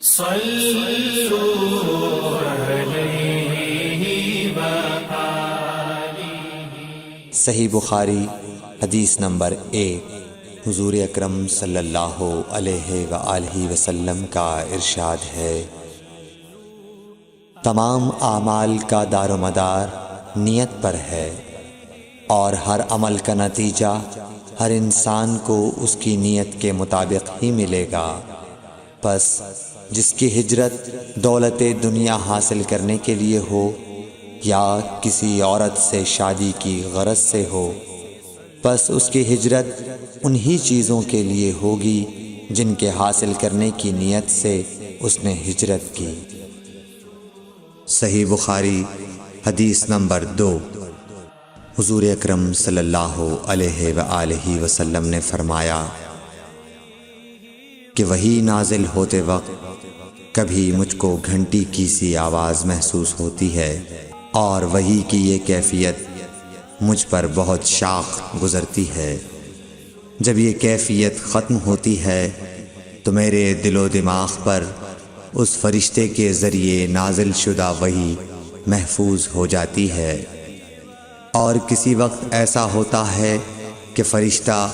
صلوا علیہ وآلہ۔ صحیح بخاری حدیث نمبر 1۔ حضور اکرم صلی اللہ علیہ وآلہ وسلم کا ارشاد ہے، تمام اعمال کا دار و مدار نیت پر ہے، اور ہر عمل کا نتیجہ ہر انسان کو اس کی نیت کے مطابق ہی ملے گا۔ پس جس کی ہجرت دولت دنیا حاصل کرنے کے لیے ہو یا کسی عورت سے شادی کی غرض سے ہو، پس اس کی ہجرت انہی چیزوں کے لیے ہوگی جن کے حاصل کرنے کی نیت سے اس نے ہجرت کی۔ صحیح بخاری حدیث نمبر 2۔ حضور اکرم صلی اللہ علیہ وآلہ وسلم نے فرمایا کہ وحی نازل ہوتے وقت کبھی مجھ کو گھنٹی کی سی آواز محسوس ہوتی ہے، اور وحی کی یہ کیفیت مجھ پر بہت شاق گزرتی ہے۔ جب یہ کیفیت ختم ہوتی ہے تو میرے دل و دماغ پر اس فرشتے کے ذریعے نازل شدہ وحی محفوظ ہو جاتی ہے، اور کسی وقت ایسا ہوتا ہے کہ فرشتہ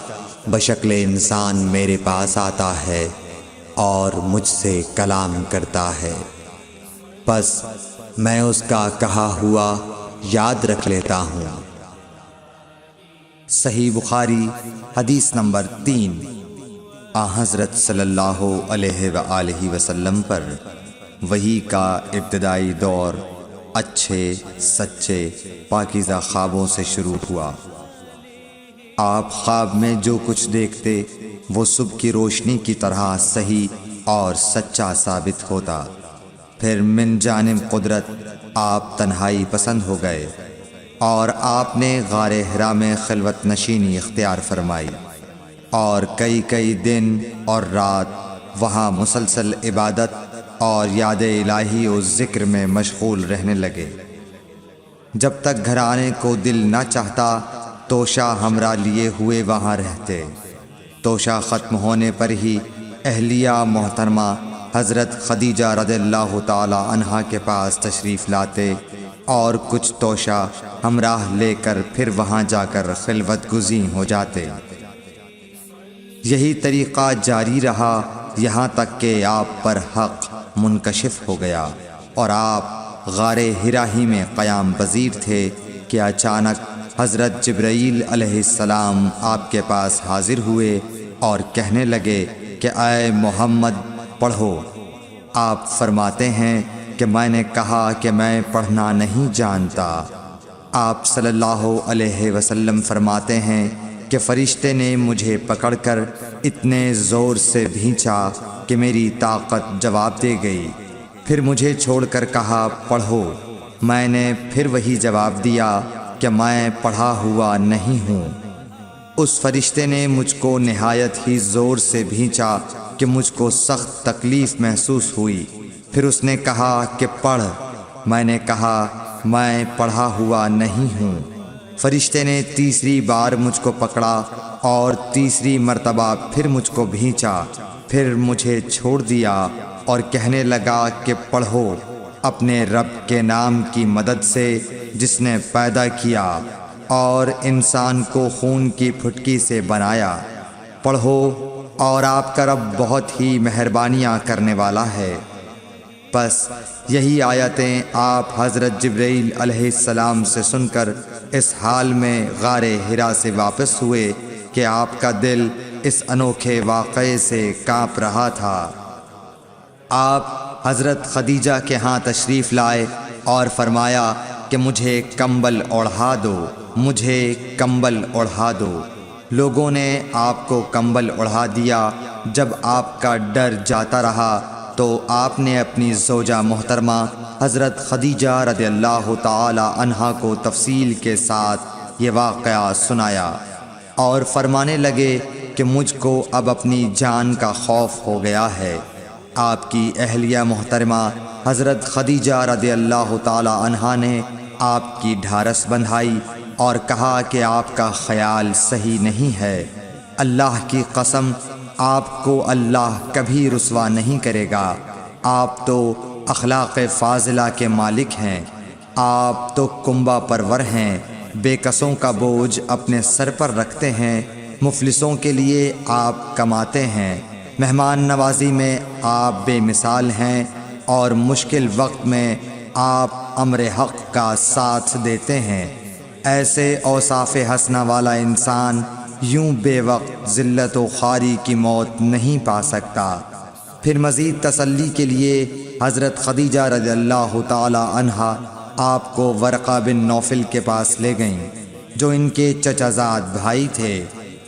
بشکل انسان میرے پاس آتا ہے اور مجھ سے کلام کرتا ہے، پس میں اس کا کہا ہوا یاد رکھ لیتا ہوں۔ صحیح بخاری حدیث نمبر 3۔ حضرت صلی اللہ علیہ وآلہ وسلم پر وحی کا ابتدائی دور اچھے سچے پاکیزہ خوابوں سے شروع ہوا۔ آپ خواب میں جو کچھ دیکھتے وہ صبح کی روشنی کی طرح صحیح اور سچا ثابت ہوتا۔ پھر من جانب قدرت آپ تنہائی پسند ہو گئے، اور آپ نے غار حرا میں خلوت نشینی اختیار فرمائی، اور کئی دن اور رات وہاں مسلسل عبادت اور یاد الہی و ذکر میں مشغول رہنے لگے۔ جب تک گھر آنے کو دل نہ چاہتا توشہ ہمراہ لیے ہوئے وہاں رہتے۔ توشہ ختم ہونے پر ہی اہلیہ محترمہ حضرت خدیجہ رضی اللہ تعالی عنہا کے پاس تشریف لاتے، اور کچھ توشہ ہمراہ لے کر پھر وہاں جا کر خلوت گزین ہو جاتے۔ یہی طریقہ جاری رہا یہاں تک کہ آپ پر حق منکشف ہو گیا، اور آپ غار حرا ہی میں قیام پذیر تھے کہ اچانک حضرت جبرائیل علیہ السلام آپ کے پاس حاضر ہوئے اور کہنے لگے کہ اے محمد پڑھو۔ آپ فرماتے ہیں کہ میں نے کہا کہ میں پڑھنا نہیں جانتا۔ آپ صلی اللہ علیہ وسلم فرماتے ہیں کہ فرشتے نے مجھے پکڑ کر اتنے زور سے بھینچا کہ میری طاقت جواب دے گئی، پھر مجھے چھوڑ کر کہا پڑھو۔ میں نے پھر وہی جواب دیا کہ میں پڑھا ہوا نہیں ہوں۔ اس فرشتے نے مجھ کو نہایت ہی زور سے بھینچا کہ مجھ کو سخت تکلیف محسوس ہوئی، پھر اس نے کہا کہ پڑھ۔ میں نے کہا میں پڑھا ہوا نہیں ہوں۔ فرشتے نے تیسری بار مجھ کو پکڑا اور تیسری مرتبہ پھر مجھ کو بھینچا، پھر مجھے چھوڑ دیا اور کہنے لگا کہ پڑھو اپنے رب کے نام کی مدد سے جس نے پیدا کیا اور انسان کو خون کی پھٹکی سے بنایا۔ پڑھو اور آپ کا رب بہت ہی مہربانیاں کرنے والا ہے۔ پس یہی آیتیں آپ حضرت جبرائیل علیہ السلام سے سن کر اس حال میں غار حرا سے واپس ہوئے کہ آپ کا دل اس انوکھے واقعے سے کانپ رہا تھا۔ آپ حضرت خدیجہ کے ہاں تشریف لائے اور فرمایا کہ مجھے کمبل اوڑھا دو، مجھے کمبل اوڑھا دو۔ لوگوں نے آپ کو کمبل اوڑھا دیا۔ جب آپ کا ڈر جاتا رہا تو آپ نے اپنی زوجہ محترمہ حضرت خدیجہ رضی اللہ تعالی عنہا کو تفصیل کے ساتھ یہ واقعہ سنایا، اور فرمانے لگے کہ مجھ کو اب اپنی جان کا خوف ہو گیا ہے۔ آپ کی اہلیہ محترمہ حضرت خدیجہ رضی اللہ تعالی عنہا نے آپ کی ڈھارس بندھائی اور کہا کہ آپ کا خیال صحیح نہیں ہے، اللہ کی قسم آپ کو اللہ کبھی رسوا نہیں کرے گا۔ آپ تو اخلاق فاضلہ کے مالک ہیں، آپ تو کنبہ پرور ہیں، بے کسوں کا بوجھ اپنے سر پر رکھتے ہیں، مفلسوں کے لیے آپ کماتے ہیں، مہمان نوازی میں آپ بے مثال ہیں، اور مشکل وقت میں آپ امر حق کا ساتھ دیتے ہیں۔ ایسے اوصاف حسنہ والا انسان یوں بے وقت ذلت و خواری کی موت نہیں پا سکتا۔ پھر مزید تسلی کے لیے حضرت خدیجہ رضی اللہ تعالی عنہا آپ کو ورقہ بن نوفل کے پاس لے گئیں، جو ان کے چچا زاد بھائی تھے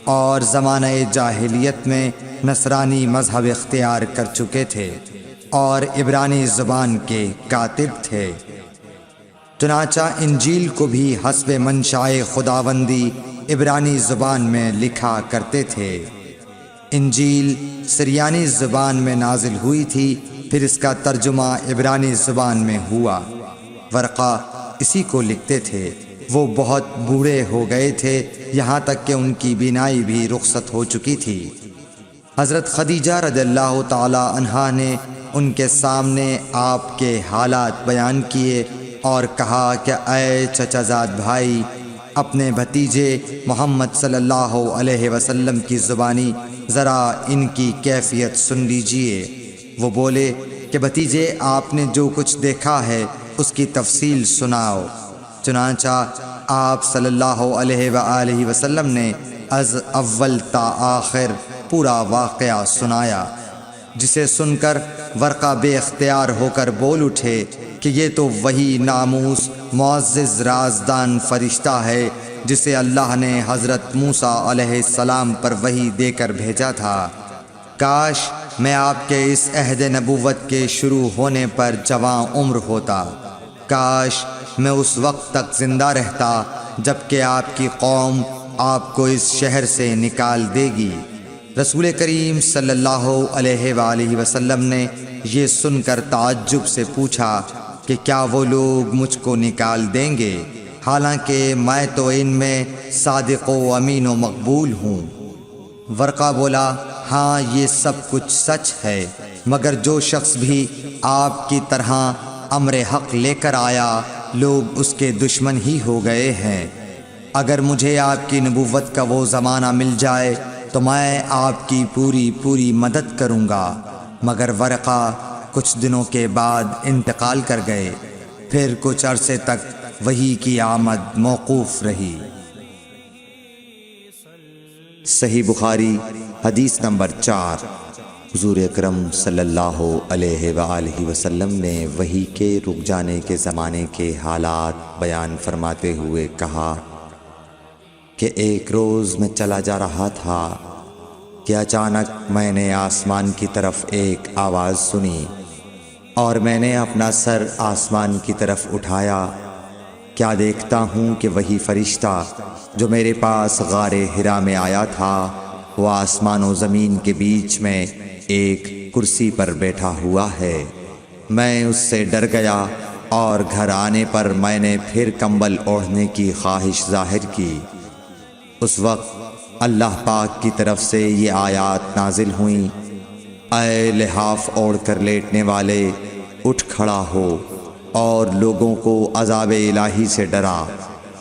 اور زمانہ جاہلیت میں نصرانی مذہب اختیار کر چکے تھے اور عبرانی زبان کے کاتب تھے۔ چنانچہ انجیل کو بھی حسب منشاء خداوندی عبرانی زبان میں لکھا کرتے تھے۔ انجیل سریانی زبان میں نازل ہوئی تھی، پھر اس کا ترجمہ عبرانی زبان میں ہوا۔ ورقہ اسی کو لکھتے تھے۔ وہ بہت بوڑھے ہو گئے تھے، یہاں تک کہ ان کی بینائی بھی رخصت ہو چکی تھی۔ حضرت خدیجہ رضی اللہ تعالی عنہا نے ان کے سامنے آپ کے حالات بیان کیے اور کہا کہ اے چچا زاد بھائی، اپنے بھتیجے محمد صلی اللہ علیہ وسلم کی زبانی ذرا ان کی کیفیت سن لیجئے۔ وہ بولے کہ بھتیجے، آپ نے جو کچھ دیکھا ہے اس کی تفصیل سناؤ۔ چنانچہ آپ صلی اللہ علیہ وآلہ وسلم نے از اول تا آخر پورا واقعہ سنایا، جسے سن کر ورقہ بے اختیار ہو کر بول اٹھے کہ یہ تو وہی ناموس معزز رازدان فرشتہ ہے جسے اللہ نے حضرت موسیٰ علیہ السلام پر وحی دے کر بھیجا تھا۔ کاش میں آپ کے اس عہد نبوت کے شروع ہونے پر جواں عمر ہوتا، کاش میں اس وقت تک زندہ رہتا جب کہ آپ کی قوم آپ کو اس شہر سے نکال دے گی۔ رسول کریم صلی اللہ علیہ وآلہ وسلم نے یہ سن کر تعجب سے پوچھا کہ کیا وہ لوگ مجھ کو نکال دیں گے، حالانکہ میں تو ان میں صادق و امین و مقبول ہوں۔ ورقہ بولا، ہاں یہ سب کچھ سچ ہے، مگر جو شخص بھی آپ کی طرح امر حق لے کر آیا لوگ اس کے دشمن ہی ہو گئے ہیں۔ اگر مجھے آپ کی نبوت کا وہ زمانہ مل جائے تو میں آپ کی پوری مدد کروں گا، مگر ورقہ کچھ دنوں کے بعد انتقال کر گئے۔ پھر کچھ عرصے تک وحی کی آمد موقوف رہی۔ صحیح بخاری حدیث نمبر 4۔ حضور اکرم صلی اللہ علیہ وآلہ وسلم نے وحی کے رک جانے کے زمانے کے حالات بیان فرماتے ہوئے کہا کہ ایک روز میں چلا جا رہا تھا کہ اچانک میں نے آسمان کی طرف ایک آواز سنی، اور میں نے اپنا سر آسمان کی طرف اٹھایا۔ کیا دیکھتا ہوں کہ وہی فرشتہ جو میرے پاس غار حرا میں آیا تھا وہ آسمان و زمین کے بیچ میں ایک کرسی پر بیٹھا ہوا ہے۔ میں اس سے ڈر گیا اور گھر آنے پر میں نے پھر کمبل اوڑھنے کی خواہش ظاہر کی۔ اس وقت اللہ پاک کی طرف سے یہ آیات نازل ہوئیں، اے لحاف اوڑھ کر لیٹنے والے، اٹھ کھڑا ہو اور لوگوں کو عذاب الہی سے ڈرا،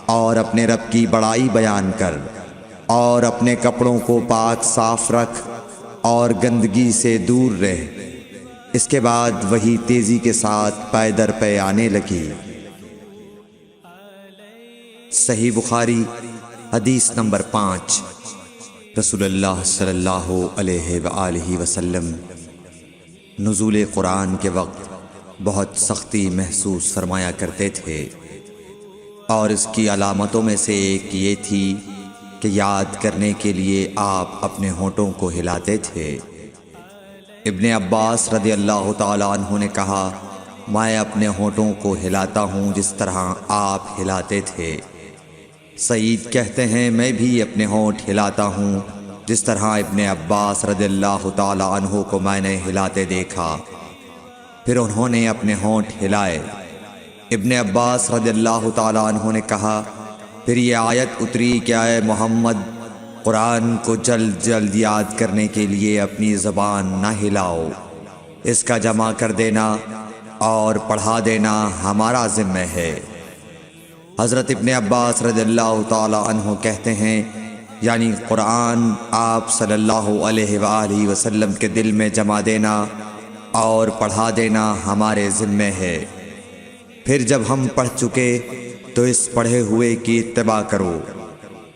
اور اپنے رب کی بڑائی بیان کر، اور اپنے کپڑوں کو پاک صاف رکھ اور گندگی سے دور رہ۔ اس کے بعد وہی تیزی کے ساتھ پے در پے آنے لگی۔ صحیح بخاری حدیث نمبر 5۔ رسول اللہ صلی اللہ علیہ وآلہ وسلم نزول قرآن کے وقت بہت سختی محسوس فرمایا کرتے تھے، اور اس کی علامتوں میں سے ایک یہ تھی کہ یاد کرنے کے لیے آپ اپنے ہونٹوں کو ہلاتے تھے۔ ابن عباس رضی اللہ تعالیٰ عنہ نے کہا، میں اپنے ہونٹوں کو ہلاتا ہوں جس طرح آپ ہلاتے تھے۔ سعید کہتے ہیں، میں بھی اپنے ہونٹ ہلاتا ہوں جس طرح ابن عباس رضی اللہ تعالیٰ عنہ کو میں نے ہلاتے دیکھا۔ پھر انہوں نے اپنے ہونٹ ہلائے۔ ابن عباس رضی اللہ تعالیٰ عنہ نے کہا، پھر یہ آیت اتری کہ اے محمد، قرآن کو جلد جلد یاد کرنے کے لیے اپنی زبان نہ ہلاؤ۔ اس کا جمع کر دینا اور پڑھا دینا ہمارا ذمہ ہے۔ حضرت ابن عباس رضی اللہ تعالی عنہ کہتے ہیں، یعنی قرآن آپ صلی اللہ علیہ وآلہ وسلم کے دل میں جمع دینا اور پڑھا دینا ہمارے ذمہ ہے۔ پھر جب ہم پڑھ چکے تو اس پڑھے ہوئے کی اتباع کرو۔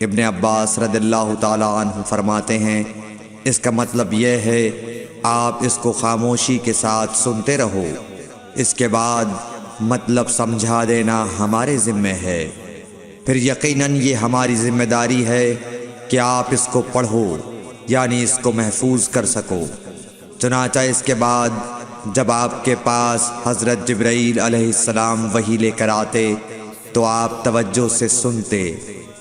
ابن عباس رضی اللہ تعالی عنہ فرماتے ہیں، اس کا مطلب یہ ہے آپ اس کو خاموشی کے ساتھ سنتے رہو، اس کے بعد مطلب سمجھا دینا ہمارے ذمہ ہے۔ پھر یقیناً یہ ہماری ذمہ داری ہے کہ آپ اس کو پڑھو، یعنی اس کو محفوظ کر سکو۔ چنانچہ اس کے بعد جب آپ کے پاس حضرت جبرائیل علیہ السلام وحی لے کر آتے تو آپ توجہ سے سنتے،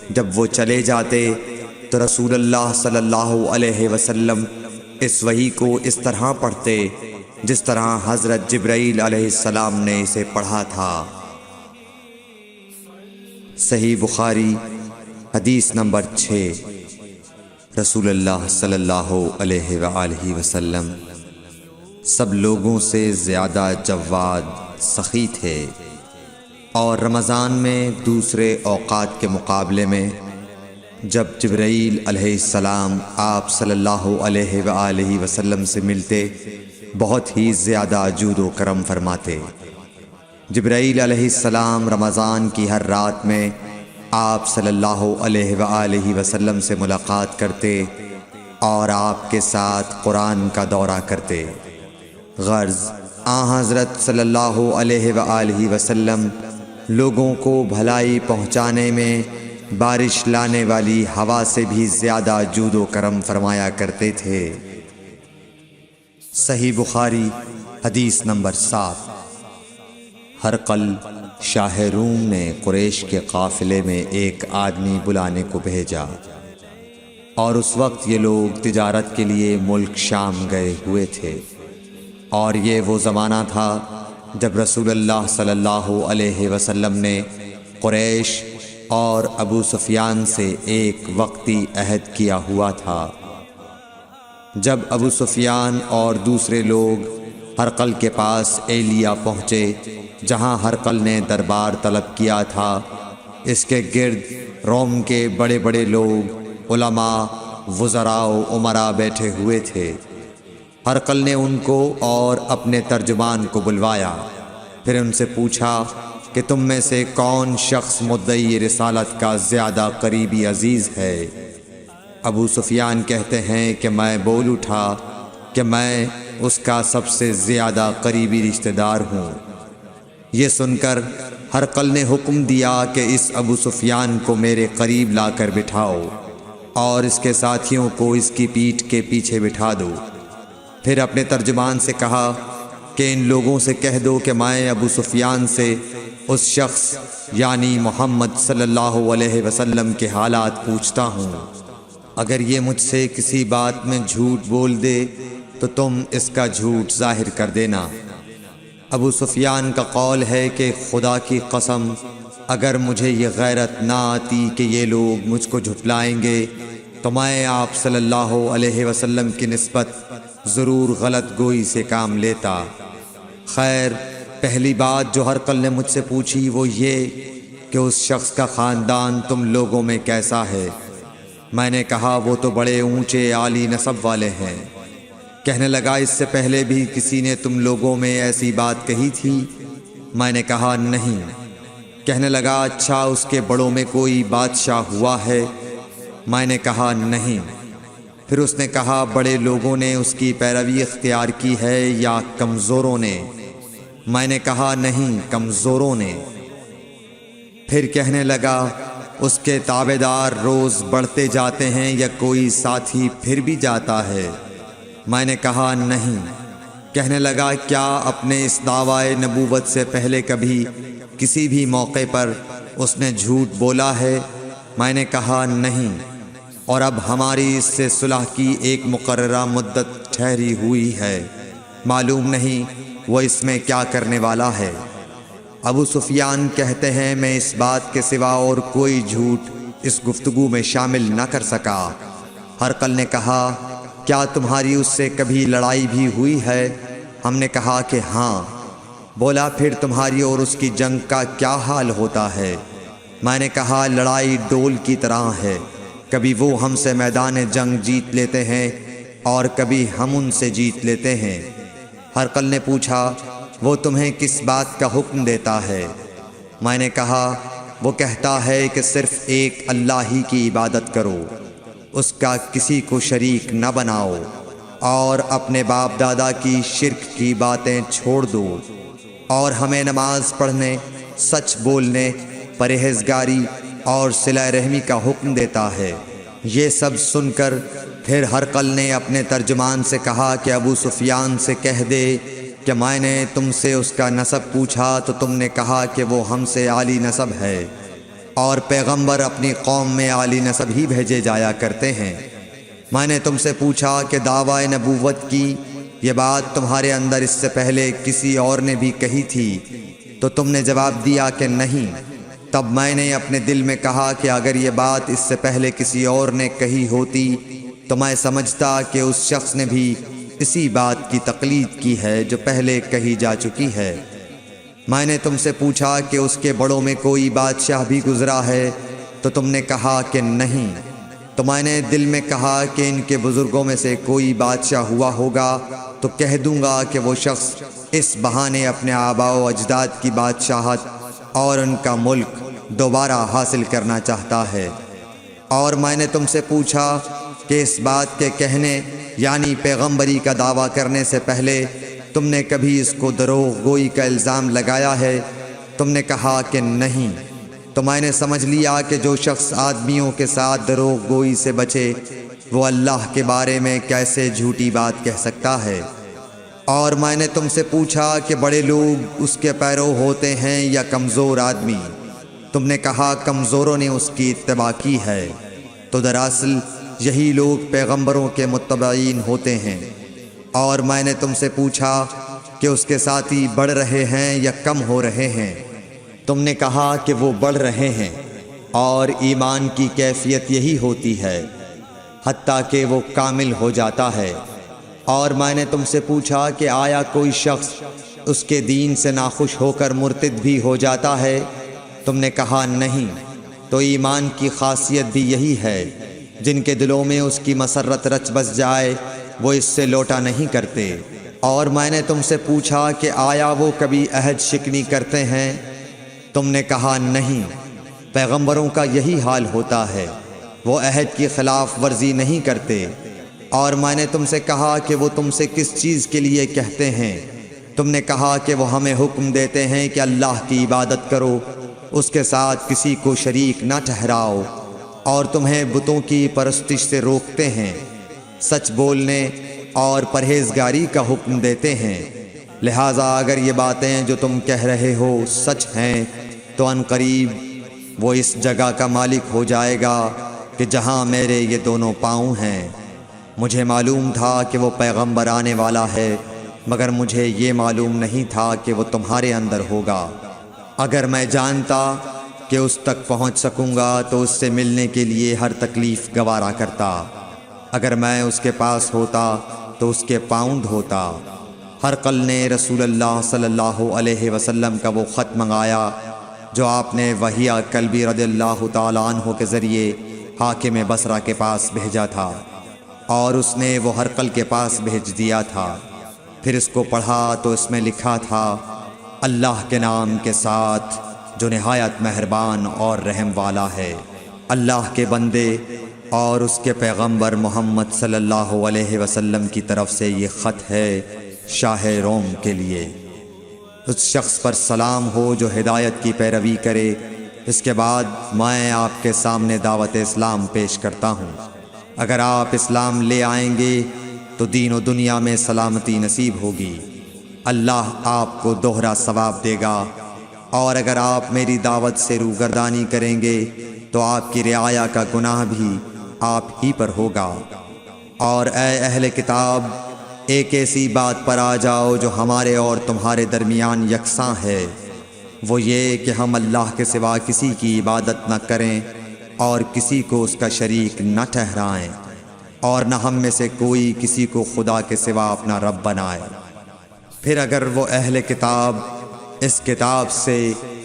جب وہ چلے جاتے تو رسول اللہ صلی اللہ علیہ وسلم اس وحی کو اس طرح پڑھتے جس طرح حضرت جبرائیل علیہ السلام نے اسے پڑھا تھا۔ صحیح بخاری حدیث نمبر 6۔ رسول اللہ صلی اللہ علیہ وآلہ وسلم سب لوگوں سے زیادہ جواد سخی تھے، اور رمضان میں دوسرے اوقات کے مقابلے میں جب جبرائیل علیہ السلام آپ صلی اللہ علیہ وآلہ وسلم سے ملتے بہت ہی زیادہ جود و کرم فرماتے۔ جبرائیل علیہ السلام رمضان کی ہر رات میں آپ صلی اللہ علیہ وآلہ وسلم سے ملاقات کرتے اور آپ کے ساتھ قرآن کا دورہ کرتے۔ غرض حضرت صلی اللہ علیہ وآلہ وسلم لوگوں کو بھلائی پہنچانے میں بارش لانے والی ہوا سے بھی زیادہ جود و کرم فرمایا کرتے تھے۔ صحیح بخاری حدیث نمبر 7۔ ہرقل شاہ روم نے قریش کے قافلے میں ایک آدمی بلانے کو بھیجا، اور اس وقت یہ لوگ تجارت کے لیے ملک شام گئے ہوئے تھے، اور یہ وہ زمانہ تھا جب رسول اللہ صلی اللہ علیہ وسلم نے قریش اور ابو سفیان سے ایک وقتی عہد کیا ہوا تھا۔ جب ابو سفیان اور دوسرے لوگ ہرقل کے پاس ایلیا پہنچے جہاں ہرقل نے دربار طلب کیا تھا، اس کے گرد روم کے بڑے بڑے لوگ، علماء، وزراء و امراء بیٹھے ہوئے تھے۔ ہرقل نے ان کو اور اپنے ترجمان کو بلوایا، پھر ان سے پوچھا کہ تم میں سے کون شخص مدعی رسالت کا زیادہ قریبی عزیز ہے؟ ابو سفیان کہتے ہیں کہ میں بول اٹھا کہ میں اس کا سب سے زیادہ قریبی رشتہ دار ہوں۔ یہ سن کر ہرقل نے حکم دیا کہ اس ابو سفیان کو میرے قریب لا کر بٹھاؤ اور اس کے ساتھیوں کو اس کی پیٹھ کے پیچھے بٹھا دو۔ پھر اپنے ترجمان سے کہا کہ ان لوگوں سے کہہ دو کہ میں ابو سفیان سے اس شخص یعنی محمد صلی اللہ علیہ وسلم کے حالات پوچھتا ہوں، اگر یہ مجھ سے کسی بات میں جھوٹ بول دے تو تم اس کا جھوٹ ظاہر کر دینا۔ ابو سفیان کا قول ہے کہ خدا کی قسم اگر مجھے یہ غیرت نہ آتی کہ یہ لوگ مجھ کو جھٹلائیں گے تو میں آپ صلی اللہ علیہ وسلم کی نسبت ضرور غلط گوئی سے کام لیتا۔ خیر، پہلی بات جو ہرقل نے مجھ سے پوچھی وہ یہ کہ اس شخص کا خاندان تم لوگوں میں کیسا ہے؟ میں نے کہا وہ تو بڑے اونچے عالی نسب والے ہیں۔ کہنے لگا اس سے پہلے بھی کسی نے تم لوگوں میں ایسی بات کہی تھی؟ میں نے کہا نہیں۔ کہنے لگا اچھا اس کے بڑوں میں کوئی بادشاہ ہوا ہے؟ میں نے کہا نہیں۔ پھر اس نے کہا بڑے لوگوں نے اس کی پیروی اختیار کی ہے یا کمزوروں نے؟ میں نے کہا نہیں، کمزوروں نے۔ پھر کہنے لگا اس کے تابعدار روز بڑھتے جاتے ہیں یا کوئی ساتھی پھر بھی جاتا ہے؟ میں نے کہا نہیں۔ کہنے لگا کیا اپنے اس دعوی نبوت سے پہلے کبھی کسی بھی موقع پر اس نے جھوٹ بولا ہے؟ میں نے کہا نہیں، اور اب ہماری اس سے صلح کی ایک مقررہ مدت ٹھہری ہوئی ہے، معلوم نہیں وہ اس میں کیا کرنے والا ہے۔ ابو سفیان کہتے ہیں میں اس بات کے سوا اور کوئی جھوٹ اس گفتگو میں شامل نہ کر سکا۔ ہرقل نے کہا کیا تمہاری اس سے کبھی لڑائی بھی ہوئی ہے؟ ہم نے کہا کہ ہاں۔ بولا پھر تمہاری اور اس کی جنگ کا کیا حال ہوتا ہے؟ میں نے کہا لڑائی ڈول کی طرح ہے، کبھی وہ ہم سے میدان جنگ جیت لیتے ہیں اور کبھی ہم ان سے جیت لیتے ہیں۔ ہرقل نے پوچھا وہ تمہیں کس بات کا حکم دیتا ہے؟ میں نے کہا وہ کہتا ہے کہ صرف ایک اللہ ہی کی عبادت کرو، اس کا کسی کو شریک نہ بناؤ، اور اپنے باپ دادا کی شرک کی باتیں چھوڑ دو، اور ہمیں نماز پڑھنے، سچ بولنے، پرہیزگاری اور صلہ رحمی کا حکم دیتا ہے۔ یہ سب سن کر پھر ہرقل نے اپنے ترجمان سے کہا کہ ابو سفیان سے کہہ دے کہ میں نے تم سے اس کا نسب پوچھا تو تم نے کہا کہ وہ ہم سے عالی نسب ہے، اور پیغمبر اپنی قوم میں عالی نسب ہی بھیجے جایا کرتے ہیں۔ میں نے تم سے پوچھا کہ دعویٰ نبوت کی یہ بات تمہارے اندر اس سے پہلے کسی اور نے بھی کہی تھی؟ تو تم نے جواب دیا کہ نہیں۔ تب میں نے اپنے دل میں کہا کہ اگر یہ بات اس سے پہلے کسی اور نے کہی ہوتی تو میں سمجھتا کہ اس شخص نے بھی اسی بات کی تقلید کی ہے جو پہلے کہی جا چکی ہے۔ میں نے تم سے پوچھا کہ اس کے بڑوں میں کوئی بادشاہ بھی گزرا ہے تو تم نے کہا کہ نہیں۔ تو میں نے دل میں کہا کہ ان کے بزرگوں میں سے کوئی بادشاہ ہوا ہوگا تو کہہ دوں گا کہ وہ شخص اس بہانے اپنے آباء و اجداد کی بادشاہت اور ان کا ملک دوبارہ حاصل کرنا چاہتا ہے۔ اور میں نے تم سے پوچھا کہ اس بات کے کہنے یعنی پیغمبری کا دعویٰ کرنے سے پہلے تم نے کبھی اس کو دروغ گوئی کا الزام لگایا ہے؟ تم نے کہا کہ نہیں۔ تو میں نے سمجھ لیا کہ جو شخص آدمیوں کے ساتھ دروغ گوئی سے بچے وہ اللہ کے بارے میں کیسے جھوٹی بات کہہ سکتا ہے۔ اور میں نے تم سے پوچھا کہ بڑے لوگ اس کے پیرو ہوتے ہیں یا کمزور آدمی؟ تم نے کہا کمزوروں نے اس کی اتباع کی ہے۔ تو دراصل یہی لوگ پیغمبروں کے متبعین ہوتے ہیں۔ اور میں نے تم سے پوچھا کہ اس کے ساتھی بڑھ رہے ہیں یا کم ہو رہے ہیں؟ تم نے کہا کہ وہ بڑھ رہے ہیں، اور ایمان کی کیفیت یہی ہوتی ہے حتیٰ کہ وہ کامل ہو جاتا ہے۔ اور میں نے تم سے پوچھا کہ آیا کوئی شخص اس کے دین سے ناخوش ہو کر مرتد بھی ہو جاتا ہے؟ تم نے کہا نہیں۔ تو ایمان کی خاصیت بھی یہی ہے، جن کے دلوں میں اس کی مسرت رچ بس جائے وہ اس سے لوٹا نہیں کرتے۔ اور میں نے تم سے پوچھا کہ آیا وہ کبھی عہد شکنی کرتے ہیں؟ تم نے کہا نہیں۔ پیغمبروں کا یہی حال ہوتا ہے، وہ عہد کی خلاف ورزی نہیں کرتے۔ اور میں نے تم سے کہا کہ وہ تم سے کس چیز کے لیے کہتے ہیں؟ تم نے کہا کہ وہ ہمیں حکم دیتے ہیں کہ اللہ کی عبادت کرو، اس کے ساتھ کسی کو شریک نہ ٹھہراؤ، اور تمہیں بتوں کی پرستش سے روکتے ہیں، سچ بولنے اور پرہیزگاری کا حکم دیتے ہیں۔ لہٰذا اگر یہ باتیں جو تم کہہ رہے ہو سچ ہیں تو ان قریب وہ اس جگہ کا مالک ہو جائے گا کہ جہاں میرے یہ دونوں پاؤں ہیں۔ مجھے معلوم تھا کہ وہ پیغمبر آنے والا ہے، مگر مجھے یہ معلوم نہیں تھا کہ وہ تمہارے اندر ہوگا۔ اگر میں جانتا کہ اس تک پہنچ سکوں گا تو اس سے ملنے کے لیے ہر تکلیف گوارا کرتا۔ اگر میں اس کے پاس ہوتا تو اس کے پاؤں دھوتا۔ ہرقل نے رسول اللہ صلی اللہ علیہ وسلم کا وہ خط منگایا جو آپ نے وحیہ کلبی رضی اللہ تعالیٰ عنہ کے ذریعے حاکم بصرہ کے پاس بھیجا تھا، اور اس نے وہ ہرقل کے پاس بھیج دیا تھا۔ پھر اس کو پڑھا تو اس میں لکھا تھا، اللہ کے نام کے ساتھ جو نہایت مہربان اور رحم والا ہے۔ اللہ کے بندے اور اس کے پیغمبر محمد صلی اللہ علیہ وسلم کی طرف سے یہ خط ہے شاہ روم کے لیے۔ اس شخص پر سلام ہو جو ہدایت کی پیروی کرے۔ اس کے بعد میں آپ کے سامنے دعوت اسلام پیش کرتا ہوں۔ اگر آپ اسلام لے آئیں گے تو دین و دنیا میں سلامتی نصیب ہوگی، اللہ آپ کو دوہرا ثواب دے گا، اور اگر آپ میری دعوت سے روگردانی کریں گے تو آپ کی رعایا کا گناہ بھی آپ ہی پر ہوگا۔ اور اے اہل کتاب، ایک ایسی بات پر آ جاؤ جو ہمارے اور تمہارے درمیان یکساں ہے، وہ یہ کہ ہم اللہ کے سوا کسی کی عبادت نہ کریں اور کسی کو اس کا شریک نہ ٹھہرائیں، اور نہ ہم میں سے کوئی کسی کو خدا کے سوا اپنا رب بنائے۔ پھر اگر وہ اہل کتاب اس کتاب سے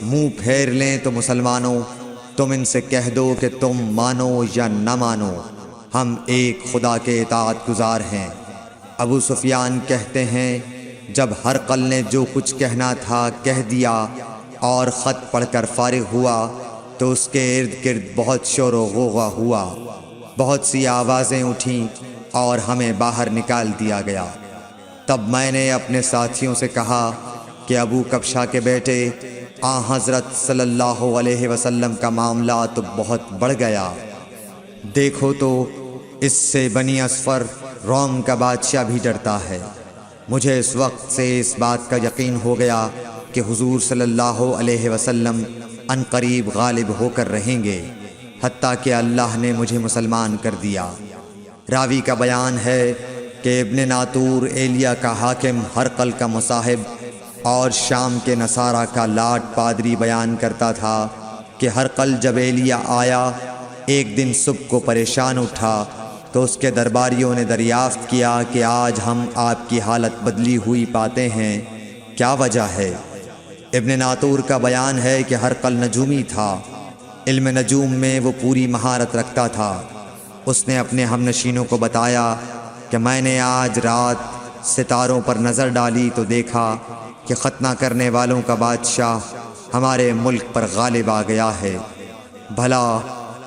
منہ پھیر لیں تو مسلمانوں تم ان سے کہہ دو کہ تم مانو یا نہ مانو، ہم ایک خدا کے اطاعت گزار ہیں۔ ابو سفیان کہتے ہیں جب ہرقل نے جو کچھ کہنا تھا کہہ دیا اور خط پڑھ کر فارغ ہوا تو اس کے ارد گرد بہت شور و غوغا ہوا، بہت سی آوازیں اٹھیں اور ہمیں باہر نکال دیا گیا۔ تب میں نے اپنے ساتھیوں سے کہا کہ ابو کبشہ کے بیٹے آن حضرت صلی اللہ علیہ وسلم کا معاملہ تو بہت بڑھ گیا، دیکھو تو اس سے بنی اصفر روم کا بادشاہ بھی ڈرتا ہے۔ مجھے اس وقت سے اس بات کا یقین ہو گیا کہ حضور صلی اللہ علیہ وسلم ان قریب غالب ہو کر رہیں گے، حتیٰ کہ اللہ نے مجھے مسلمان کر دیا۔ راوی کا بیان ہے کہ ابن ناطور ایلیا کا حاکم ہرقل کا مصاحب اور شام کے نصارہ کا لاٹ پادری بیان کرتا تھا کہ ہرقل جب ایلیا آیا ایک دن صبح کو پریشان اٹھا تو اس کے درباریوں نے دریافت کیا کہ آج ہم آپ کی حالت بدلی ہوئی پاتے ہیں، کیا وجہ ہے؟ ابن ناطور کا بیان ہے کہ ہرقل نجومی تھا، علم نجوم میں وہ پوری مہارت رکھتا تھا۔ اس نے اپنے ہم نشینوں کو بتایا کہ میں نے آج رات ستاروں پر نظر ڈالی تو دیکھا کہ ختنہ کرنے والوں کا بادشاہ ہمارے ملک پر غالب آ گیا ہے۔ بھلا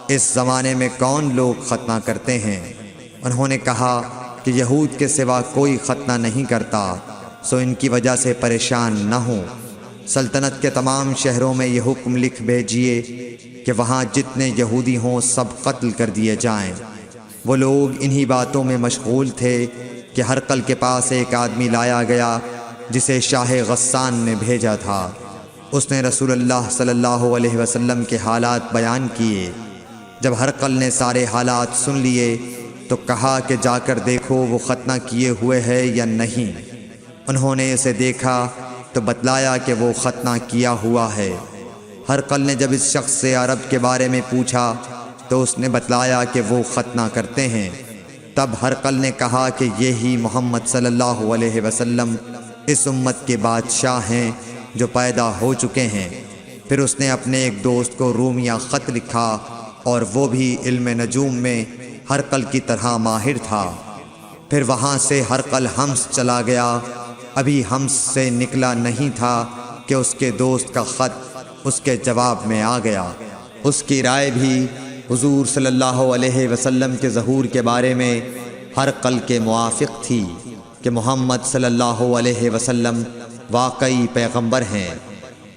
اس زمانے میں کون لوگ ختنہ کرتے ہیں؟ انہوں نے کہا کہ یہود کے سوا کوئی ختنہ نہیں کرتا، سو ان کی وجہ سے پریشان نہ ہوں۔ سلطنت کے تمام شہروں میں یہ حکم لکھ بھیجیے کہ وہاں جتنے یہودی ہوں سب قتل کر دیے جائیں۔ وہ لوگ انہی باتوں میں مشغول تھے کہ ہرقل کے پاس ایک آدمی لایا گیا جسے شاہ غسان نے بھیجا تھا۔ اس نے رسول اللہ صلی اللہ علیہ وسلم کے حالات بیان کیے۔ جب ہرقل نے سارے حالات سن لیے تو کہا کہ جا کر دیکھو وہ ختنہ کیے ہوئے ہے یا نہیں۔ انہوں نے اسے دیکھا تو بتلایا کہ وہ ختنہ کیا ہوا ہے۔ ہرقل نے جب اس شخص سے عرب کے بارے میں پوچھا تو اس نے بتلایا کہ وہ ختنہ کرتے ہیں۔ تب ہرقل نے کہا کہ یہی محمد صلی اللہ علیہ وسلم اس امت کے بادشاہ ہیں جو پیدا ہو چکے ہیں۔ پھر اس نے اپنے ایک دوست کو رومیہ خط لکھا اور وہ بھی علم نجوم میں ہرقل کی طرح ماہر تھا۔ پھر وہاں سے ہرقل حمص چلا گیا، ابھی حمص سے نکلا نہیں تھا کہ اس کے دوست کا خط اس کے جواب میں آ گیا۔ اس کی رائے بھی حضور صلی اللہ علیہ وسلم کے ظہور کے بارے میں ہرقل کے موافق تھی کہ محمد صلی اللہ علیہ وسلم واقعی پیغمبر ہیں۔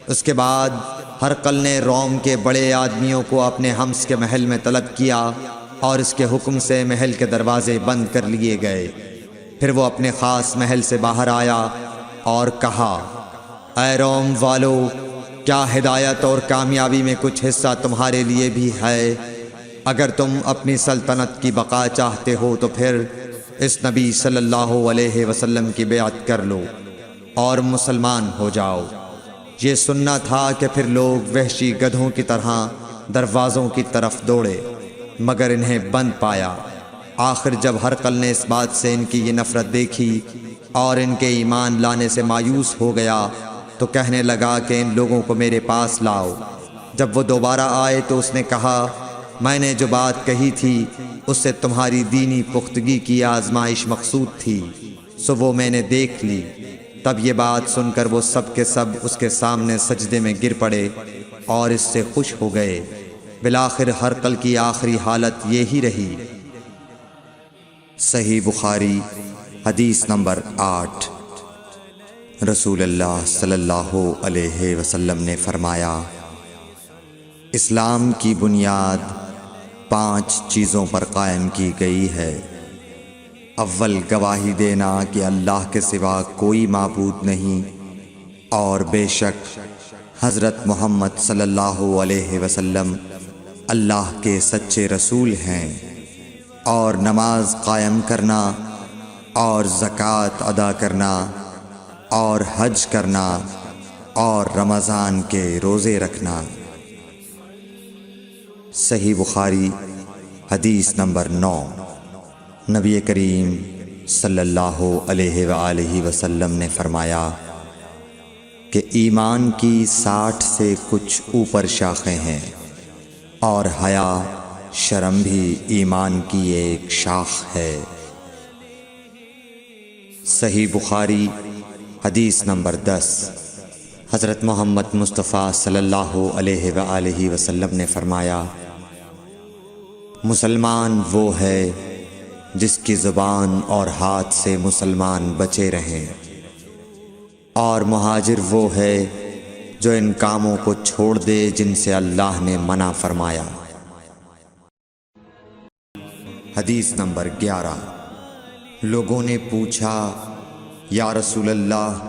اس کے بعد ہرقل نے روم کے بڑے آدمیوں کو اپنے حمص کے محل میں طلب کیا اور اس کے حکم سے محل کے دروازے بند کر لیے گئے۔ پھر وہ اپنے خاص محل سے باہر آیا اور کہا، اے روم والو، کیا ہدایت اور کامیابی میں کچھ حصہ تمہارے لیے بھی ہے؟ اگر تم اپنی سلطنت کی بقا چاہتے ہو تو پھر اس نبی صلی اللہ علیہ وسلم کی بیعت کر لو اور مسلمان ہو جاؤ۔ یہ سننا تھا کہ پھر لوگ وحشی گدھوں کی طرح دروازوں کی طرف دوڑے، مگر انہیں بند پایا۔ آخر جب ہرقل نے اس بات سے ان کی یہ نفرت دیکھی اور ان کے ایمان لانے سے مایوس ہو گیا تو کہنے لگا کہ ان لوگوں کو میرے پاس لاؤ۔ جب وہ دوبارہ آئے تو اس نے کہا، میں نے جو بات کہی تھی اس سے تمہاری دینی پختگی کی آزمائش مقصود تھی، سو وہ میں نے دیکھ لی۔ تب یہ بات سن کر وہ سب کے سب اس کے سامنے سجدے میں گر پڑے اور اس سے خوش ہو گئے۔ بالآخر ہرقل کی آخری حالت یہی رہی۔ صحیح بخاری حدیث نمبر 8۔ رسول اللہ صلی اللہ علیہ وسلم نے فرمایا، اسلام کی بنیاد 5 چیزوں پر قائم کی گئی ہے۔ اول گواہی دینا کہ اللہ کے سوا کوئی معبود نہیں اور بے شک حضرت محمد صلی اللہ علیہ وسلم اللہ کے سچے رسول ہیں، اور نماز قائم کرنا اور زکوٰۃ ادا کرنا اور حج کرنا اور رمضان کے روزے رکھنا۔ صحیح بخاری حدیث نمبر 9۔ نبی کریم صلی اللہ علیہ وآلہ وسلم نے فرمایا کہ ایمان کی 60 سے کچھ اوپر شاخیں ہیں، اور حیا شرم بھی ایمان کی ایک شاخ ہے۔ صحیح بخاری حدیث نمبر 10۔ حضرت محمد مصطفیٰ صلی اللہ علیہ وآلہ وسلم نے فرمایا، مسلمان وہ ہے جس کی زبان اور ہاتھ سے مسلمان بچے رہیں، اور مہاجر وہ ہے جو ان کاموں کو چھوڑ دے جن سے اللہ نے منع فرمایا۔ حدیث نمبر 11۔ لوگوں نے پوچھا، یا رسول اللہ،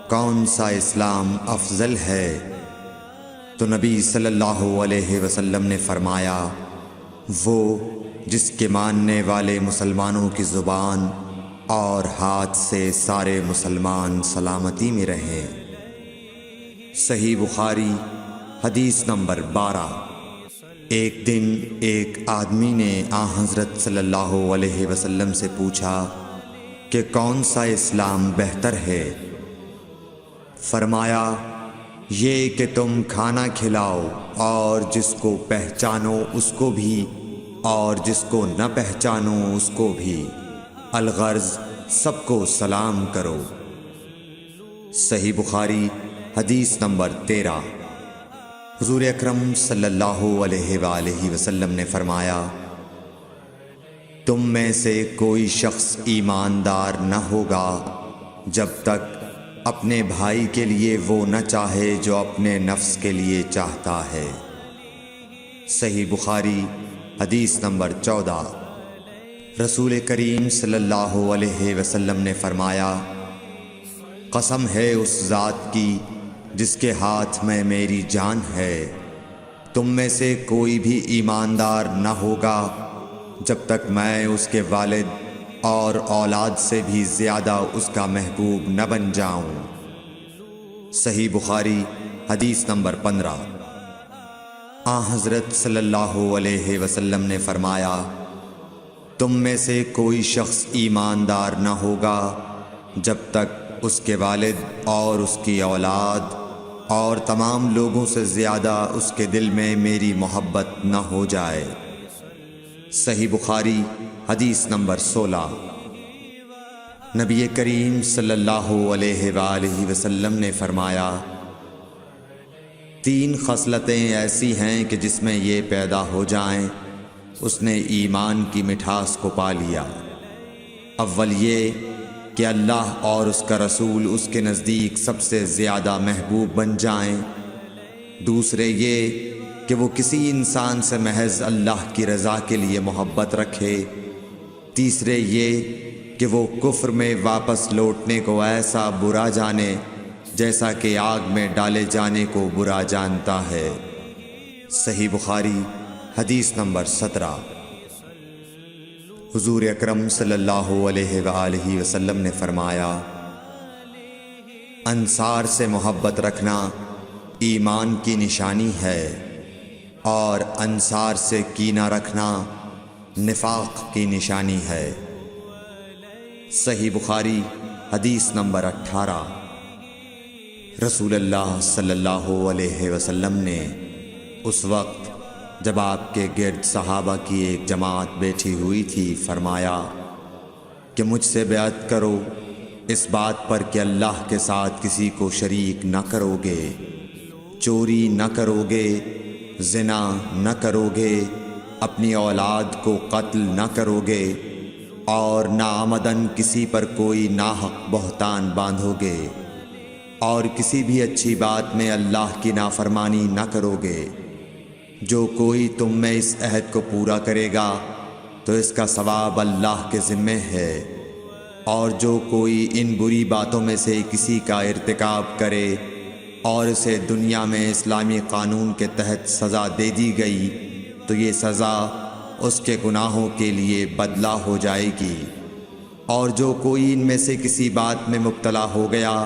کون سا اسلام افضل ہے؟ تو نبی صلی اللہ علیہ وسلم نے فرمایا، وہ جس کے ماننے والے مسلمانوں کی زبان اور ہاتھ سے سارے مسلمان سلامتی میں رہیں۔ صحیح بخاری حدیث نمبر 12۔ ایک دن ایک آدمی نے حضرت صلی اللہ علیہ وسلم سے پوچھا کہ کون سا اسلام بہتر ہے؟ فرمایا، یہ کہ تم کھانا کھلاؤ اور جس کو پہچانو اس کو بھی اور جس کو نہ پہچانو اس کو بھی، الغرض سب کو سلام کرو۔ صحیح بخاری حدیث نمبر 13۔ حضور اکرم صلی اللہ علیہ وآلہ وسلم نے فرمایا، تم میں سے کوئی شخص ایماندار نہ ہوگا جب تک اپنے بھائی کے لیے وہ نہ چاہے جو اپنے نفس کے لیے چاہتا ہے۔ صحیح بخاری حدیث نمبر 14۔ رسول کریم صلی اللہ علیہ وسلم نے فرمایا، قسم ہے اس ذات کی جس کے ہاتھ میں میری جان ہے، تم میں سے کوئی بھی ایماندار نہ ہوگا جب تک میں اس کے والد اور اولاد سے بھی زیادہ اس کا محبوب نہ بن جاؤں۔ صحیح بخاری حدیث نمبر 15۔ حضرت صلی اللہ علیہ وسلم نے فرمایا، تم میں سے کوئی شخص ایماندار نہ ہوگا جب تک اس کے والد اور اس کی اولاد اور تمام لوگوں سے زیادہ اس کے دل میں میری محبت نہ ہو جائے۔ صحیح بخاری حدیث نمبر 16۔ نبی کریم صلی اللہ علیہ وآلہ وسلم نے فرمایا، 3 خصلتیں ایسی ہیں کہ جس میں یہ پیدا ہو جائیں اس نے ایمان کی مٹھاس کو پا لیا۔ اول یہ کہ اللہ اور اس کا رسول اس کے نزدیک سب سے زیادہ محبوب بن جائیں، دوسرے یہ کہ وہ کسی انسان سے محض اللہ کی رضا کے لیے محبت رکھے، تیسرے یہ کہ وہ کفر میں واپس لوٹنے کو ایسا برا جانے جیسا کہ آگ میں ڈالے جانے کو برا جانتا ہے۔ صحیح بخاری حدیث نمبر 17۔ حضور اکرم صلی اللہ علیہ وآلہ وسلم نے فرمایا، انصار سے محبت رکھنا ایمان کی نشانی ہے، اور انصار سے کینہ رکھنا نفاق کی نشانی ہے۔ صحیح بخاری حدیث نمبر 18۔ رسول اللہ صلی اللہ علیہ وسلم نے اس وقت جب آپ کے گرد صحابہ کی ایک جماعت بیٹھی ہوئی تھی فرمایا کہ مجھ سے بیعت کرو اس بات پر کہ اللہ کے ساتھ کسی کو شریک نہ کرو گے، چوری نہ کرو گے، زنا نہ کرو گے، اپنی اولاد کو قتل نہ کرو گے، اور ناعمدن کسی پر کوئی ناحق بہتان باندھو گے، اور کسی بھی اچھی بات میں اللہ کی نافرمانی نہ کرو گے۔ جو کوئی تم میں اس عہد کو پورا کرے گا تو اس کا ثواب اللہ کے ذمے ہے، اور جو کوئی ان بری باتوں میں سے کسی کا ارتکاب کرے اور اسے دنیا میں اسلامی قانون کے تحت سزا دے دی گئی تو یہ سزا اس کے گناہوں کے لیے بدلہ ہو جائے گی، اور جو کوئی ان میں سے کسی بات میں مبتلا ہو گیا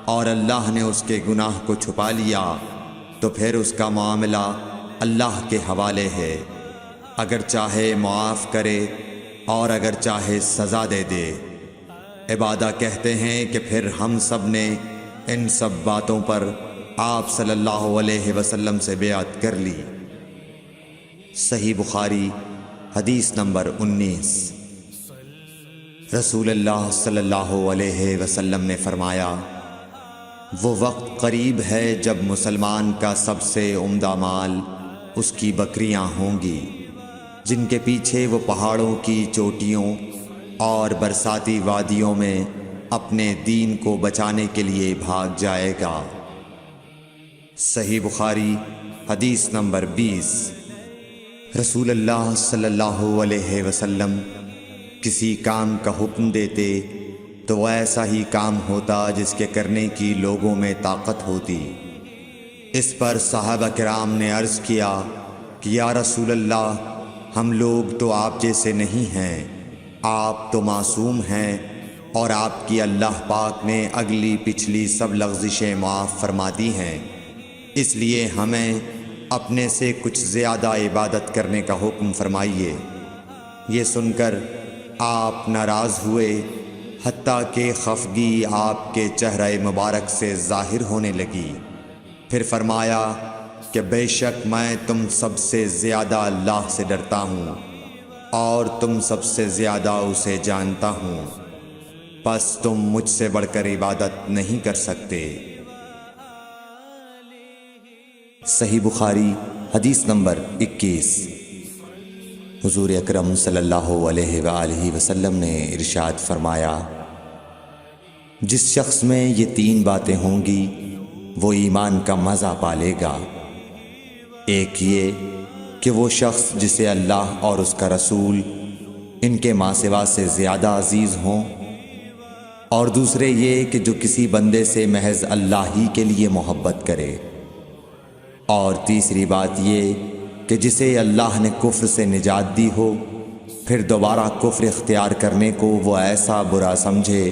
اور اللہ نے اس کے گناہ کو چھپا لیا تو پھر اس کا معاملہ اللہ کے حوالے ہے، اگر چاہے معاف کرے اور اگر چاہے سزا دے دے۔ عبادہ کہتے ہیں کہ پھر ہم سب نے ان سب باتوں پر آپ صلی اللہ علیہ وسلم سے بیعت کر لی۔ صحیح بخاری حدیث نمبر 19۔ رسول اللہ صلی اللہ علیہ وسلم نے فرمایا، وہ وقت قریب ہے جب مسلمان کا سب سے عمدہ مال اس کی بکریاں ہوں گی، جن کے پیچھے وہ پہاڑوں کی چوٹیوں اور برساتی وادیوں میں اپنے دین کو بچانے کے لیے بھاگ جائے گا۔ صحیح بخاری حدیث نمبر 20۔ رسول اللہ صلی اللہ علیہ وسلم کسی کام کا حکم دیتے تو وہ ایسا ہی کام ہوتا جس کے کرنے کی لوگوں میں طاقت ہوتی۔ اس پر صحابہ کرام نے عرض کیا کہ یا رسول اللہ، ہم لوگ تو آپ جیسے نہیں ہیں، آپ تو معصوم ہیں اور آپ کی اللہ پاک نے اگلی پچھلی سب لغزشیں معاف فرما دی ہیں، اس لیے ہمیں اپنے سے کچھ زیادہ عبادت کرنے کا حکم فرمائیے۔ یہ سن کر آپ ناراض ہوئے، حتیٰ کہ خفگی آپ کے چہرہ مبارک سے ظاہر ہونے لگی۔ پھر فرمایا کہ بے شک میں تم سب سے زیادہ اللہ سے ڈرتا ہوں اور تم سب سے زیادہ اسے جانتا ہوں، پس تم مجھ سے بڑھ کر عبادت نہیں کر سکتے۔ صحیح بخاری حدیث نمبر 21۔ حضور اکرم صلی اللہ علیہ وآلہ وسلم نے ارشاد فرمایا، جس شخص میں یہ 3 باتیں ہوں گی وہ ایمان کا مزہ پالے گا۔ ایک یہ کہ وہ شخص جسے اللہ اور اس کا رسول ان کے ماں سوا سے زیادہ عزیز ہوں، اور دوسرے یہ کہ جو کسی بندے سے محض اللہ ہی کے لیے محبت کرے، اور تیسری بات یہ کہ جسے اللہ نے کفر سے نجات دی ہو، پھر دوبارہ کفر اختیار کرنے کو وہ ایسا برا سمجھے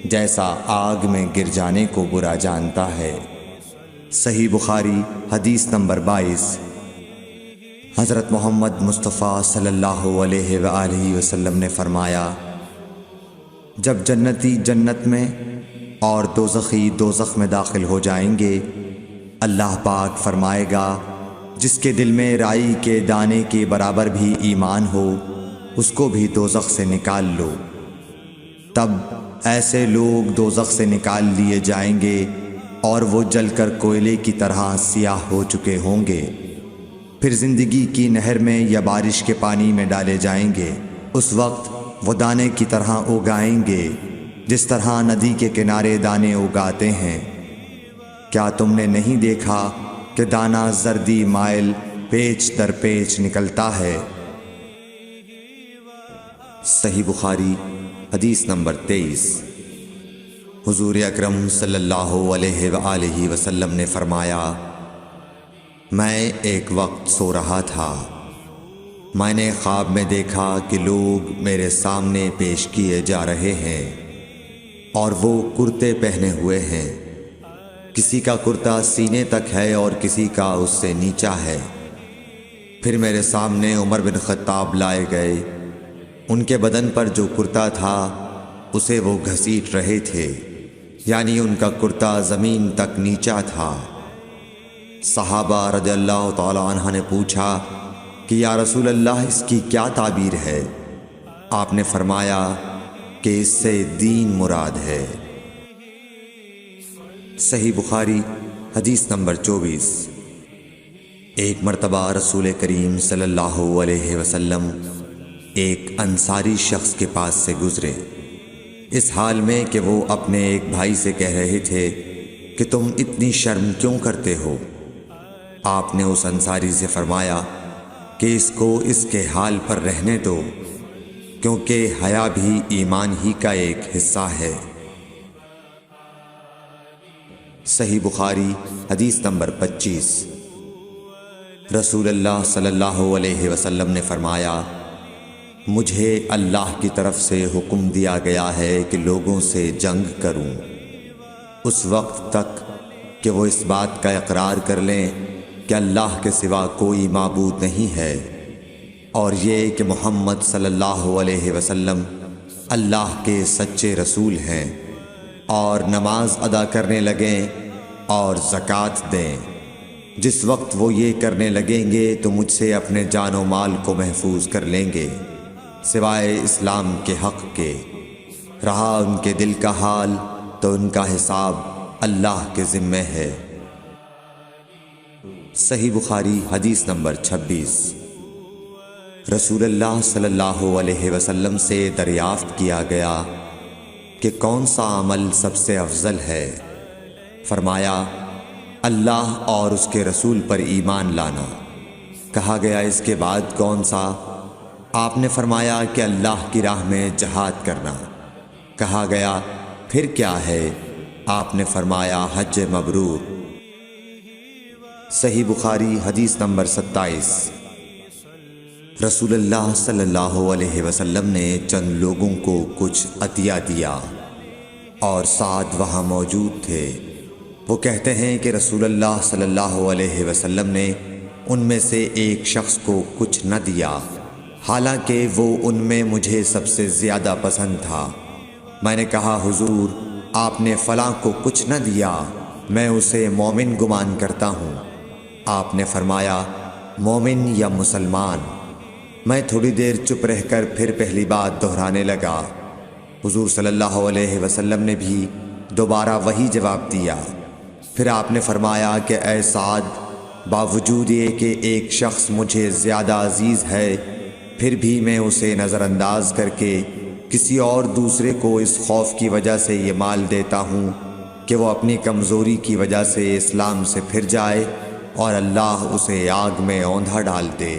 جیسا آگ میں گر جانے کو برا جانتا ہے۔ صحیح بخاری حدیث نمبر 22۔ حضرت محمد مصطفیٰ صلی اللہ علیہ وآلہ وسلم نے فرمایا، جب جنتی جنت میں اور دوزخی دوزخ میں داخل ہو جائیں گے، اللہ پاک فرمائے گا جس کے دل میں رائی کے دانے کے برابر بھی ایمان ہو، اس کو بھی دوزخ سے نکال لو۔ تب ایسے لوگ دوزخ سے نکال لیے جائیں گے اور وہ جل کر کوئلے کی طرح سیاہ ہو چکے ہوں گے، پھر زندگی کی نہر میں یا بارش کے پانی میں ڈالے جائیں گے۔ اس وقت وہ دانے کی طرح اگائیں گے جس طرح ندی کے کنارے دانے اگاتے ہیں۔ کیا تم نے نہیں دیکھا کہ دانہ زردی مائل پیچ در پیچ نکلتا ہے؟ صحیح بخاری حدیث نمبر 23۔ حضور اکرم صلی اللہ علیہ وآلہ وسلم نے فرمایا، میں ایک وقت سو رہا تھا، میں نے خواب میں دیکھا کہ لوگ میرے سامنے پیش کیے جا رہے ہیں اور وہ کرتے پہنے ہوئے ہیں، کسی کا کرتا سینے تک ہے اور کسی کا اس سے نیچا ہے۔ پھر میرے سامنے عمر بن خطاب لائے گئے، ان کے بدن پر جو کرتا تھا اسے وہ گھسیٹ رہے تھے، یعنی ان کا کرتا زمین تک نیچا تھا۔ صحابہ رضی اللہ تعالی عنہ نے پوچھا کہ یا رسول اللہ، اس کی کیا تعبیر ہے؟ آپ نے فرمایا کہ اس سے دین مراد ہے۔ صحیح بخاری حدیث نمبر 24۔ ایک مرتبہ رسول کریم صلی اللہ علیہ وسلم ایک انصاری شخص کے پاس سے گزرے، اس حال میں کہ وہ اپنے ایک بھائی سے کہہ رہے تھے کہ تم اتنی شرم کیوں کرتے ہو؟ آپ نے اس انصاری سے فرمایا کہ اس کو اس کے حال پر رہنے دو، کیونکہ حیا بھی ایمان ہی کا ایک حصہ ہے۔ صحیح بخاری حدیث نمبر 25۔ رسول اللہ صلی اللہ علیہ وسلم نے فرمایا، مجھے اللہ کی طرف سے حکم دیا گیا ہے کہ لوگوں سے جنگ کروں اس وقت تک کہ وہ اس بات کا اقرار کر لیں کہ اللہ کے سوا کوئی معبود نہیں ہے، اور یہ کہ محمد صلی اللہ علیہ وسلم اللہ کے سچے رسول ہیں، اور نماز ادا کرنے لگیں اور زکوٰۃ دیں۔ جس وقت وہ یہ کرنے لگیں گے تو مجھ سے اپنے جان و مال کو محفوظ کر لیں گے، سوائے اسلام کے حق کے۔ رہا ان کے دل کا حال تو ان کا حساب اللہ کے ذمے ہے۔ صحیح بخاری حدیث نمبر 26۔ رسول اللہ صلی اللہ علیہ وسلم سے دریافت کیا گیا کہ کون سا عمل سب سے افضل ہے؟ فرمایا اللہ اور اس کے رسول پر ایمان لانا۔ کہا گیا اس کے بعد کون سا؟ آپ نے فرمایا کہ اللہ کی راہ میں جہاد کرنا۔ کہا گیا پھر کیا ہے؟ آپ نے فرمایا حج مبرور۔ صحیح بخاری حدیث نمبر 27۔ رسول اللہ صلی اللہ علیہ وسلم نے چند لوگوں کو کچھ عطیہ دیا اور سعد وہاں موجود تھے۔ وہ کہتے ہیں کہ رسول اللہ صلی اللہ علیہ وسلم نے ان میں سے ایک شخص کو کچھ نہ دیا، حالانکہ وہ ان میں مجھے سب سے زیادہ پسند تھا۔ میں نے کہا حضور آپ نے فلاں کو کچھ نہ دیا، میں اسے مومن گمان کرتا ہوں۔ آپ نے فرمایا مومن یا مسلمان؟ میں تھوڑی دیر چپ رہ کر پھر پہلی بات دہرانے لگا۔ حضور صلی اللہ علیہ وسلم نے بھی دوبارہ وہی جواب دیا۔ پھر آپ نے فرمایا کہ اے سعد، باوجود یہ کہ ایک شخص مجھے زیادہ عزیز ہے، پھر بھی میں اسے نظر انداز کر کے کسی اور دوسرے کو اس خوف کی وجہ سے یہ مال دیتا ہوں کہ وہ اپنی کمزوری کی وجہ سے اسلام سے پھر جائے اور اللہ اسے آگ میں اوندھا ڈال دے۔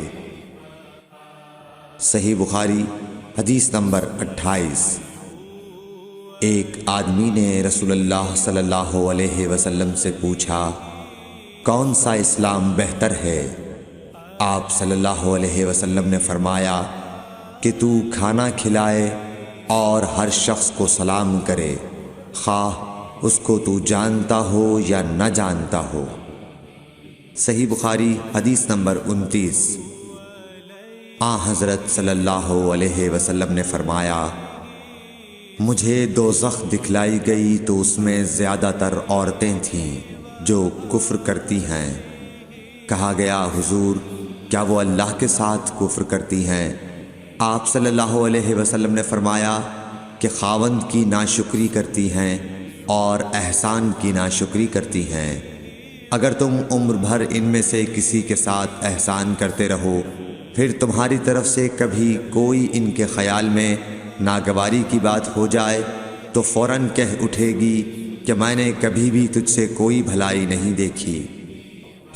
صحیح بخاری حدیث نمبر 28۔ ایک آدمی نے رسول اللہ صلی اللہ علیہ وسلم سے پوچھا کون سا اسلام بہتر ہے؟ آپ صلی اللہ علیہ وسلم نے فرمایا کہ تو کھانا کھلائے اور ہر شخص کو سلام کرے، خواہ اس کو تو جانتا ہو یا نہ جانتا ہو۔ صحیح بخاری حدیث نمبر 29۔ حضرت صلی اللہ علیہ وسلم نے فرمایا مجھے دوزخ دکھلائی گئی تو اس میں زیادہ تر عورتیں تھیں جو کفر کرتی ہیں۔ کہا گیا حضور کیا وہ اللہ کے ساتھ کفر کرتی ہیں؟ آپ صلی اللہ علیہ وسلم نے فرمایا کہ خاوند کی ناشکری کرتی ہیں اور احسان کی ناشکری کرتی ہیں۔ اگر تم عمر بھر ان میں سے کسی کے ساتھ احسان کرتے رہو، پھر تمہاری طرف سے کبھی کوئی ان کے خیال میں ناگواری کی بات ہو جائے تو فوراً کہہ اٹھے گی کہ میں نے کبھی بھی تجھ سے کوئی بھلائی نہیں دیکھی۔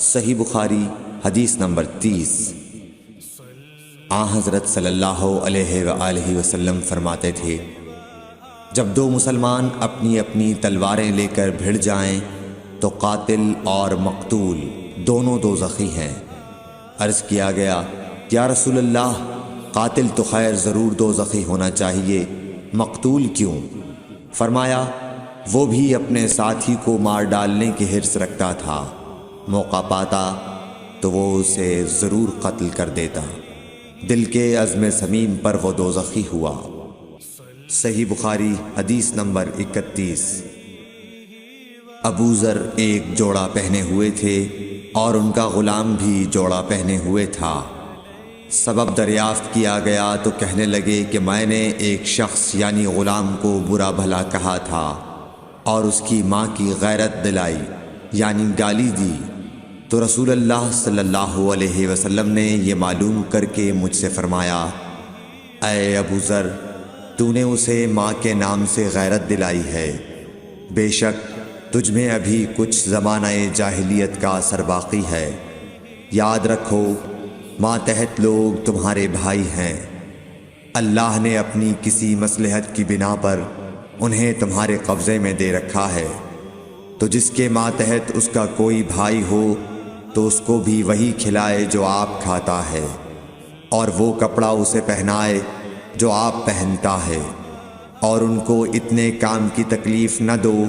صحیح بخاری حدیث نمبر 30۔ حضرت صلی اللہ علیہ وآلہ وسلم فرماتے تھے جب دو مسلمان اپنی اپنی تلواریں لے کر بھڑ جائیں تو قاتل اور مقتول دونوں دوزخی ہیں۔ عرض کیا گیا یا رسول اللہ قاتل تو خیر ضرور دوزخی ہونا چاہیے، مقتول کیوں؟ فرمایا وہ بھی اپنے ساتھی کو مار ڈالنے کی حرص رکھتا تھا، موقع پاتا تو وہ اسے ضرور قتل کر دیتا، دل کے عزم سمیم پر وہ دوزخی ہوا۔ صحیح بخاری حدیث نمبر 31۔ ابو ذر ایک جوڑا پہنے ہوئے تھے اور ان کا غلام بھی جوڑا پہنے ہوئے تھا۔ سبب دریافت کیا گیا تو کہنے لگے کہ میں نے ایک شخص یعنی غلام کو برا بھلا کہا تھا اور اس کی ماں کی غیرت دلائی یعنی گالی دی، تو رسول اللہ صلی اللہ علیہ وسلم نے یہ معلوم کر کے مجھ سے فرمایا اے ابو ذر تو نے اسے ماں کے نام سے غیرت دلائی ہے، بے شک تجھ میں ابھی کچھ زمانہ جاہلیت کا اثر باقی ہے، یاد رکھو ماتحت لوگ تمہارے بھائی ہیں، اللہ نے اپنی کسی مصلحت کی بنا پر انہیں تمہارے قبضے میں دے رکھا ہے، تو جس کے ماتحت اس کا کوئی بھائی ہو تو اس کو بھی وہی کھلائے جو آپ کھاتا ہے، اور وہ کپڑا اسے پہنائے جو آپ پہنتا ہے، اور ان کو اتنے کام کی تکلیف نہ دو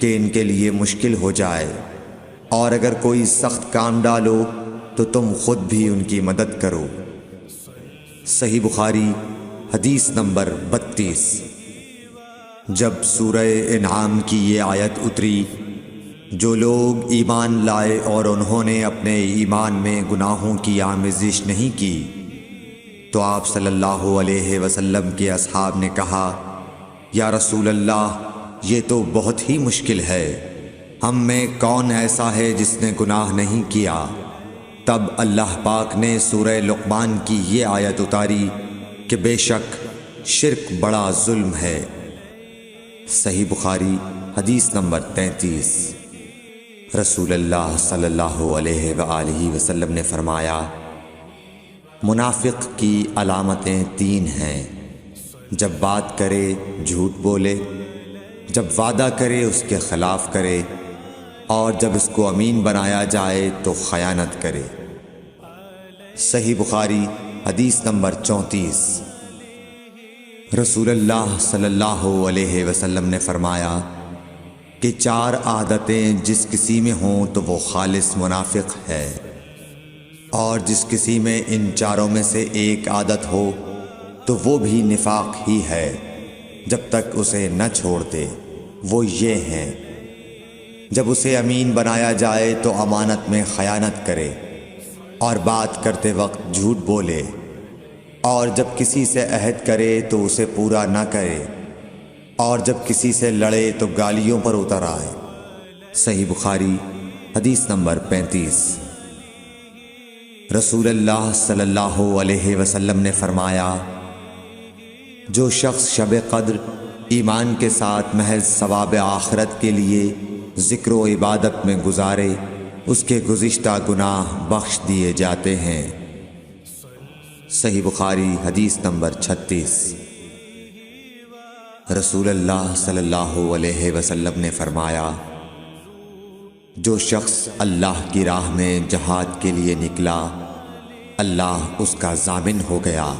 کہ ان کے لیے مشکل ہو جائے، اور اگر کوئی سخت کام ڈالو تو تم خود بھی ان کی مدد کرو۔ صحیح بخاری حدیث نمبر 32۔ جب سورہ انعام کی یہ آیت اتری، جو لوگ ایمان لائے اور انہوں نے اپنے ایمان میں گناہوں کی آمیزش نہیں کی، تو آپ صلی اللہ علیہ وسلم کے اصحاب نے کہا، یا رسول اللہ، یہ تو بہت ہی مشکل ہے، ہم میں کون ایسا ہے جس نے گناہ نہیں کیا؟ تب اللہ پاک نے سورہ لقمان کی یہ آیت اتاری کہ بے شک شرک بڑا ظلم ہے۔ صحیح بخاری حدیث نمبر 33۔ رسول اللہ صلی اللہ علیہ وآلہ وسلم نے فرمایا، منافق کی علامتیں 3 ہیں: جب بات کرے جھوٹ بولے، جب وعدہ کرے اس کے خلاف کرے، اور جب اس کو امین بنایا جائے تو خیانت کرے۔ صحیح بخاری حدیث نمبر 34۔ رسول اللہ صلی اللہ علیہ وسلم نے فرمایا کہ 4 عادتیں جس کسی میں ہوں تو وہ خالص منافق ہے، اور جس کسی میں ان 4 میں سے ایک عادت ہو تو وہ بھی نفاق ہی ہے جب تک اسے نہ چھوڑ دے۔ وہ یہ ہیں: جب اسے امین بنایا جائے تو امانت میں خیانت کرے، اور بات کرتے وقت جھوٹ بولے، اور جب کسی سے عہد کرے تو اسے پورا نہ کرے، اور جب کسی سے لڑے تو گالیوں پر اتر آئے۔ صحیح بخاری حدیث نمبر 35۔ رسول اللہ صلی اللہ علیہ وسلم نے فرمایا، جو شخص شب قدر ایمان کے ساتھ محض ثواب آخرت کے لیے ذکر و عبادت میں گزارے، اس کے گزشتہ گناہ بخش دیے جاتے ہیں۔ صحیح بخاری حدیث نمبر 36۔ رسول اللہ صلی اللہ علیہ وسلم نے فرمایا، جو شخص اللہ کی راہ میں جہاد کے لیے نکلا، اللہ اس کا ضامن ہو گیا۔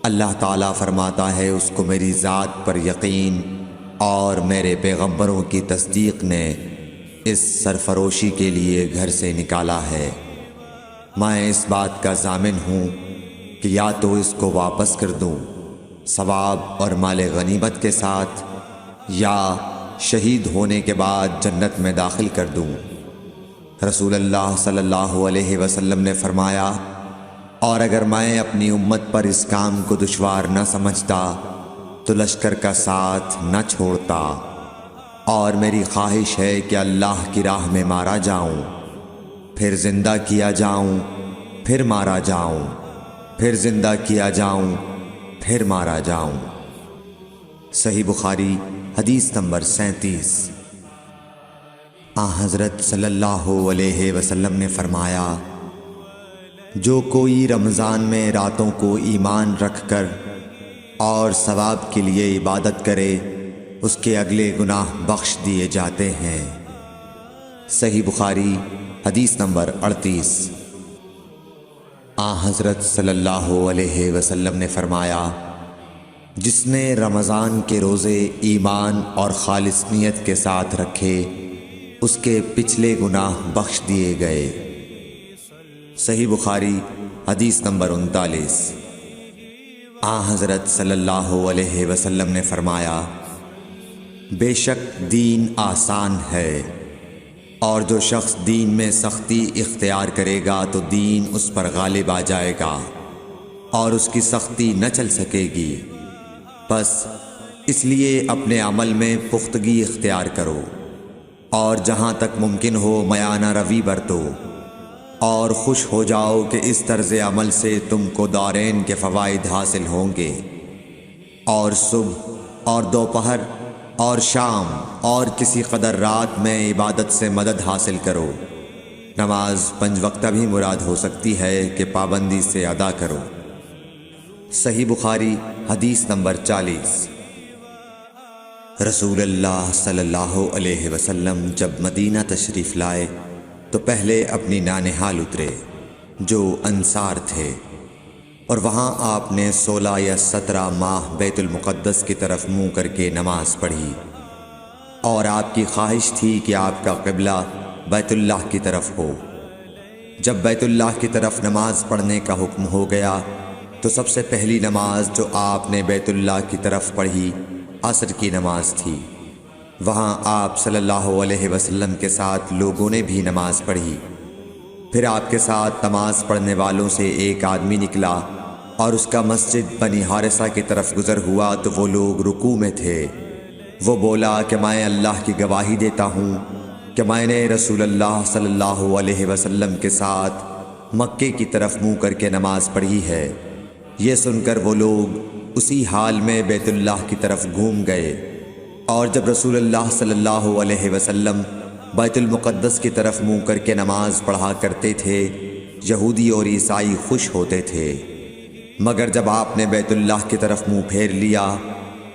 اللہ تعالیٰ فرماتا ہے، اس کو میری ذات پر یقین اور میرے پیغمبروں کی تصدیق نے اس سرفروشی کے لیے گھر سے نکالا ہے۔ میں اس بات کا ضامن ہوں کہ یا تو اس کو واپس کر دوں ثواب اور مال غنیمت کے ساتھ، یا شہید ہونے کے بعد جنت میں داخل کر دوں۔ رسول اللہ صلی اللہ علیہ وسلم نے فرمایا، اور اگر میں اپنی امت پر اس کام کو دشوار نہ سمجھتا تو لشکر کا ساتھ نہ چھوڑتا، اور میری خواہش ہے کہ اللہ کی راہ میں مارا جاؤں، پھر زندہ کیا جاؤں، پھر مارا جاؤں، پھر زندہ کیا جاؤں، پھر مارا جاؤں۔ صحیح بخاری حدیث نمبر 37۔ حضرت صلی اللہ علیہ وسلم نے فرمایا، جو کوئی رمضان میں راتوں کو ایمان رکھ کر اور ثواب کے لیے عبادت کرے، اس کے اگلے گناہ بخش دیے جاتے ہیں۔ صحیح بخاری حدیث نمبر 38۔ حضرت صلی اللہ علیہ وسلم نے فرمایا، جس نے رمضان کے روزے ایمان اور خالص نیت کے ساتھ رکھے، اس کے پچھلے گناہ بخش دیے گئے۔ صحیح بخاری حدیث نمبر 39۔ حضرت صلی اللہ علیہ وسلم نے فرمایا، بے شک دین آسان ہے، اور جو شخص دین میں سختی اختیار کرے گا تو دین اس پر غالب آ جائے گا اور اس کی سختی نہ چل سکے گی۔ بس اس لیے اپنے عمل میں پختگی اختیار کرو، اور جہاں تک ممکن ہو میانہ روی برتو، اور خوش ہو جاؤ کہ اس طرز عمل سے تم کو دارین کے فوائد حاصل ہوں گے، اور صبح اور دوپہر اور شام اور کسی قدر رات میں عبادت سے مدد حاصل کرو۔ نماز 5 وقتہ بھی مراد ہو سکتی ہے کہ پابندی سے ادا کرو۔ صحیح بخاری حدیث نمبر 40۔ رسول اللہ صلی اللہ علیہ وسلم جب مدینہ تشریف لائے تو پہلے اپنی نانہال اترے جو انصار تھے، اور وہاں آپ نے 16 یا 17 ماہ بیت المقدس کی طرف منہ کر کے نماز پڑھی، اور آپ کی خواہش تھی کہ آپ کا قبلہ بیت اللہ کی طرف ہو۔ جب بیت اللہ کی طرف نماز پڑھنے کا حکم ہو گیا تو سب سے پہلی نماز جو آپ نے بیت اللہ کی طرف پڑھی عصر کی نماز تھی۔ وہاں آپ صلی اللہ علیہ وسلم کے ساتھ لوگوں نے بھی نماز پڑھی۔ پھر آپ کے ساتھ نماز پڑھنے والوں سے ایک آدمی نکلا اور اس کا مسجد بنی حارثہ کی طرف گزر ہوا تو وہ لوگ رکوع میں تھے۔ وہ بولا کہ میں اللہ کی گواہی دیتا ہوں کہ میں نے رسول اللہ صلی اللہ علیہ وسلم کے ساتھ مکے کی طرف منہ کر کے نماز پڑھی ہے۔ یہ سن کر وہ لوگ اسی حال میں بیت اللہ کی طرف گھوم گئے، اور جب رسول اللہ صلی اللہ علیہ وسلم بیت المقدس کی طرف منہ کر کے نماز پڑھا کرتے تھے، یہودی اور عیسائی خوش ہوتے تھے، مگر جب آپ نے بیت اللہ کی طرف منہ پھیر لیا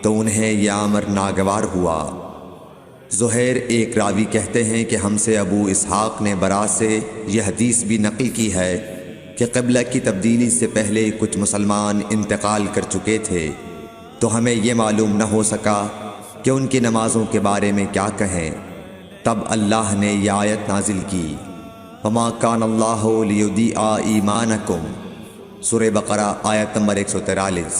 تو انہیں یہ امر ناگوار ہوا۔ زہیر ایک راوی کہتے ہیں کہ ہم سے ابو اسحاق نے برا سے یہ حدیث بھی نقل کی ہے کہ قبلہ کی تبدیلی سے پہلے کچھ مسلمان انتقال کر چکے تھے، تو ہمیں یہ معلوم نہ ہو سکا کہ ان کی نمازوں کے بارے میں کیا کہیں۔ تب اللہ نے یہ آیت نازل کی، وَمَا كَانَ اللَّهُ لِيُضِيعَ إِيمَانَكُمْ، سورہ بقرہ آیت نمبر 143۔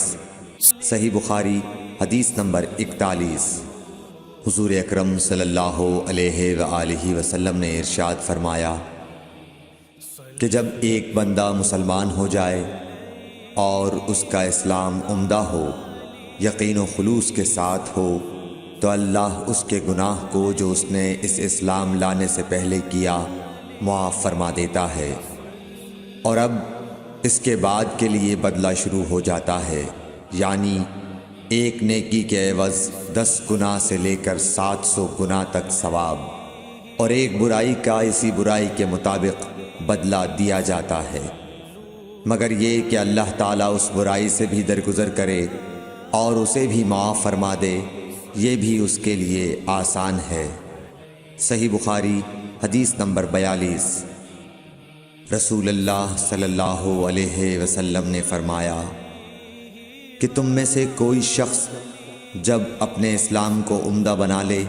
صحیح بخاری حدیث نمبر 41۔ حضور اکرم صلی اللہ علیہ وآلہ وسلم نے ارشاد فرمایا کہ جب ایک بندہ مسلمان ہو جائے اور اس کا اسلام عمدہ ہو، یقین و خلوص کے ساتھ ہو، تو اللہ اس کے گناہ کو جو اس نے اس اسلام لانے سے پہلے کیا معاف فرما دیتا ہے، اور اب اس کے بعد کے لیے بدلہ شروع ہو جاتا ہے، یعنی ایک نیکی کے عوض 10 گناہ سے لے کر 700 گناہ تک ثواب، اور ایک برائی کا اسی برائی کے مطابق بدلہ دیا جاتا ہے، مگر یہ کہ اللہ تعالیٰ اس برائی سے بھی درگزر کرے اور اسے بھی معاف فرما دے، یہ بھی اس کے لیے آسان ہے۔ صحیح بخاری حدیث نمبر 42۔ رسول اللہ صلی اللہ علیہ وسلم نے فرمایا کہ تم میں سے کوئی شخص جب اپنے اسلام کو عمدہ بنا لے،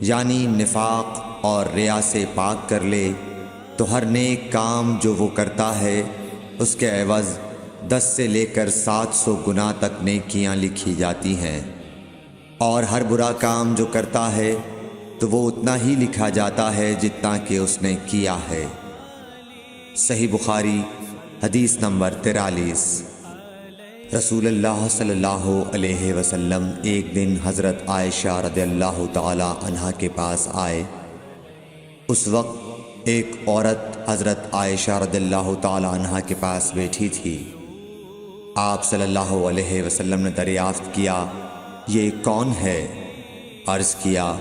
یعنی نفاق اور ریا سے پاک کر لے، تو ہر نیک کام جو وہ کرتا ہے اس کے عوض 10 سے لے کر 700 گناہ تک نیکیاں لکھی جاتی ہیں، اور ہر برا کام جو کرتا ہے تو وہ اتنا ہی لکھا جاتا ہے جتنا کہ اس نے کیا ہے۔ صحیح بخاری حدیث نمبر 43۔ رسول اللہ صلی اللہ علیہ وسلم ایک دن حضرت عائشہ رضی اللہ تعالی عنہا کے پاس آئے۔ اس وقت ایک عورت حضرت عائشہ رضی اللہ تعالی عنہا کے پاس بیٹھی تھی۔ آپ صلی اللہ علیہ وسلم نے دریافت کیا، یہ کون ہے؟ عرض کیا،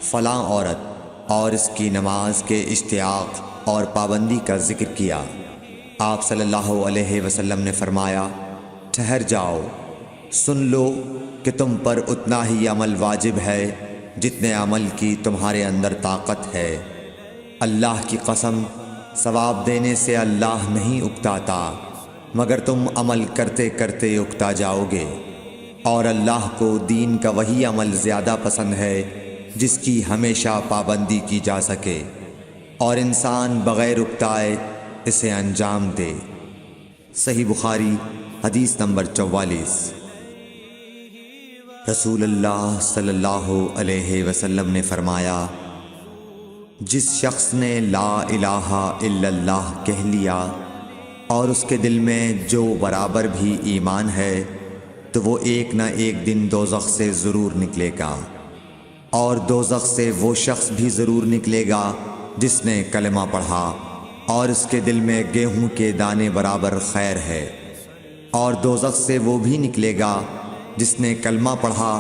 فلاں عورت، اور اس کی نماز کے اشتیاق اور پابندی کا ذکر کیا۔ آپ صلی اللہ علیہ وسلم نے فرمایا، ٹھہر جاؤ، سن لو کہ تم پر اتنا ہی عمل واجب ہے جتنے عمل کی تمہارے اندر طاقت ہے۔ اللہ کی قسم، ثواب دینے سے اللہ نہیں اکتاتا، مگر تم عمل کرتے کرتے اکتا جاؤ گے، اور اللہ کو دین کا وہی عمل زیادہ پسند ہے جس کی ہمیشہ پابندی کی جا سکے، اور انسان بغیر اکتائے اسے انجام دے۔ صحیح بخاری حدیث نمبر 44۔ رسول اللہ صلی اللہ علیہ وسلم نے فرمایا، جس شخص نے لا الہ الا اللہ کہہ لیا اور اس کے دل میں جو برابر بھی ایمان ہے، تو وہ ایک نہ ایک دن دوزخ سے ضرور نکلے گا، اور دوزخ سے وہ شخص بھی ضرور نکلے گا جس نے کلمہ پڑھا اور اس کے دل میں گیہوں کے دانے برابر خیر ہے، اور دوزخ سے وہ بھی نکلے گا جس نے کلمہ پڑھا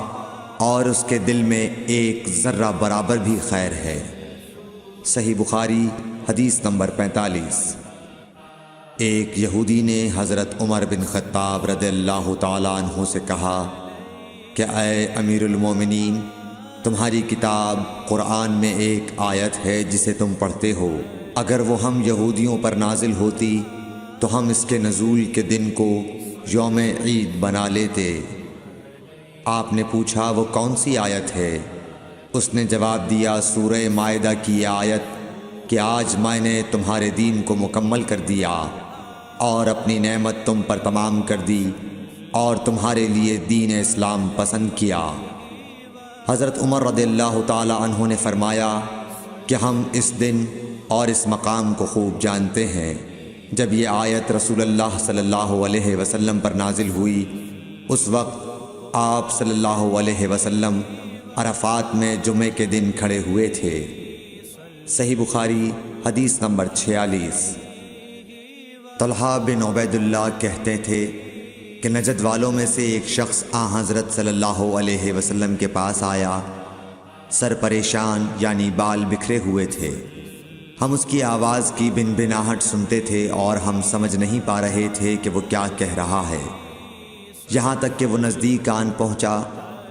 اور اس کے دل میں ایک ذرہ برابر بھی خیر ہے۔ صحیح بخاری حدیث نمبر 45۔ ایک یہودی نے حضرت عمر بن خطاب رضی اللہ تعالیٰ عنہ سے کہا کہ اے امیر المومنین، تمہاری کتاب قرآن میں ایک آیت ہے جسے تم پڑھتے ہو، اگر وہ ہم یہودیوں پر نازل ہوتی تو ہم اس کے نزول کے دن کو یوم عید بنا لیتے۔ آپ نے پوچھا، وہ کون سی آیت ہے؟ اس نے جواب دیا، سورہ مائدہ کی آیت کہ آج میں نے تمہارے دین کو مکمل کر دیا، اور اپنی نعمت تم پر تمام کر دی اور تمہارے لیے دین اسلام پسند کیا۔ حضرت عمر رضی اللہ تعالی عنہ نے فرمایا کہ ہم اس دن اور اس مقام کو خوب جانتے ہیں۔ جب یہ آیت رسول اللہ صلی اللہ علیہ وسلم پر نازل ہوئی، اس وقت آپ صلی اللہ علیہ وسلم عرفات میں جمعے کے دن کھڑے ہوئے تھے۔ صحیح بخاری حدیث نمبر 46۔ طلحہ بن عبید اللہ کہتے تھے کہ نجد والوں میں سے ایک شخص حضرت صلی اللہ علیہ وسلم کے پاس آیا، سر پریشان یعنی بال بکھرے ہوئے تھے۔ ہم اس کی آواز کی بن بناہٹ سنتے تھے اور ہم سمجھ نہیں پا رہے تھے کہ وہ کیا کہہ رہا ہے، یہاں تک کہ وہ نزدیک آن پہنچا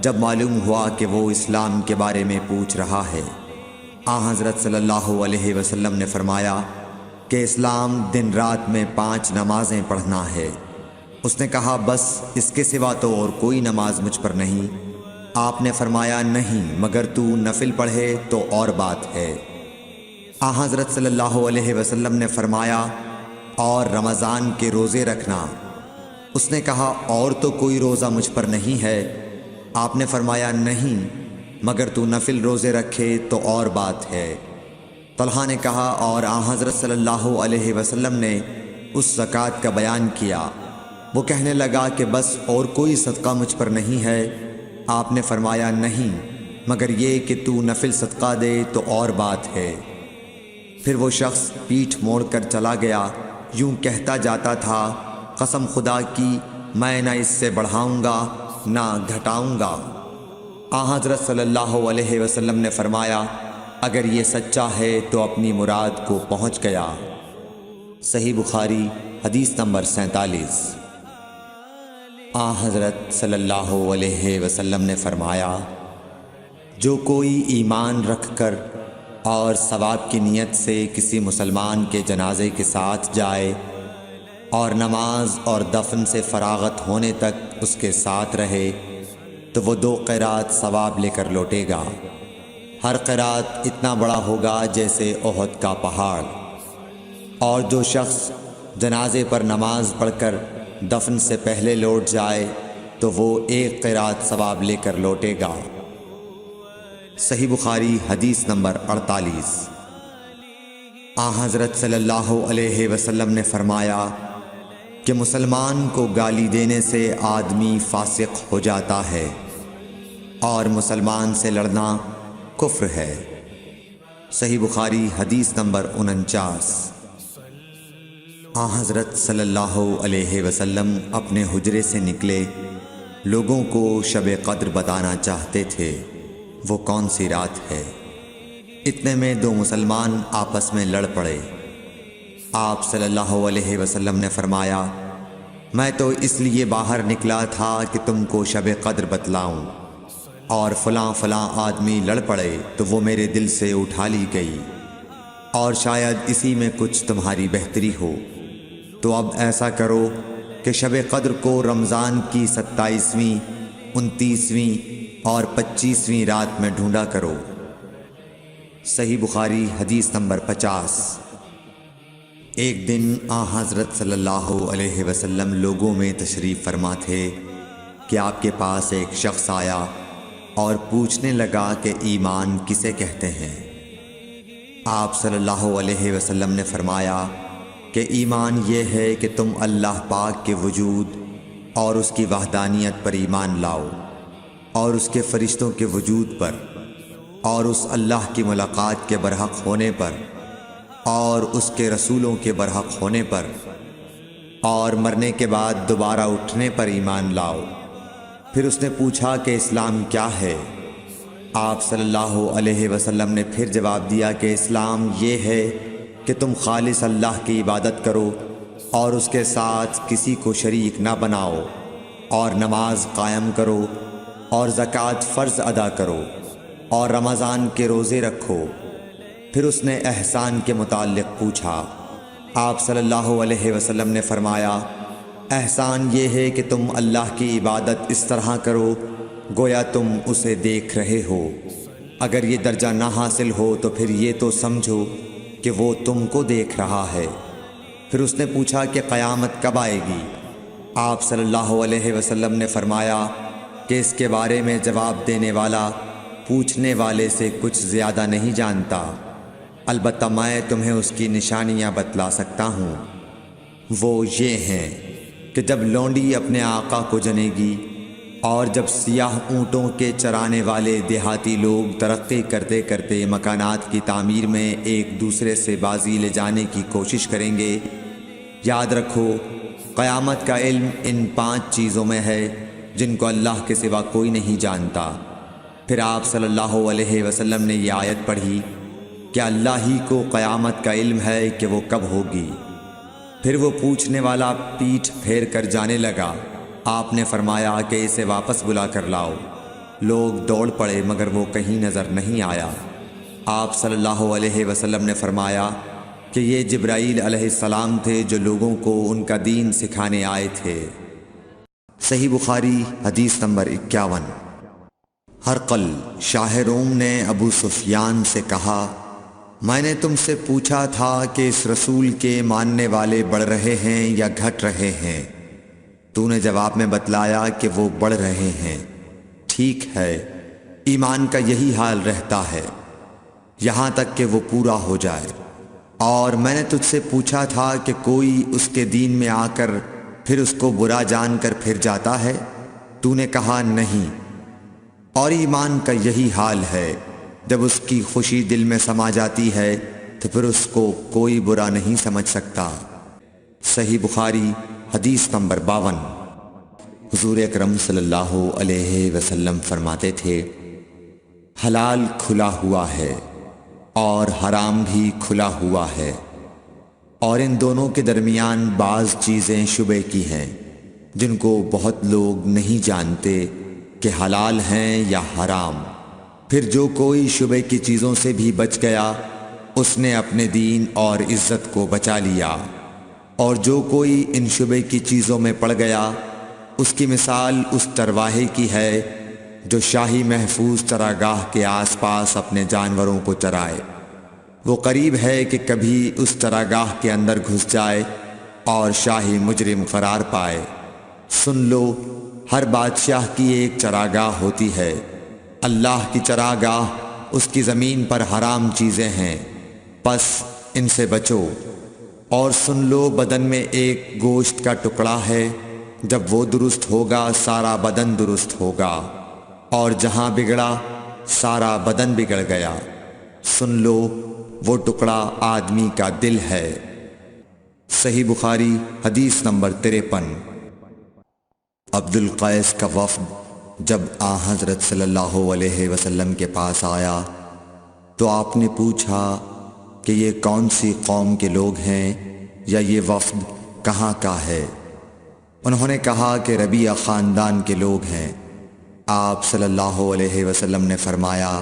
جب معلوم ہوا کہ وہ اسلام کے بارے میں پوچھ رہا ہے۔ حضرت صلی اللہ علیہ وسلم نے فرمایا کہ اسلام دن رات میں 5 نمازیں پڑھنا ہے۔ اس نے کہا بس اس کے سوا تو اور کوئی نماز مجھ پر نہیں۔ آپ نے فرمایا نہیں، مگر تو نفل پڑھے تو اور بات ہے۔ حضرت صلی اللہ علیہ وسلم نے فرمایا اور رمضان کے روزے رکھنا۔ اس نے کہا اور تو کوئی روزہ مجھ پر نہیں ہے۔ آپ نے فرمایا نہیں، مگر تو نفل روزے رکھے تو اور بات ہے۔ طلحہ نے کہا اور حضرت صلی اللہ علیہ وسلم نے اس زکوٰۃ کا بیان کیا۔ وہ کہنے لگا کہ بس اور کوئی صدقہ مجھ پر نہیں ہے۔ آپ نے فرمایا نہیں، مگر یہ کہ تو نفل صدقہ دے تو اور بات ہے۔ پھر وہ شخص پیٹھ موڑ کر چلا گیا، یوں کہتا جاتا تھا قسم خدا کی میں نہ اس سے بڑھاؤں گا نہ گھٹاؤں گا۔ حضرت صلی اللہ علیہ وسلم نے فرمایا اگر یہ سچا ہے تو اپنی مراد کو پہنچ گیا۔ صحیح بخاری حدیث نمبر 47۔ حضرت صلی اللہ علیہ وسلم نے فرمایا جو کوئی ایمان رکھ کر اور ثواب کی نیت سے کسی مسلمان کے جنازے کے ساتھ جائے اور نماز اور دفن سے فراغت ہونے تک اس کے ساتھ رہے تو وہ 2 قیرات ثواب لے کر لوٹے گا۔ ہر قیرات اتنا بڑا ہوگا جیسے احد کا پہاڑ۔ اور جو شخص جنازے پر نماز پڑھ کر دفن سے پہلے لوٹ جائے تو وہ 1 قیرات ثواب لے کر لوٹے گا۔ صحیح بخاری حدیث نمبر 48۔ حضرت صلی اللہ علیہ وسلم نے فرمایا کہ مسلمان کو گالی دینے سے آدمی فاسق ہو جاتا ہے اور مسلمان سے لڑنا کفر ہے۔ صحیح بخاری حدیث نمبر 49۔ حضرت صلی اللہ علیہ وسلم اپنے حجرے سے نکلے، لوگوں کو شب قدر بتانا چاہتے تھے وہ کون سی رات ہے۔ اتنے میں 2 مسلمان آپس میں لڑ پڑے۔ آپ صلی اللہ علیہ وسلم نے فرمایا میں تو اس لیے باہر نکلا تھا کہ تم کو شب قدر بتلاؤں، اور فلاں فلاں آدمی لڑ پڑے تو وہ میرے دل سے اٹھا لی گئی، اور شاید اسی میں کچھ تمہاری بہتری ہو۔ تو اب ایسا کرو کہ شب قدر کو رمضان کی 27ویں، 29ویں اور 25ویں رات میں ڈھونڈا کرو۔ صحیح بخاری حدیث نمبر 50۔ ایک دن حضرت صلی اللہ علیہ وسلم لوگوں میں تشریف فرما تھے کہ آپ کے پاس ایک شخص آیا اور پوچھنے لگا کہ ایمان کسے کہتے ہیں۔ آپ صلی اللہ علیہ وسلم نے فرمایا کہ ایمان یہ ہے کہ تم اللہ پاک کے وجود اور اس کی وحدانیت پر ایمان لاؤ، اور اس کے فرشتوں کے وجود پر، اور اس اللہ کی ملاقات کے برحق ہونے پر، اور اس کے رسولوں کے برحق ہونے پر، اور مرنے کے بعد دوبارہ اٹھنے پر ایمان لاؤ۔ پھر اس نے پوچھا کہ اسلام کیا ہے؟ آپ صلی اللہ علیہ وسلم نے پھر جواب دیا کہ اسلام یہ ہے کہ تم خالص اللہ کی عبادت کرو اور اس کے ساتھ کسی کو شریک نہ بناؤ، اور نماز قائم کرو، اور زکوٰۃ فرض ادا کرو، اور رمضان کے روزے رکھو۔ پھر اس نے احسان کے متعلق پوچھا۔ آپ صلی اللہ علیہ وسلم نے فرمایا احسان یہ ہے کہ تم اللہ کی عبادت اس طرح کرو گویا تم اسے دیکھ رہے ہو۔ اگر یہ درجہ نہ حاصل ہو تو پھر یہ تو سمجھو کہ وہ تم کو دیکھ رہا ہے۔ پھر اس نے پوچھا کہ قیامت کب آئے گی؟ آپ صلی اللہ علیہ وسلم نے فرمایا کہ اس کے بارے میں جواب دینے والا پوچھنے والے سے کچھ زیادہ نہیں جانتا، البتہ میں تمہیں اس کی نشانیاں بتلا سکتا ہوں۔ وہ یہ ہیں کہ جب لونڈی اپنے آقا کو جنے گی، اور جب سیاہ اونٹوں کے چرانے والے دیہاتی لوگ ترقی کرتے کرتے مکانات کی تعمیر میں ایک دوسرے سے بازی لے جانے کی کوشش کریں گے، یاد رکھو قیامت کا علم ان 5 چیزوں میں ہے جن کو اللہ کے سوا کوئی نہیں جانتا۔ پھر آپ صلی اللہ علیہ وسلم نے یہ آیت پڑھی کہ اللہ ہی کو قیامت کا علم ہے کہ وہ کب ہوگی۔ پھر وہ پوچھنے والا پیٹھ پھیر کر جانے لگا۔ آپ نے فرمایا کہ اسے واپس بلا کر لاؤ۔ لوگ دوڑ پڑے مگر وہ کہیں نظر نہیں آیا۔ آپ صلی اللہ علیہ وسلم نے فرمایا کہ یہ جبرائیل علیہ السلام تھے جو لوگوں کو ان کا دین سکھانے آئے تھے۔ صحیح بخاری حدیث نمبر 51۔ ہرقل شاہ روم نے ابو سفیان سے کہا، میں نے تم سے پوچھا تھا کہ اس رسول کے ماننے والے بڑھ رہے ہیں یا گھٹ رہے ہیں؟ تو نے جواب میں بتلایا کہ وہ بڑھ رہے ہیں۔ ٹھیک ہے، ایمان کا یہی حال رہتا ہے یہاں تک کہ وہ پورا ہو جائے۔ اور میں نے تجھ سے پوچھا تھا کہ کوئی اس کے دین میں آ کر پھر اس کو برا جان کر پھر جاتا ہے؟ تو نے کہا نہیں۔ اور ایمان کا یہی حال ہے، جب اس کی خوشی دل میں سما جاتی ہے تو پھر اس کو کوئی برا نہیں سمجھ سکتا۔ صحیح بخاری حدیث نمبر 52۔ حضور اکرم صلی اللہ علیہ وسلم فرماتے تھے، حلال کھلا ہوا ہے اور حرام بھی کھلا ہوا ہے، اور ان دونوں کے درمیان بعض چیزیں شبے کی ہیں جن کو بہت لوگ نہیں جانتے کہ حلال ہیں یا حرام۔ پھر جو کوئی شبے کی چیزوں سے بھی بچ گیا اس نے اپنے دین اور عزت کو بچا لیا، اور جو کوئی ان شبے کی چیزوں میں پڑ گیا اس کی مثال اس چرواہے کی ہے جو شاہی محفوظ چراگاہ کے آس پاس اپنے جانوروں کو چرائے۔ وہ قریب ہے کہ کبھی اس چراگاہ کے اندر گھس جائے اور شاہی مجرم قرار پائے۔ سن لو، ہر بادشاہ کی ایک چراگاہ ہوتی ہے، اللہ کی چراگاہ اس کی زمین پر حرام چیزیں ہیں، پس ان سے بچو۔ اور سن لو، بدن میں ایک گوشت کا ٹکڑا ہے، جب وہ درست ہوگا سارا بدن درست ہوگا، اور جہاں بگڑا سارا بدن بگڑ گیا۔ سن لو، وہ ٹکڑا آدمی کا دل ہے۔ صحیح بخاری حدیث نمبر 53۔ عبد القیس کا وفد جب حضرت صلی اللہ علیہ وسلم کے پاس آیا تو آپ نے پوچھا کہ یہ کون سی قوم کے لوگ ہیں یا یہ وفد کہاں کا ہے؟ انہوں نے کہا کہ ربیعہ خاندان کے لوگ ہیں۔ آپ صلی اللہ علیہ وسلم نے فرمایا،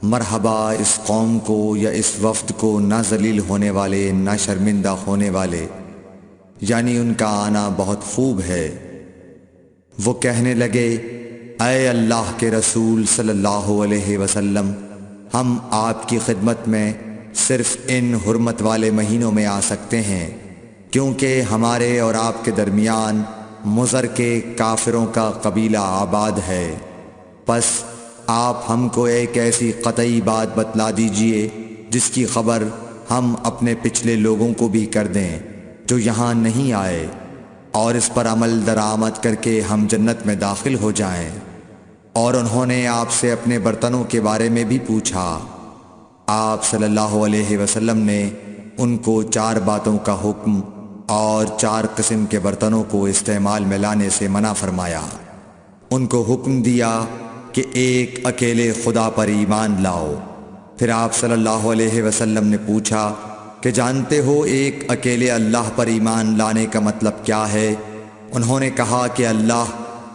مرحبا اس قوم کو یا اس وفد کو، نہ ذلیل ہونے والے نہ شرمندہ ہونے والے، یعنی ان کا آنا بہت خوب ہے۔ وہ کہنے لگے، اے اللہ کے رسول صلی اللہ علیہ وسلم، ہم آپ کی خدمت میں صرف ان حرمت والے مہینوں میں آ سکتے ہیں، کیونکہ ہمارے اور آپ کے درمیان مضر کے کافروں کا قبیلہ آباد ہے۔ پس آپ ہم کو ایک ایسی قطعی بات بتلا دیجئے جس کی خبر ہم اپنے پچھلے لوگوں کو بھی کر دیں جو یہاں نہیں آئے، اور اس پر عمل درآمد کر کے ہم جنت میں داخل ہو جائیں۔ اور انہوں نے آپ سے اپنے برتنوں کے بارے میں بھی پوچھا۔ آپ صلی اللہ علیہ وسلم نے ان کو 4 باتوں کا حکم اور 4 قسم کے برتنوں کو استعمال میں لانے سے منع فرمایا۔ ان کو حکم دیا کہ ایک اکیلے خدا پر ایمان لاؤ۔ پھر آپ صلی اللہ علیہ وسلم نے پوچھا کہ جانتے ہو ایک اکیلے اللہ پر ایمان لانے کا مطلب کیا ہے؟ انہوں نے کہا کہ اللہ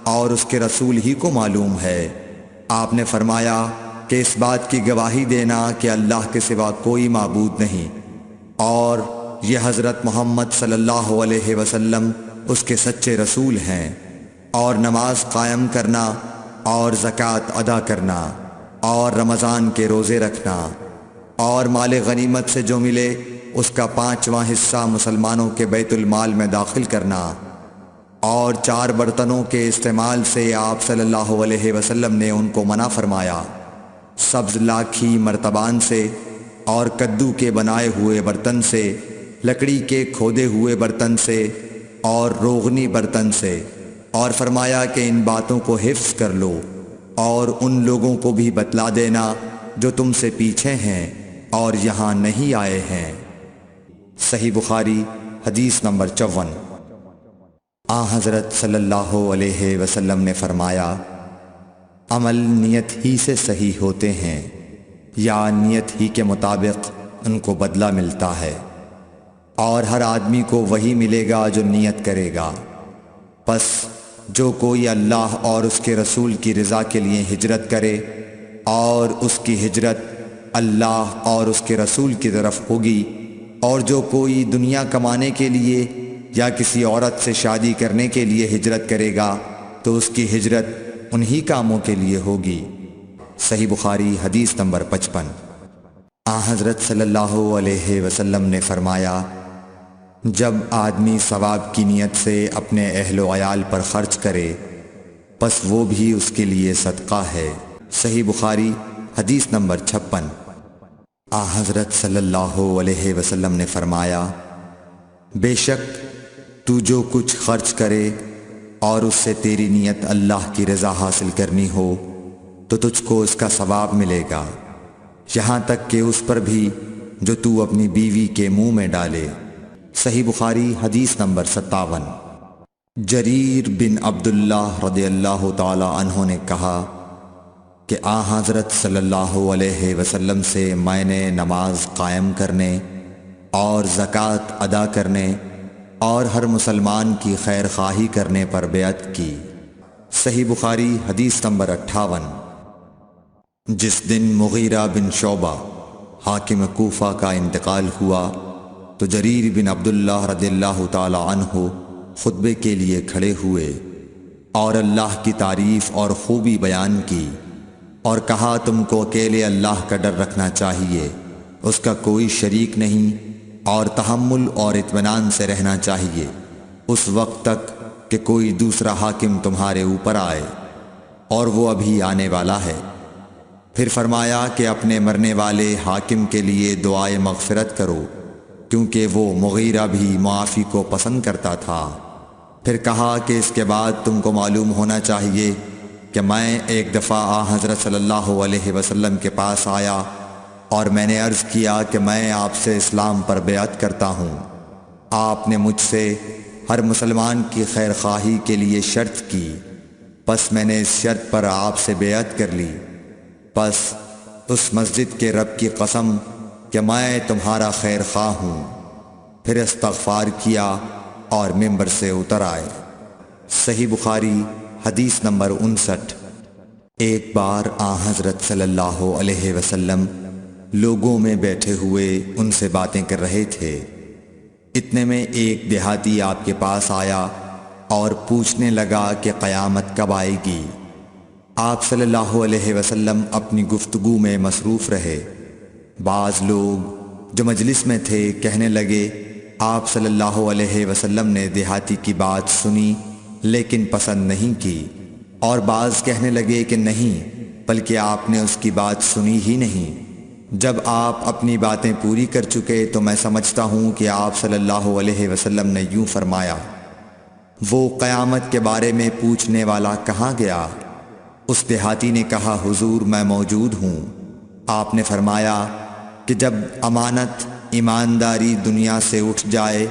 اور اس کے رسول ہی کو معلوم ہے۔ آپ نے فرمایا کہ اس بات کی گواہی دینا کہ اللہ کے سوا کوئی معبود نہیں، اور یہ حضرت محمد صلی اللہ علیہ وسلم اس کے سچے رسول ہیں، اور نماز قائم کرنا اور زکوٰۃ ادا کرنا اور رمضان کے روزے رکھنا اور مال غنیمت سے جو ملے اس کا 5واں حصہ مسلمانوں کے بیت المال میں داخل کرنا، اور 4 برتنوں کے استعمال سے آپ صلی اللہ علیہ وسلم نے ان کو منع فرمایا، سبز لاکھی مرتبان سے اور کدو کے بنائے ہوئے برتن سے، لکڑی کے کھودے ہوئے برتن سے اور روغنی برتن سے، اور فرمایا کہ ان باتوں کو حفظ کر لو اور ان لوگوں کو بھی بتلا دینا جو تم سے پیچھے ہیں اور یہاں نہیں آئے ہیں۔ صحیح بخاری حدیث نمبر 54۔ حضرت صلی اللہ علیہ وسلم نے فرمایا، عمل نیت ہی سے صحیح ہوتے ہیں یا نیت ہی کے مطابق ان کو بدلہ ملتا ہے، اور ہر آدمی کو وہی ملے گا جو نیت کرے گا۔ پس جو کوئی اللہ اور اس کے رسول کی رضا کے لیے ہجرت کرے اور اس کی ہجرت اللہ اور اس کے رسول کی طرف ہوگی، اور جو کوئی دنیا کمانے کے لیے یا کسی عورت سے شادی کرنے کے لیے ہجرت کرے گا تو اس کی ہجرت انہی کاموں کے لیے ہوگی۔ صحیح بخاری حدیث نمبر 55۔ حضرت صلی اللہ علیہ وسلم نے فرمایا، جب آدمی ثواب کی نیت سے اپنے اہل و عیال پر خرچ کرے پس وہ بھی اس کے لیے صدقہ ہے۔ صحیح بخاری حدیث نمبر 56۔ حضرت صلی اللہ علیہ وسلم نے فرمایا، بے شک تو جو کچھ خرچ کرے اور اس سے تیری نیت اللہ کی رضا حاصل کرنی ہو تو تجھ کو اس کا ثواب ملے گا، یہاں تک کہ اس پر بھی جو تو اپنی بیوی کے منہ میں ڈالے۔ صحیح بخاری حدیث نمبر 57۔ جریر بن عبداللہ رضی اللہ تعالی عنہ نے کہا کہ حضرت صلی اللہ علیہ وسلم سے میں نے نماز قائم کرنے اور زکوٰۃ ادا کرنے اور ہر مسلمان کی خیر خواہی کرنے پر بیعت کی۔ صحیح بخاری حدیث نمبر 58۔ جس دن مغیرہ بن شعبہ حاکم کوفہ کا انتقال ہوا تو جریر بن عبداللہ رضی اللہ تعالی عنہ خطبے کے لیے کھڑے ہوئے اور اللہ کی تعریف اور خوبی بیان کی، اور کہا تم کو اکیلے اللہ کا ڈر رکھنا چاہیے، اس کا کوئی شریک نہیں، اور تحمل اور اطمینان سے رہنا چاہیے اس وقت تک کہ کوئی دوسرا حاکم تمہارے اوپر آئے، اور وہ ابھی آنے والا ہے۔ پھر فرمایا کہ اپنے مرنے والے حاکم کے لیے دعائے مغفرت کرو، کیونکہ وہ مغیرہ بھی معافی کو پسند کرتا تھا۔ پھر کہا کہ اس کے بعد تم کو معلوم ہونا چاہیے کہ میں ایک دفعہ حضرت صلی اللہ علیہ وسلم کے پاس آیا اور میں نے عرض کیا کہ میں آپ سے اسلام پر بیعت کرتا ہوں۔ آپ نے مجھ سے ہر مسلمان کی خیر خواہی کے لیے شرط کی، پس میں نے اس شرط پر آپ سے بیعت کر لی۔ پس اس مسجد کے رب کی قسم کہ میں تمہارا خیر خواہ ہوں۔ پھر استغفار کیا اور ممبر سے اتر آئے۔ صحیح بخاری حدیث نمبر 59۔ ایک بار حضرت صلی اللہ علیہ وسلم لوگوں میں بیٹھے ہوئے ان سے باتیں کر رہے تھے، اتنے میں ایک دیہاتی آپ کے پاس آیا اور پوچھنے لگا کہ قیامت کب آئے گی۔ آپ صلی اللہ علیہ وسلم اپنی گفتگو میں مصروف رہے۔ بعض لوگ جو مجلس میں تھے کہنے لگے، آپ صلی اللہ علیہ وسلم نے دیہاتی کی بات سنی لیکن پسند نہیں کی، اور بعض کہنے لگے کہ نہیں بلکہ آپ نے اس کی بات سنی ہی نہیں۔ جب آپ اپنی باتیں پوری کر چکے تو میں سمجھتا ہوں کہ آپ صلی اللہ علیہ وسلم نے یوں فرمایا، وہ قیامت کے بارے میں پوچھنے والا کہاں گیا؟ اس دیہاتی نے کہا، حضور میں موجود ہوں۔ آپ نے فرمایا کہ جب امانت ایمانداری دنیا سے اٹھ جائے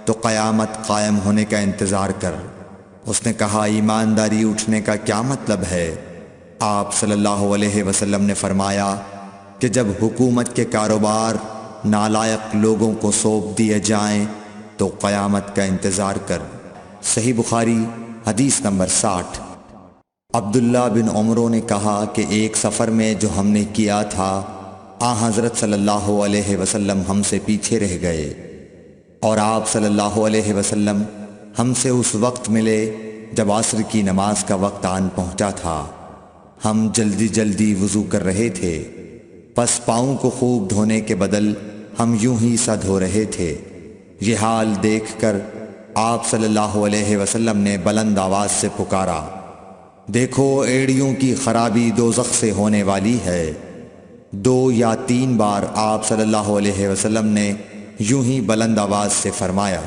تو قیامت قائم ہونے کا انتظار کر۔ اس نے کہا، ایمانداری اٹھنے کا کیا مطلب ہے؟ آپ صلی اللہ علیہ وسلم نے فرمایا کہ جب حکومت کے کاروبار نالائق لوگوں کو سونپ دیے جائیں تو قیامت کا انتظار کر۔ صحیح بخاری حدیث نمبر 60۔ عبداللہ بن عمرو نے کہا کہ ایک سفر میں جو ہم نے کیا تھا حضرت صلی اللہ علیہ وسلم ہم سے پیچھے رہ گئے، اور آپ صلی اللہ علیہ وسلم ہم سے اس وقت ملے جب عصر کی نماز کا وقت آن پہنچا تھا۔ ہم جلدی جلدی وضو کر رہے تھے، پس پاؤں کو خوب دھونے کے بدل ہم یوں ہی سا دھو رہے تھے۔ یہ حال دیکھ کر آپ صلی اللہ علیہ وسلم نے بلند آواز سے پکارا، دیکھو ایڑیوں کی خرابی دوزخ سے ہونے والی ہے۔ 2 یا 3 بار آپ صلی اللہ علیہ وسلم نے یوں ہی بلند آواز سے فرمایا۔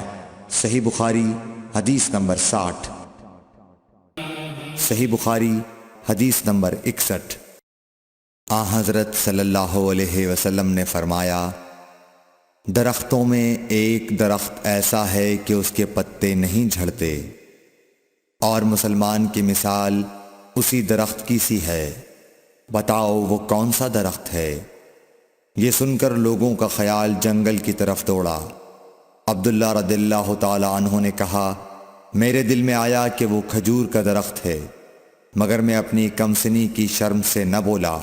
صحیح بخاری حدیث نمبر 60۔ صحیح بخاری حدیث نمبر 61۔ حضرت صلی اللہ علیہ وسلم نے فرمایا، درختوں میں ایک درخت ایسا ہے کہ اس کے پتے نہیں جھڑتے، اور مسلمان کی مثال اسی درخت کی سی ہے، بتاؤ وہ کون سا درخت ہے؟ یہ سن کر لوگوں کا خیال جنگل کی طرف دوڑا۔ عبداللہ رضی اللہ تعالی عنہ نے کہا، میرے دل میں آیا کہ وہ کھجور کا درخت ہے، مگر میں اپنی کمسنی کی شرم سے نہ بولا۔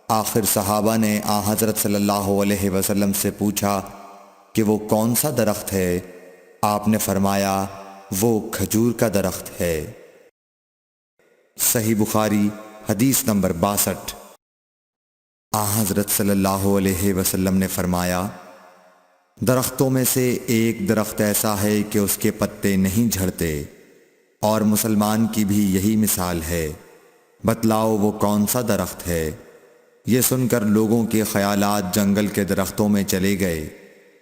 آخر صحابہ نے حضرت صلی اللہ علیہ وسلم سے پوچھا کہ وہ کون سا درخت ہے؟ آپ نے فرمایا، وہ کھجور کا درخت ہے۔ صحیح بخاری حدیث نمبر 62۔ حضرت صلی اللہ علیہ وسلم نے فرمایا، درختوں میں سے ایک درخت ایسا ہے کہ اس کے پتے نہیں جھڑتے، اور مسلمان کی بھی یہی مثال ہے، بتلاؤ وہ کون سا درخت ہے؟ یہ سن کر لوگوں کے خیالات جنگل کے درختوں میں چلے گئے۔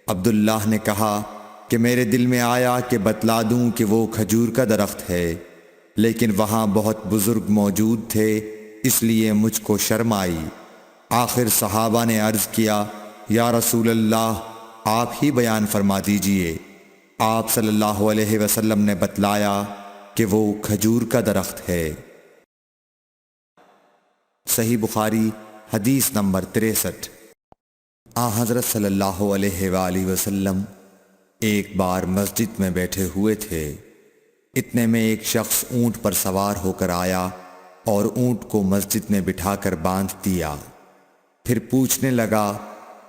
عبداللہ نے کہا کہ میرے دل میں آیا کہ بتلا دوں کہ وہ کھجور کا درخت ہے، لیکن وہاں بہت بزرگ موجود تھے، اس لیے مجھ کو شرم آئی۔ آخر صحابہ نے عرض کیا، یا رسول اللہ، آپ ہی بیان فرما دیجئے۔ آپ صلی اللہ علیہ وسلم نے بتلایا کہ وہ کھجور کا درخت ہے۔ صحیح بخاری حدیث نمبر 63۔ حضرت صلی اللہ علیہ وآلہ وسلم ایک بار مسجد میں بیٹھے ہوئے تھے، اتنے میں ایک شخص اونٹ پر سوار ہو کر آیا اور اونٹ کو مسجد میں بٹھا کر باندھ دیا۔ پھر پوچھنے لگا،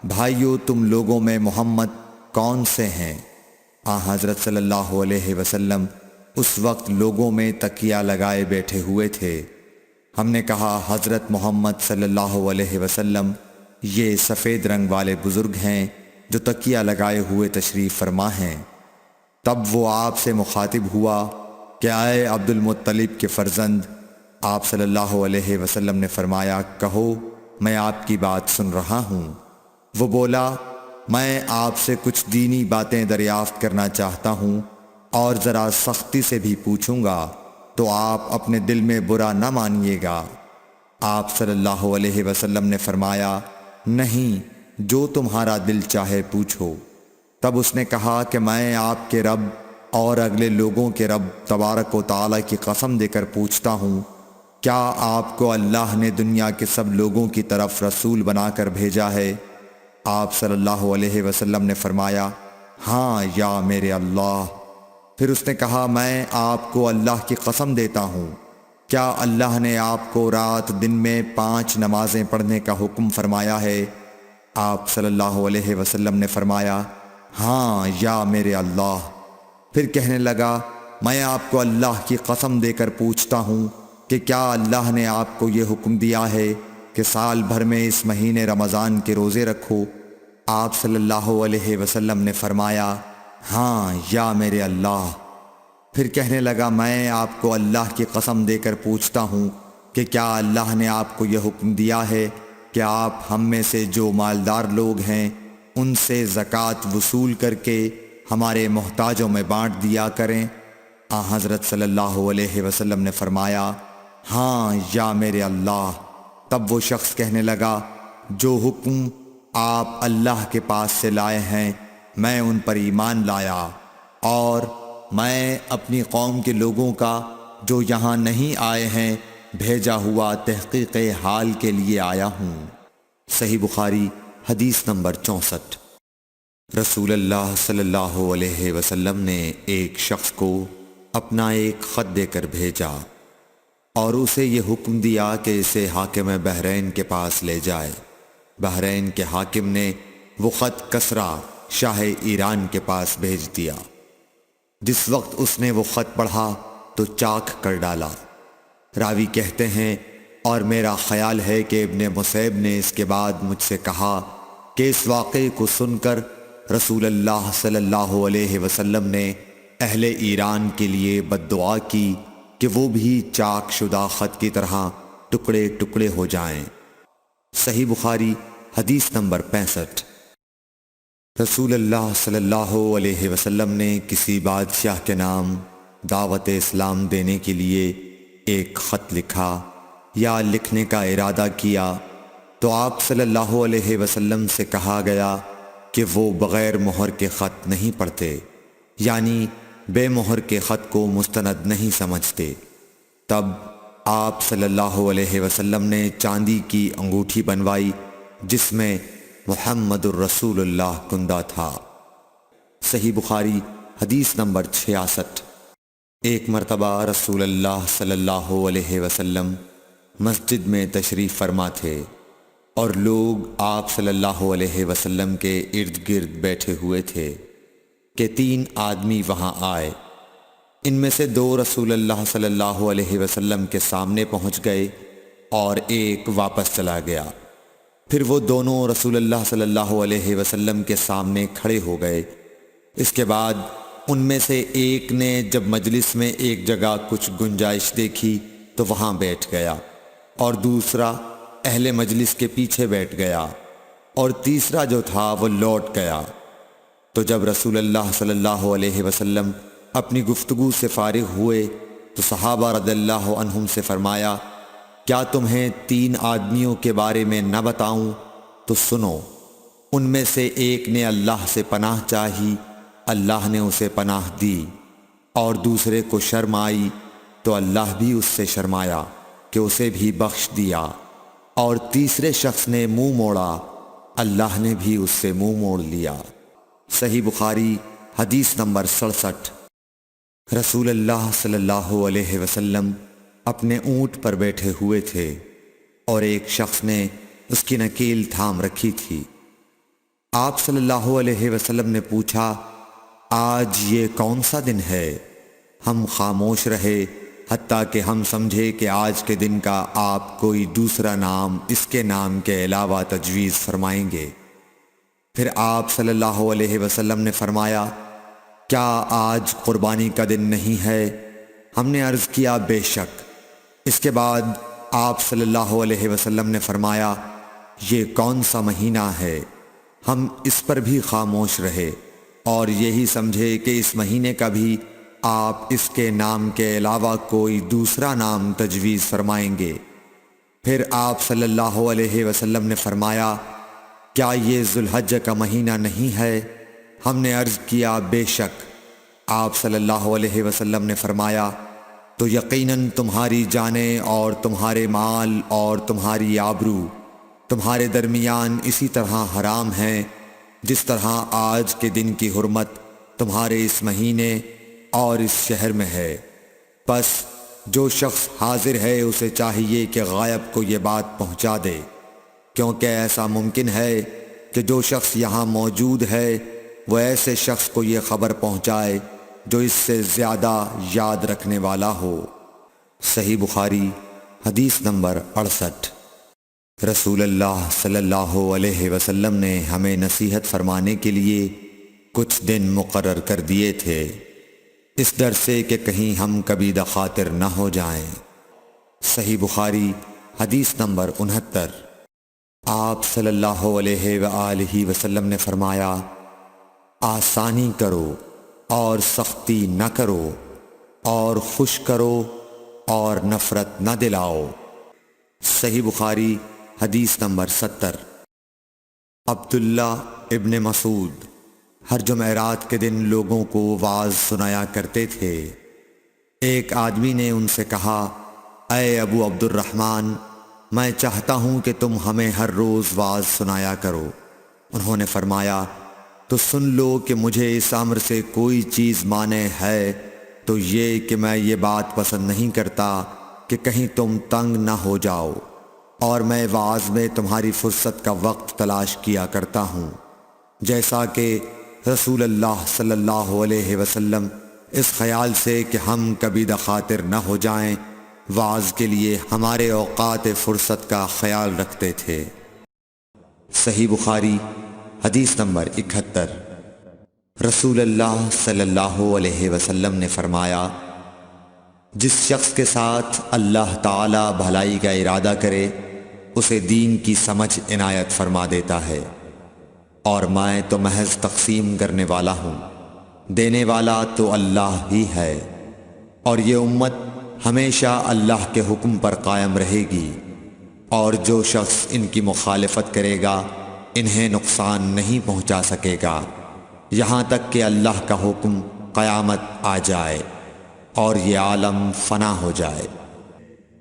بھائیو تم لوگوں میں محمد کون سے ہیں؟ حضرت صلی اللہ علیہ وسلم اس وقت لوگوں میں تکیہ لگائے بیٹھے ہوئے تھے۔ ہم نے کہا، حضرت محمد صلی اللہ علیہ وسلم یہ سفید رنگ والے بزرگ ہیں جو تکیہ لگائے ہوئے تشریف فرما ہیں۔ تب وہ آپ سے مخاطب ہوا کہ اے عبد المطلب کے فرزند۔ آپ صلی اللہ علیہ وسلم نے فرمایا، کہو میں آپ کی بات سن رہا ہوں۔ وہ بولا، میں آپ سے کچھ دینی باتیں دریافت کرنا چاہتا ہوں، اور ذرا سختی سے بھی پوچھوں گا تو آپ اپنے دل میں برا نہ مانیے گا۔ آپ صلی اللہ علیہ وسلم نے فرمایا، نہیں، جو تمہارا دل چاہے پوچھو۔ تب اس نے کہا کہ میں آپ کے رب اور اگلے لوگوں کے رب تبارک و تعالی کی قسم دے کر پوچھتا ہوں، کیا آپ کو اللہ نے دنیا کے سب لوگوں کی طرف رسول بنا کر بھیجا ہے؟ آپ صلی اللہ علیہ وسلم نے فرمایا، ہاں یا میرے اللہ۔ پھر اس نے کہا، میں آپ کو اللہ کی قسم دیتا ہوں، کیا اللہ نے آپ کو رات دن میں 5 نمازیں پڑھنے کا حکم فرمایا ہے؟ آپ صلی اللہ علیہ وسلم نے فرمایا، ہاں یا میرے اللہ۔ پھر کہنے لگا، میں آپ کو اللہ کی قسم دے کر پوچھتا ہوں کہ کیا اللہ نے آپ کو یہ حکم دیا ہے کہ سال بھر میں اس مہینے رمضان کے روزے رکھو؟ آپ صلی اللہ علیہ وسلم نے فرمایا، ہاں یا میرے اللہ۔ پھر کہنے لگا، میں آپ کو اللہ کی قسم دے کر پوچھتا ہوں کہ کیا اللہ نے آپ کو یہ حکم دیا ہے کہ آپ ہم میں سے جو مالدار لوگ ہیں ان سے زکوٰۃ وصول کر کے ہمارے محتاجوں میں بانٹ دیا کریں؟ حضرت صلی اللہ علیہ وسلم نے فرمایا، ہاں یا میرے اللہ۔ تب وہ شخص کہنے لگا، جو حکم آپ اللہ کے پاس سے لائے ہیں میں ان پر ایمان لایا، اور میں اپنی قوم کے لوگوں کا جو یہاں نہیں آئے ہیں بھیجا ہوا تحقیق حال کے لیے آیا ہوں۔ صحیح بخاری حدیث نمبر 64۔ رسول اللہ صلی اللہ علیہ وسلم نے ایک شخص کو اپنا ایک خط دے کر بھیجا اور اسے یہ حکم دیا کہ اسے حاکم بحرین کے پاس لے جائے۔ بحرین کے حاکم نے وہ خط کسریٰ شاہ ایران کے پاس بھیج دیا۔ جس وقت اس نے وہ خط پڑھا تو چاک کر ڈالا۔ راوی کہتے ہیں، اور میرا خیال ہے کہ ابن مسیب نے اس کے بعد مجھ سے کہا کہ اس واقعے کو سن کر رسول اللہ صلی اللہ علیہ وسلم نے اہل ایران کے لیے بد دعا کی کہ وہ بھی چاک شدہ خط کی طرح ٹکڑے ٹکڑے ہو جائیں۔ صحیح بخاری حدیث نمبر 65۔ رسول اللہ صلی اللہ علیہ وسلم نے کسی بادشاہ کے نام دعوت اسلام دینے کے لیے ایک خط لکھا یا لکھنے کا ارادہ کیا تو آپ صلی اللہ علیہ وسلم سے کہا گیا کہ وہ بغیر مہر کے خط نہیں پڑھتے، یعنی بے مہر کے خط کو مستند نہیں سمجھتے۔ تب آپ صلی اللہ علیہ وسلم نے چاندی کی انگوٹھی بنوائی جس میں محمد الرسول اللہ کندہ تھا۔ صحیح بخاری حدیث نمبر 66۔ ایک مرتبہ رسول اللہ صلی اللہ علیہ وسلم مسجد میں تشریف فرما تھے اور لوگ آپ صلی اللہ علیہ وسلم کے ارد گرد بیٹھے ہوئے تھے کہ 3 آدمی وہاں آئے۔ ان میں سے 2 رسول اللہ صلی اللہ علیہ وسلم کے سامنے پہنچ گئے اور ایک واپس چلا گیا۔ پھر وہ دونوں رسول اللہ صلی اللہ علیہ وسلم کے سامنے کھڑے ہو گئے۔ اس کے بعد ان میں سے ایک نے جب مجلس میں ایک جگہ کچھ گنجائش دیکھی تو وہاں بیٹھ گیا، اور دوسرا اہل مجلس کے پیچھے بیٹھ گیا، اور تیسرا جو تھا وہ لوٹ گیا۔ تو جب رسول اللہ صلی اللہ علیہ وسلم اپنی گفتگو سے فارغ ہوئے تو صحابہ رضی اللہ عنہم سے فرمایا، کیا تمہیں 3 آدمیوں کے بارے میں نہ بتاؤں؟ تو سنو۔ ان میں سے ایک نے اللہ سے پناہ چاہی، اللہ نے اسے پناہ دی، اور دوسرے کو شرم آئی تو اللہ بھی اس سے شرمایا کہ اسے بھی بخش دیا، اور تیسرے شخص نے منہ موڑا، اللہ نے بھی اس سے منہ موڑ لیا۔ صحیح بخاری حدیث نمبر 67۔ رسول اللہ صلی اللہ علیہ وسلم اپنے اونٹ پر بیٹھے ہوئے تھے اور ایک شخص نے اس کی نکیل تھام رکھی تھی۔ آپ صلی اللہ علیہ وسلم نے پوچھا، آج یہ کون سا دن ہے؟ ہم خاموش رہے حتیٰ کہ ہم سمجھے کہ آج کے دن کا آپ کوئی دوسرا نام اس کے نام کے علاوہ تجویز فرمائیں گے۔ پھر آپ صلی اللہ علیہ وسلم نے فرمایا، کیا آج قربانی کا دن نہیں ہے؟ ہم نے عرض کیا، بے شک۔ اس کے بعد آپ صلی اللہ علیہ وسلم نے فرمایا، یہ کون سا مہینہ ہے؟ ہم اس پر بھی خاموش رہے اور یہی سمجھے کہ اس مہینے کا بھی آپ اس کے نام کے علاوہ کوئی دوسرا نام تجویز فرمائیں گے۔ پھر آپ صلی اللہ علیہ وسلم نے فرمایا، کیا یہ ذو الحجہ کا مہینہ نہیں ہے؟ ہم نے عرض کیا، بے شک۔ آپ صلی اللہ علیہ وسلم نے فرمایا، تو یقیناً تمہاری جانیں اور تمہارے مال اور تمہاری آبرو تمہارے درمیان اسی طرح حرام ہیں جس طرح آج کے دن کی حرمت تمہارے اس مہینے اور اس شہر میں ہے۔ پس جو شخص حاضر ہے اسے چاہیے کہ غائب کو یہ بات پہنچا دے، کیونکہ ایسا ممکن ہے کہ جو شخص یہاں موجود ہے وہ ایسے شخص کو یہ خبر پہنچائے جو اس سے زیادہ یاد رکھنے والا ہو۔ صحیح بخاری حدیث نمبر 68۔ رسول اللہ صلی اللہ علیہ وسلم نے ہمیں نصیحت فرمانے کے لیے کچھ دن مقرر کر دیے تھے، اس ڈر سے کہ کہیں ہم کبھی دخاطر نہ ہو جائیں۔ صحیح بخاری حدیث نمبر 69۔ آپ صلی اللہ علیہ وآلہ وسلم نے فرمایا، آسانی کرو اور سختی نہ کرو، اور خوش کرو اور نفرت نہ دلاؤ۔ صحیح بخاری حدیث نمبر 70۔ عبداللہ ابن مسعود ہر جمعرات کے دن لوگوں کو وعظ سنایا کرتے تھے۔ ایک آدمی نے ان سے کہا، اے ابو عبد الرحمن، میں چاہتا ہوں کہ تم ہمیں ہر روز وعظ سنایا کرو۔ انہوں نے فرمایا، تو سن لو کہ مجھے اس امر سے کوئی چیز مانع ہے تو یہ کہ میں یہ بات پسند نہیں کرتا کہ کہیں تم تنگ نہ ہو جاؤ، اور میں وعظ میں تمہاری فرصت کا وقت تلاش کیا کرتا ہوں، جیسا کہ رسول اللہ صلی اللہ علیہ وسلم اس خیال سے کہ ہم کبھی دخاطر نہ ہو جائیں وعظ کے لیے ہمارے اوقات فرصت کا خیال رکھتے تھے۔ صحیح بخاری حدیث نمبر 71۔ رسول اللہ صلی اللہ علیہ وسلم نے فرمایا، جس شخص کے ساتھ اللہ تعالی بھلائی کا ارادہ کرے اسے دین کی سمجھ عنایت فرما دیتا ہے، اور میں تو محض تقسیم کرنے والا ہوں، دینے والا تو اللہ ہی ہے، اور یہ امت ہمیشہ اللہ کے حکم پر قائم رہے گی، اور جو شخص ان کی مخالفت کرے گا انہیں نقصان نہیں پہنچا سکے گا یہاں تک کہ اللہ کا حکم قیامت آ جائے اور یہ عالم فنا ہو جائے۔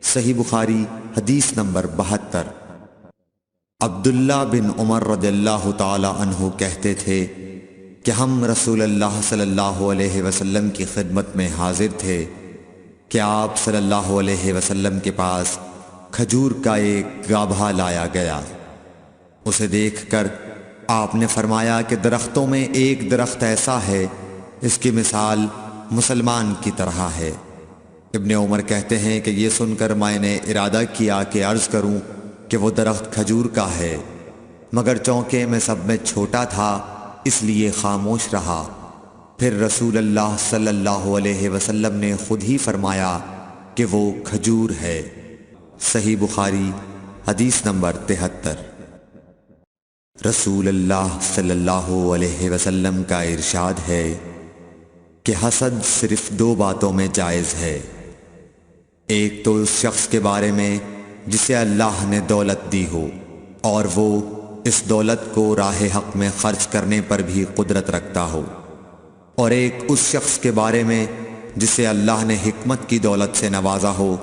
صحیح بخاری حدیث نمبر 72۔ عبداللہ بن عمر رضی اللہ تعالی عنہ کہتے تھے کہ ہم رسول اللہ صلی اللہ علیہ وسلم کی خدمت میں حاضر تھے کہ آپ صلی اللہ علیہ وسلم کے پاس کھجور کا ایک گابھا لایا گیا۔ اسے دیکھ کر آپ نے فرمایا کہ درختوں میں ایک درخت ایسا ہے اس کی مثال مسلمان کی طرح ہے۔ ابن عمر کہتے ہیں کہ یہ سن کر میں نے ارادہ کیا کہ عرض کروں کہ وہ درخت کھجور کا ہے، مگر چونکہ میں سب میں چھوٹا تھا اس لیے خاموش رہا۔ پھر رسول اللہ صلی اللہ علیہ وسلم نے خود ہی فرمایا کہ وہ کھجور ہے۔ صحیح بخاری حدیث نمبر 73۔ رسول اللہ صلی اللہ علیہ وسلم کا ارشاد ہے کہ حسد صرف دو باتوں میں جائز ہے، ایک تو اس شخص کے بارے میں جسے اللہ نے دولت دی ہو اور وہ اس دولت کو راہ حق میں خرچ کرنے پر بھی قدرت رکھتا ہو، اور ایک اس شخص کے بارے میں جسے اللہ نے حکمت کی دولت سے نوازا ہو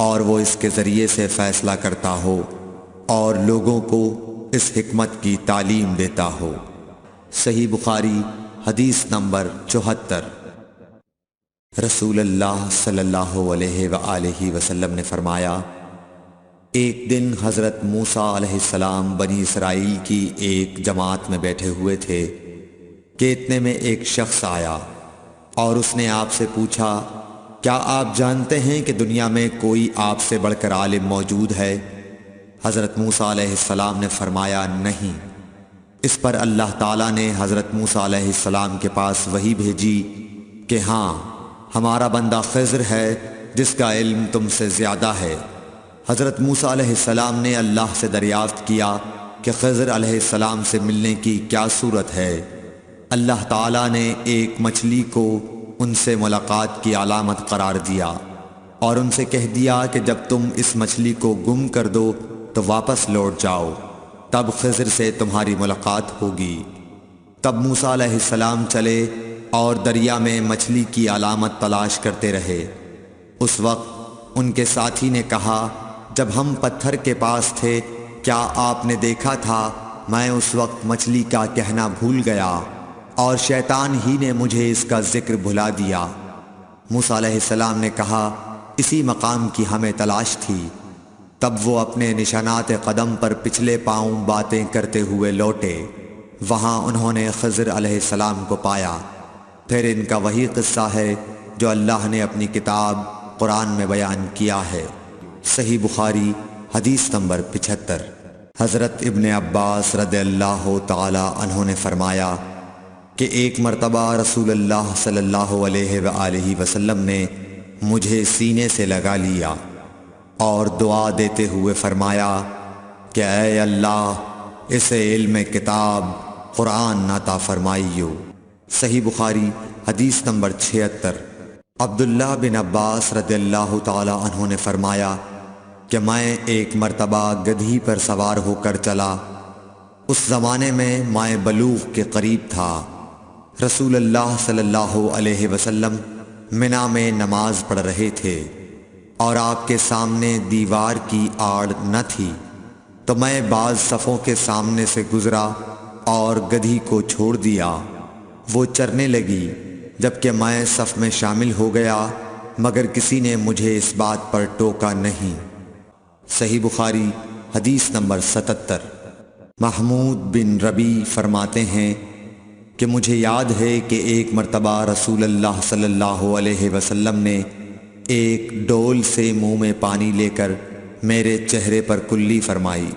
اور وہ اس کے ذریعے سے فیصلہ کرتا ہو اور لوگوں کو اس حکمت کی تعلیم دیتا ہو۔ صحیح بخاری حدیث نمبر 74۔ رسول اللہ صلی اللہ علیہ وآلہ وسلم نے فرمایا، ایک دن حضرت موسیٰ علیہ السلام بنی اسرائیل کی ایک جماعت میں بیٹھے ہوئے تھے کہ اتنے میں ایک شخص آیا اور اس نے آپ سے پوچھا، کیا آپ جانتے ہیں کہ دنیا میں کوئی آپ سے بڑھ کر عالم موجود ہے؟ حضرت موسیٰ علیہ السلام نے فرمایا، نہیں۔ اس پر اللہ تعالیٰ نے حضرت موسیٰ علیہ السلام کے پاس وحی بھیجی کہ ہاں، ہمارا بندہ خضر ہے جس کا علم تم سے زیادہ ہے۔ حضرت موسیٰ علیہ السلام نے اللہ سے دریافت کیا کہ خضر علیہ السلام سے ملنے کی کیا صورت ہے؟ اللہ تعالیٰ نے ایک مچھلی کو ان سے ملاقات کی علامت قرار دیا اور ان سے کہہ دیا کہ جب تم اس مچھلی کو گم کر دو تو واپس لوٹ جاؤ، تب خضر سے تمہاری ملاقات ہوگی۔ تب موسیٰ علیہ السلام چلے اور دریا میں مچھلی کی علامت تلاش کرتے رہے۔ اس وقت ان کے ساتھی نے کہا، جب ہم پتھر کے پاس تھے کیا آپ نے دیکھا تھا؟ میں اس وقت مچھلی کا کہنا بھول گیا اور شیطان ہی نے مجھے اس کا ذکر بھلا دیا۔ موسیٰ علیہ السلام نے کہا، اسی مقام کی ہمیں تلاش تھی۔ تب وہ اپنے نشانات قدم پر پچھلے پاؤں باتیں کرتے ہوئے لوٹے، وہاں انہوں نے خضر علیہ السلام کو پایا۔ پھر ان کا وہی قصہ ہے جو اللہ نے اپنی کتاب قرآن میں بیان کیا ہے۔ صحیح بخاری حدیث نمبر 75۔ حضرت ابن عباس رضی اللہ تعالی عنہ نے فرمایا کہ ایک مرتبہ رسول اللہ صلی اللہ علیہ وآلہ وسلم نے مجھے سینے سے لگا لیا اور دعا دیتے ہوئے فرمایا کہ اے اللہ، اسے علم کتاب قرآن عطا فرمائیو۔ صحیح بخاری حدیث نمبر 76۔ عبداللہ بن عباس رضی اللہ تعالی عنہ نے فرمایا کہ میں ایک مرتبہ گدھی پر سوار ہو کر چلا۔ اس زمانے میں بلوغ کے قریب تھا۔ رسول اللہ صلی اللہ علیہ وسلم منی میں نماز پڑھ رہے تھے اور آپ کے سامنے دیوار کی آڑ نہ تھی، تو میں بعض صفوں کے سامنے سے گزرا اور گدھی کو چھوڑ دیا۔ وہ چرنے لگی، جبکہ میں صف میں شامل ہو گیا، مگر کسی نے مجھے اس بات پر ٹوکا نہیں۔ صحیح بخاری حدیث نمبر 77۔ محمود بن ربی فرماتے ہیں کہ مجھے یاد ہے کہ ایک مرتبہ رسول اللہ صلی اللہ علیہ وسلم نے ایک ڈول سے منہ میں پانی لے کر میرے چہرے پر کلی فرمائی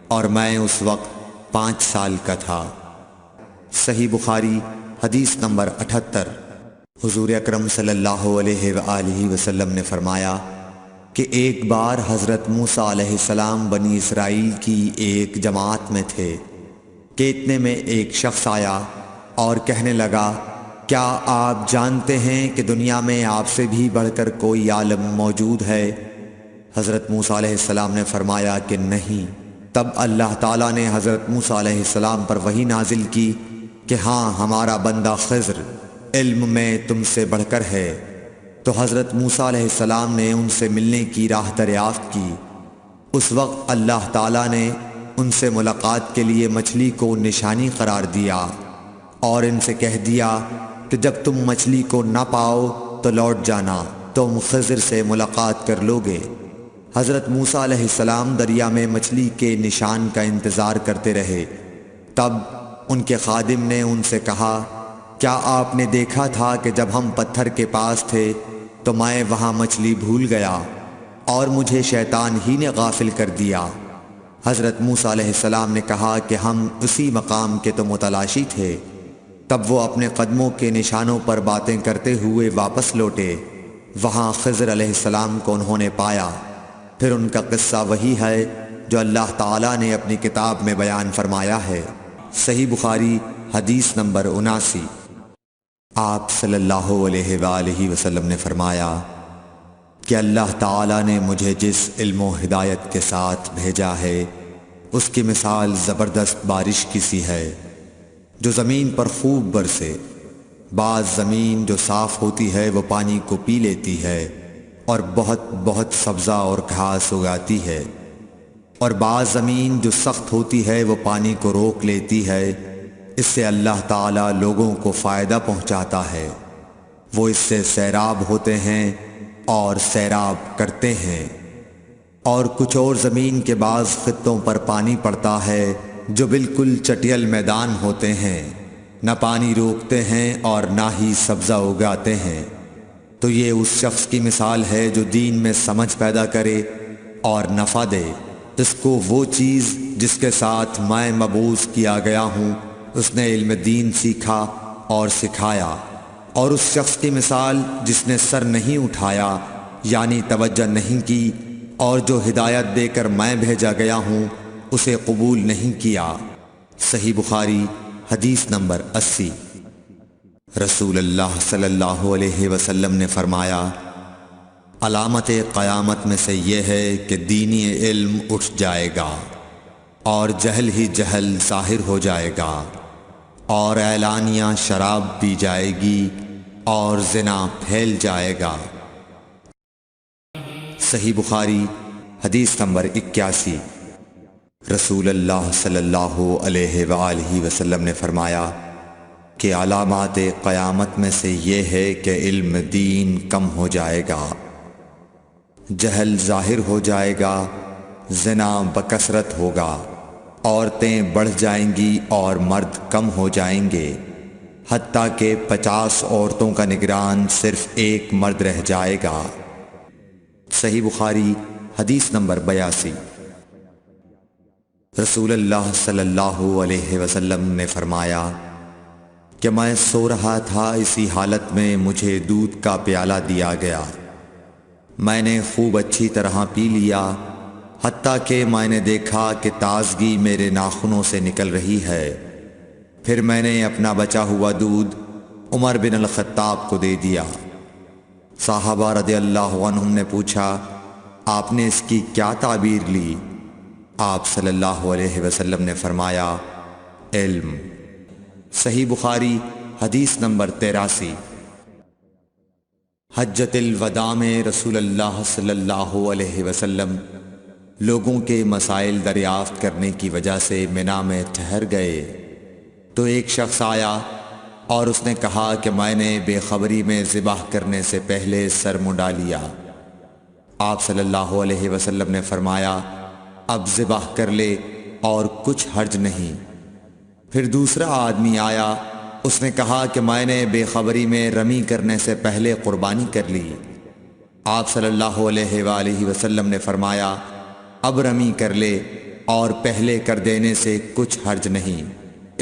اور میں اس وقت 5 سال کا تھا۔ صحیح بخاری حدیث نمبر 78۔ حضور اکرم صلی اللہ علیہ وآلہ وسلم نے فرمایا کہ ایک بار حضرت موسیٰ علیہ السلام بنی اسرائیل کی ایک جماعت میں تھے کہ اتنے میں ایک شخص آیا اور کہنے لگا، کیا آپ جانتے ہیں کہ دنیا میں آپ سے بھی بڑھ کر کوئی عالم موجود ہے؟ حضرت موسیٰ علیہ السلام نے فرمایا کہ نہیں۔ تب اللہ تعالیٰ نے حضرت موسیٰ علیہ السلام پر وحی نازل کی کہ ہاں، ہمارا بندہ خضر علم میں تم سے بڑھ کر ہے۔ تو حضرت موسیٰ علیہ السلام نے ان سے ملنے کی راہ دریافت کی۔ اس وقت اللہ تعالیٰ نے ان سے ملاقات کے لیے مچھلی کو نشانی قرار دیا اور ان سے کہہ دیا کہ جب تم مچھلی کو نہ پاؤ تو لوٹ جانا، تم خضر سے ملاقات کر لوگے۔ حضرت موسیٰ علیہ السلام دریا میں مچھلی کے نشان کا انتظار کرتے رہے۔ تب ان کے خادم نے ان سے کہا، کیا آپ نے دیکھا تھا کہ جب ہم پتھر کے پاس تھے تو میں وہاں مچھلی بھول گیا اور مجھے شیطان ہی نے غافل کر دیا؟ حضرت موسیٰ علیہ السلام نے کہا کہ ہم اسی مقام کے تو متلاشی تھے۔ تب وہ اپنے قدموں کے نشانوں پر باتیں کرتے ہوئے واپس لوٹے۔ وہاں خضر علیہ السلام کو انہوں نے پایا۔ پھر ان کا قصہ وہی ہے جو اللہ تعالیٰ نے اپنی کتاب میں بیان فرمایا ہے۔ صحیح بخاری حدیث نمبر 79۔ آپ صلی اللہ علیہ وآلہ وسلم نے فرمایا کہ اللہ تعالیٰ نے مجھے جس علم و ہدایت کے ساتھ بھیجا ہے اس کی مثال زبردست بارش کی سی ہے جو زمین پر خوب برسے۔ بعض زمین جو صاف ہوتی ہے وہ پانی کو پی لیتی ہے اور بہت سبزہ اور گھاس اگاتی ہے، اور بعض زمین جو سخت ہوتی ہے وہ پانی کو روک لیتی ہے۔ اس سے اللہ تعالیٰ لوگوں کو فائدہ پہنچاتا ہے، وہ اس سے سیراب ہوتے ہیں اور سیراب کرتے ہیں۔ اور کچھ اور زمین کے بعض خطوں پر پانی پڑتا ہے جو بالکل چٹیل میدان ہوتے ہیں، نہ پانی روکتے ہیں اور نہ ہی سبزہ اگاتے ہیں۔ تو یہ اس شخص کی مثال ہے جو دین میں سمجھ پیدا کرے اور نفع دے۔ اس کو وہ چیز جس کے ساتھ میں مبعوث کیا گیا ہوں اس نے علم دین سیکھا اور سکھایا، اور اس شخص کی مثال جس نے سر نہیں اٹھایا یعنی توجہ نہیں کی اور جو ہدایت دے کر میں بھیجا گیا ہوں اسے قبول نہیں کیا۔ صحیح بخاری حدیث نمبر 80۔ رسول اللہ صلی اللہ علیہ وسلم نے فرمایا، علامت قیامت میں سے یہ ہے کہ دینی علم اٹھ جائے گا اور جہل ہی جہل ظاہر ہو جائے گا، اور اعلانیہ شراب پی جائے گی اور زنا پھیل جائے گا۔ صحیح بخاری حدیث نمبر 81۔ رسول اللہ صلی اللہ علیہ وآلہ وسلم نے فرمایا کہ علامات قیامت میں سے یہ ہے کہ علم دین کم ہو جائے گا، جہل ظاہر ہو جائے گا، زنا بکثرت ہوگا، عورتیں بڑھ جائیں گی اور مرد کم ہو جائیں گے، حتیٰ کہ 50 عورتوں کا نگران صرف ایک مرد رہ جائے گا۔ صحیح بخاری حدیث نمبر 82۔ رسول اللہ صلی اللہ علیہ وسلم نے فرمایا کہ میں سو رہا تھا، اسی حالت میں مجھے دودھ کا پیالہ دیا گیا، میں نے خوب اچھی طرح پی لیا، حتیٰ کہ میں نے دیکھا کہ تازگی میرے ناخنوں سے نکل رہی ہے۔ پھر میں نے اپنا بچا ہوا دودھ عمر بن الخطاب کو دے دیا۔ صحابہ رضی اللہ عنہم نے پوچھا، آپ نے اس کی کیا تعبیر لی؟ آپ صلی اللہ علیہ وسلم نے فرمایا، علم۔ صحیح بخاری حدیث نمبر 83۔ حجۃ الوداع میں رسول اللہ صلی اللہ علیہ وسلم لوگوں کے مسائل دریافت کرنے کی وجہ سے منا میں ٹھہر گئے تو ایک شخص آیا اور اس نے کہا کہ میں نے بے خبری میں ذبح کرنے سے پہلے سر منڈا لیا۔ آپ صلی اللہ علیہ وسلم نے فرمایا، اب ذبح کر لے اور کچھ حرج نہیں۔ پھر دوسرا آدمی آیا، اس نے کہا کہ میں نے بے خبری میں رمی کرنے سے پہلے قربانی کر لی۔ آپ صلی اللہ علیہ وآلہ وسلم نے فرمایا، اب رمی کر لے اور پہلے کر دینے سے کچھ حرج نہیں،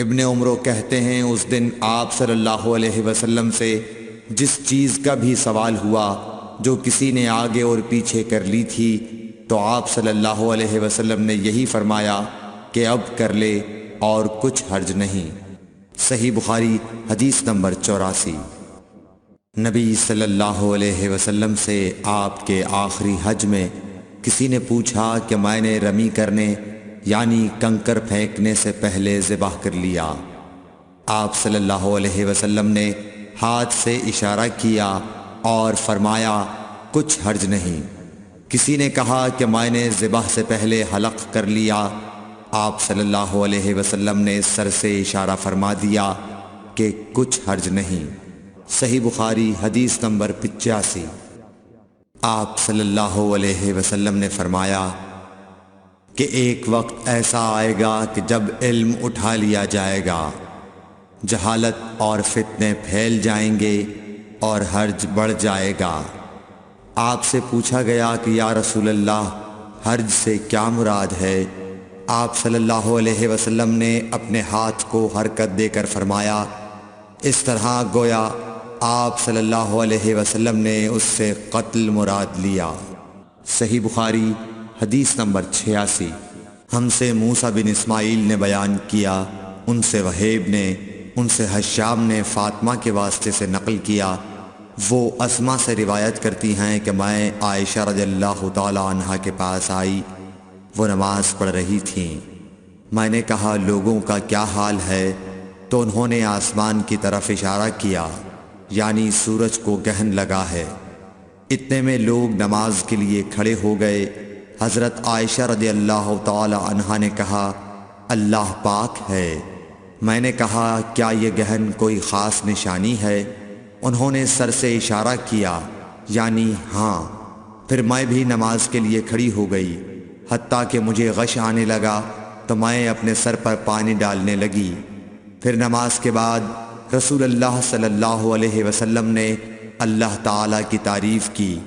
ابن عمرو کہتے ہیں اس دن آپ صلی اللہ علیہ وسلم سے جس چیز کا بھی سوال ہوا جو کسی نے آگے اور پیچھے کر لی تھی تو آپ صلی اللہ علیہ وسلم نے یہی فرمایا کہ اب کر لے اور کچھ حرج نہیں۔ صحیح بخاری حدیث نمبر 84۔ نبی صلی اللہ علیہ وسلم سے آپ کے آخری حج میں کسی نے پوچھا کہ میں نے رمی کرنے یعنی کنکر پھینکنے سے پہلے ذبح کر لیا۔ آپ صلی اللہ علیہ وسلم نے ہاتھ سے اشارہ کیا اور فرمایا کچھ حرج نہیں۔ کسی نے کہا کہ میں نے ذبح سے پہلے حلق کر لیا۔ آپ صلی اللہ علیہ وسلم نے سر سے اشارہ فرما دیا کہ کچھ حرج نہیں۔ صحیح بخاری حدیث نمبر 85۔ آپ صلی اللہ علیہ وسلم نے فرمایا کہ ایک وقت ایسا آئے گا کہ جب علم اٹھا لیا جائے گا، جہالت اور فتنے پھیل جائیں گے اور حرج بڑھ جائے گا۔ آپ سے پوچھا گیا کہ یا رسول اللہ حرج سے کیا مراد ہے؟ آپ صلی اللہ علیہ وسلم نے اپنے ہاتھ کو حرکت دے کر فرمایا اس طرح گویا آپ صلی اللہ علیہ وسلم نے اس سے قتل مراد لیا۔ صحیح بخاری حدیث نمبر 86۔ ہم سے موسیٰ بن اسماعیل نے بیان کیا، ان سے وہیب نے، ان سے حشام نے فاطمہ کے واسطے سے نقل کیا، وہ اسما سے روایت کرتی ہیں کہ میں عائشہ رضی اللہ تعالی عنہا کے پاس آئی، وہ نماز پڑھ رہی تھیں۔ میں نے کہا لوگوں کا کیا حال ہے؟ تو انہوں نے آسمان کی طرف اشارہ کیا، یعنی سورج کو گہن لگا ہے۔ اتنے میں لوگ نماز کے لیے کھڑے ہو گئے۔ حضرت عائشہ رضی اللہ تعالی عنہا نے کہا اللہ پاک ہے۔ میں نے کہا کیا یہ گہن کوئی خاص نشانی ہے؟ انہوں نے سر سے اشارہ کیا یعنی ہاں۔ پھر میں بھی نماز کے لیے کھڑی ہو گئی، حتیٰ کہ مجھے غش آنے لگا تو میں اپنے سر پر پانی ڈالنے لگی۔ پھر نماز کے بعد رسول اللہ صلی اللہ علیہ وسلم نے اللہ تعالیٰ کی تعریف کی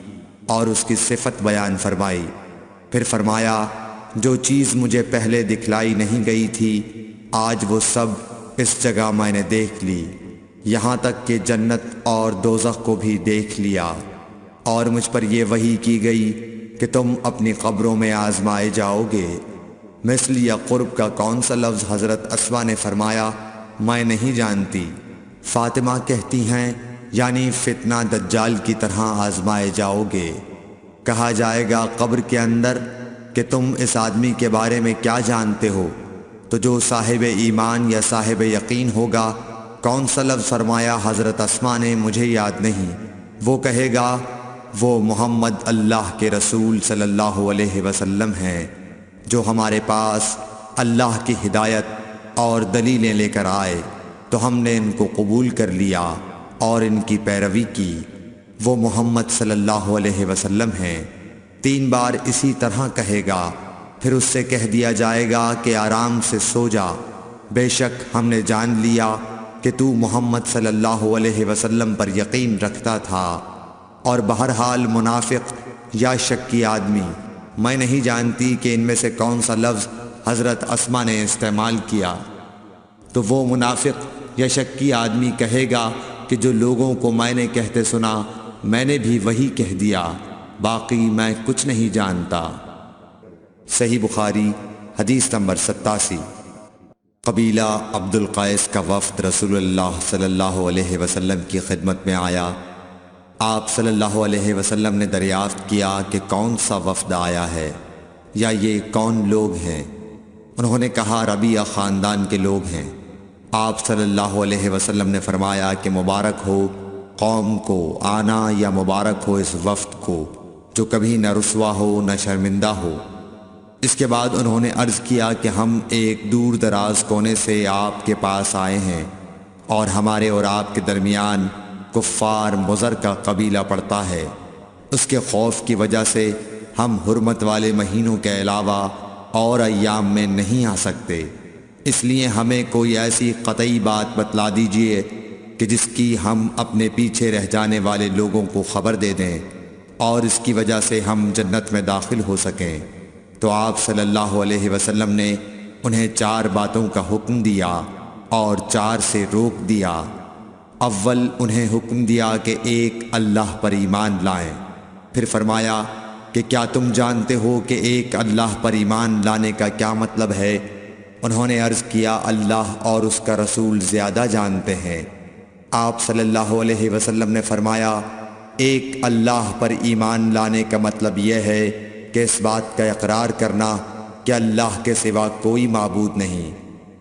اور اس کی صفت بیان فرمائی۔ پھر فرمایا جو چیز مجھے پہلے دکھلائی نہیں گئی تھی آج وہ سب اس جگہ میں نے دیکھ لی، یہاں تک کہ جنت اور دوزخ کو بھی دیکھ لیا، اور مجھ پر یہ وحی کی گئی کہ تم اپنی قبروں میں آزمائے جاؤ گے۔ مثل یا قرب کا کون سا لفظ؟ حضرت اسما نے فرمایا میں نہیں جانتی۔ فاطمہ کہتی ہیں یعنی فتنہ دجال کی طرح آزمائے جاؤ گے۔ کہا جائے گا قبر کے اندر کہ تم اس آدمی کے بارے میں کیا جانتے ہو؟ تو جو صاحب ایمان یا صاحب یقین ہوگا۔ کون سا لفظ فرمایا؟ حضرت اسما نے مجھے یاد نہیں۔ وہ کہے گا وہ محمد اللہ کے رسول صلی اللہ علیہ وسلم ہیں جو ہمارے پاس اللہ کی ہدایت اور دلیلیں لے کر آئے تو ہم نے ان کو قبول کر لیا اور ان کی پیروی کی۔ وہ محمد صلی اللہ علیہ وسلم ہیں۔ 3 بار اسی طرح کہے گا، پھر اس سے کہہ دیا جائے گا کہ آرام سے سو جا، بے شک ہم نے جان لیا کہ تو محمد صلی اللہ علیہ وسلم پر یقین رکھتا تھا۔ اور بہرحال منافق یا شکی آدمی، میں نہیں جانتی کہ ان میں سے کون سا لفظ حضرت اسما نے استعمال کیا۔ تو وہ منافق یا شکی آدمی کہے گا کہ جو لوگوں کو میں نے کہتے سنا میں نے بھی وہی کہہ دیا، باقی میں کچھ نہیں جانتا۔ صحیح بخاری حدیث نمبر 87۔ قبیلہ عبد القیس کا وفد رسول اللہ صلی اللہ علیہ وسلم کی خدمت میں آیا۔ آپ صلی اللہ علیہ وسلم نے دریافت کیا کہ کون سا وفد آیا ہے یا یہ کون لوگ ہیں؟ انہوں نے کہا ربیعہ خاندان کے لوگ ہیں۔ آپ صلی اللہ علیہ وسلم نے فرمایا کہ مبارک ہو قوم کو آنا یا مبارک ہو اس وفد کو جو کبھی نہ رسوا ہو نہ شرمندہ ہو۔ اس کے بعد انہوں نے عرض کیا کہ ہم ایک دور دراز کونے سے آپ کے پاس آئے ہیں اور ہمارے اور آپ کے درمیان کفار مضر کا قبیلہ پڑتا ہے۔ اس کے خوف کی وجہ سے ہم حرمت والے مہینوں کے علاوہ اور ایام میں نہیں آ سکتے، اس لیے ہمیں کوئی ایسی قطعی بات بتلا دیجئے کہ جس کی ہم اپنے پیچھے رہ جانے والے لوگوں کو خبر دے دیں اور اس کی وجہ سے ہم جنت میں داخل ہو سکیں۔ تو آپ صلی اللہ علیہ وسلم نے انہیں 4 باتوں کا حکم دیا اور 4 سے روک دیا۔ اول انہیں حکم دیا کہ ایک اللہ پر ایمان لائیں، پھر فرمایا کہ کیا تم جانتے ہو کہ ایک اللہ پر ایمان لانے کا کیا مطلب ہے؟ انہوں نے عرض کیا اللہ اور اس کا رسول زیادہ جانتے ہیں۔ آپ صلی اللہ علیہ وسلم نے فرمایا ایک اللہ پر ایمان لانے کا مطلب یہ ہے کہ اس بات کا اقرار کرنا کہ اللہ کے سوا کوئی معبود نہیں،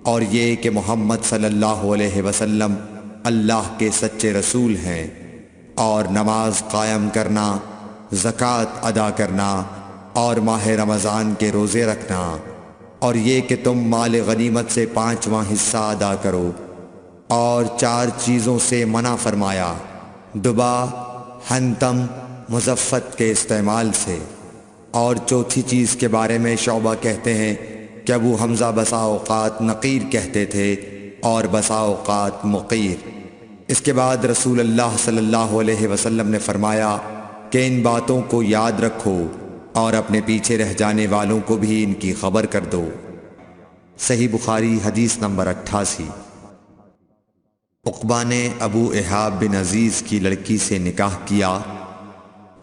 اور یہ کہ محمد صلی اللہ علیہ وسلم اللہ کے سچے رسول ہیں، اور نماز قائم کرنا، زکوٰۃ ادا کرنا اور ماہ رمضان کے روزے رکھنا، اور یہ کہ تم مال غنیمت سے 5واں حصہ ادا کرو، اور 4 چیزوں سے منع فرمایا، دبا، حنتم، مزفت کے استعمال سے۔ اور چوتھی چیز کے بارے میں شعبہ کہتے ہیں کہ ابو حمزہ بسا اوقات نقیر کہتے تھے اور بسا اوقات مقیر۔ اس کے بعد رسول اللہ صلی اللہ علیہ وسلم نے فرمایا کہ ان باتوں کو یاد رکھو اور اپنے پیچھے رہ جانے والوں کو بھی ان کی خبر کر دو۔ صحیح بخاری حدیث نمبر 88۔ عقبہ نے ابو احاب بن عزیز کی لڑکی سے نکاح کیا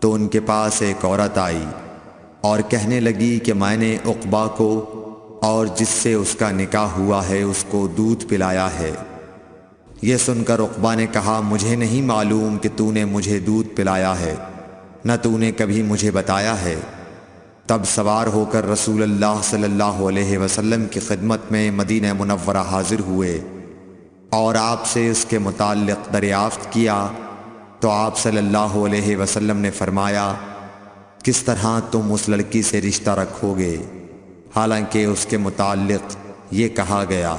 تو ان کے پاس ایک عورت آئی اور کہنے لگی کہ میں نے عقبہ کو اور جس سے اس کا نکاح ہوا ہے اس کو دودھ پلایا ہے۔ یہ سن کر عقبہ نے کہا مجھے نہیں معلوم کہ تو نے مجھے دودھ پلایا ہے، نہ تو نے کبھی مجھے بتایا ہے۔ تب سوار ہو کر رسول اللہ صلی اللہ علیہ وسلم کی خدمت میں مدینہ منورہ حاضر ہوئے اور آپ سے اس کے متعلق دریافت کیا تو آپ صلی اللہ علیہ وسلم نے فرمایا کس طرح تم اس لڑکی سے رشتہ رکھو گے، حالانکہ اس کے متعلق یہ کہا گیا۔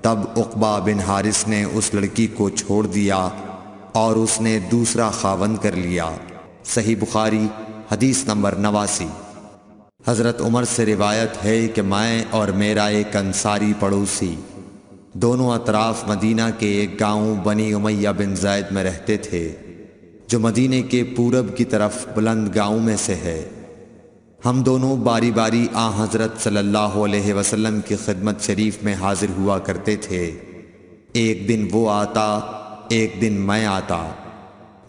تب عقبہ بن حارث نے اس لڑکی کو چھوڑ دیا اور اس نے دوسرا خاوند کر لیا۔ صحیح بخاری حدیث نمبر 89۔ حضرت عمر سے روایت ہے کہ میں اور میرا ایک انصاری پڑوسی دونوں اطراف مدینہ کے ایک گاؤں بنی امیہ بن زید میں رہتے تھے، جو مدینے کے پورب کی طرف بلند گاؤں میں سے ہے۔ ہم دونوں باری باری حضرت صلی اللہ علیہ وسلم کی خدمت شریف میں حاضر ہوا کرتے تھے۔ ایک دن وہ آتا، ایک دن میں آتا۔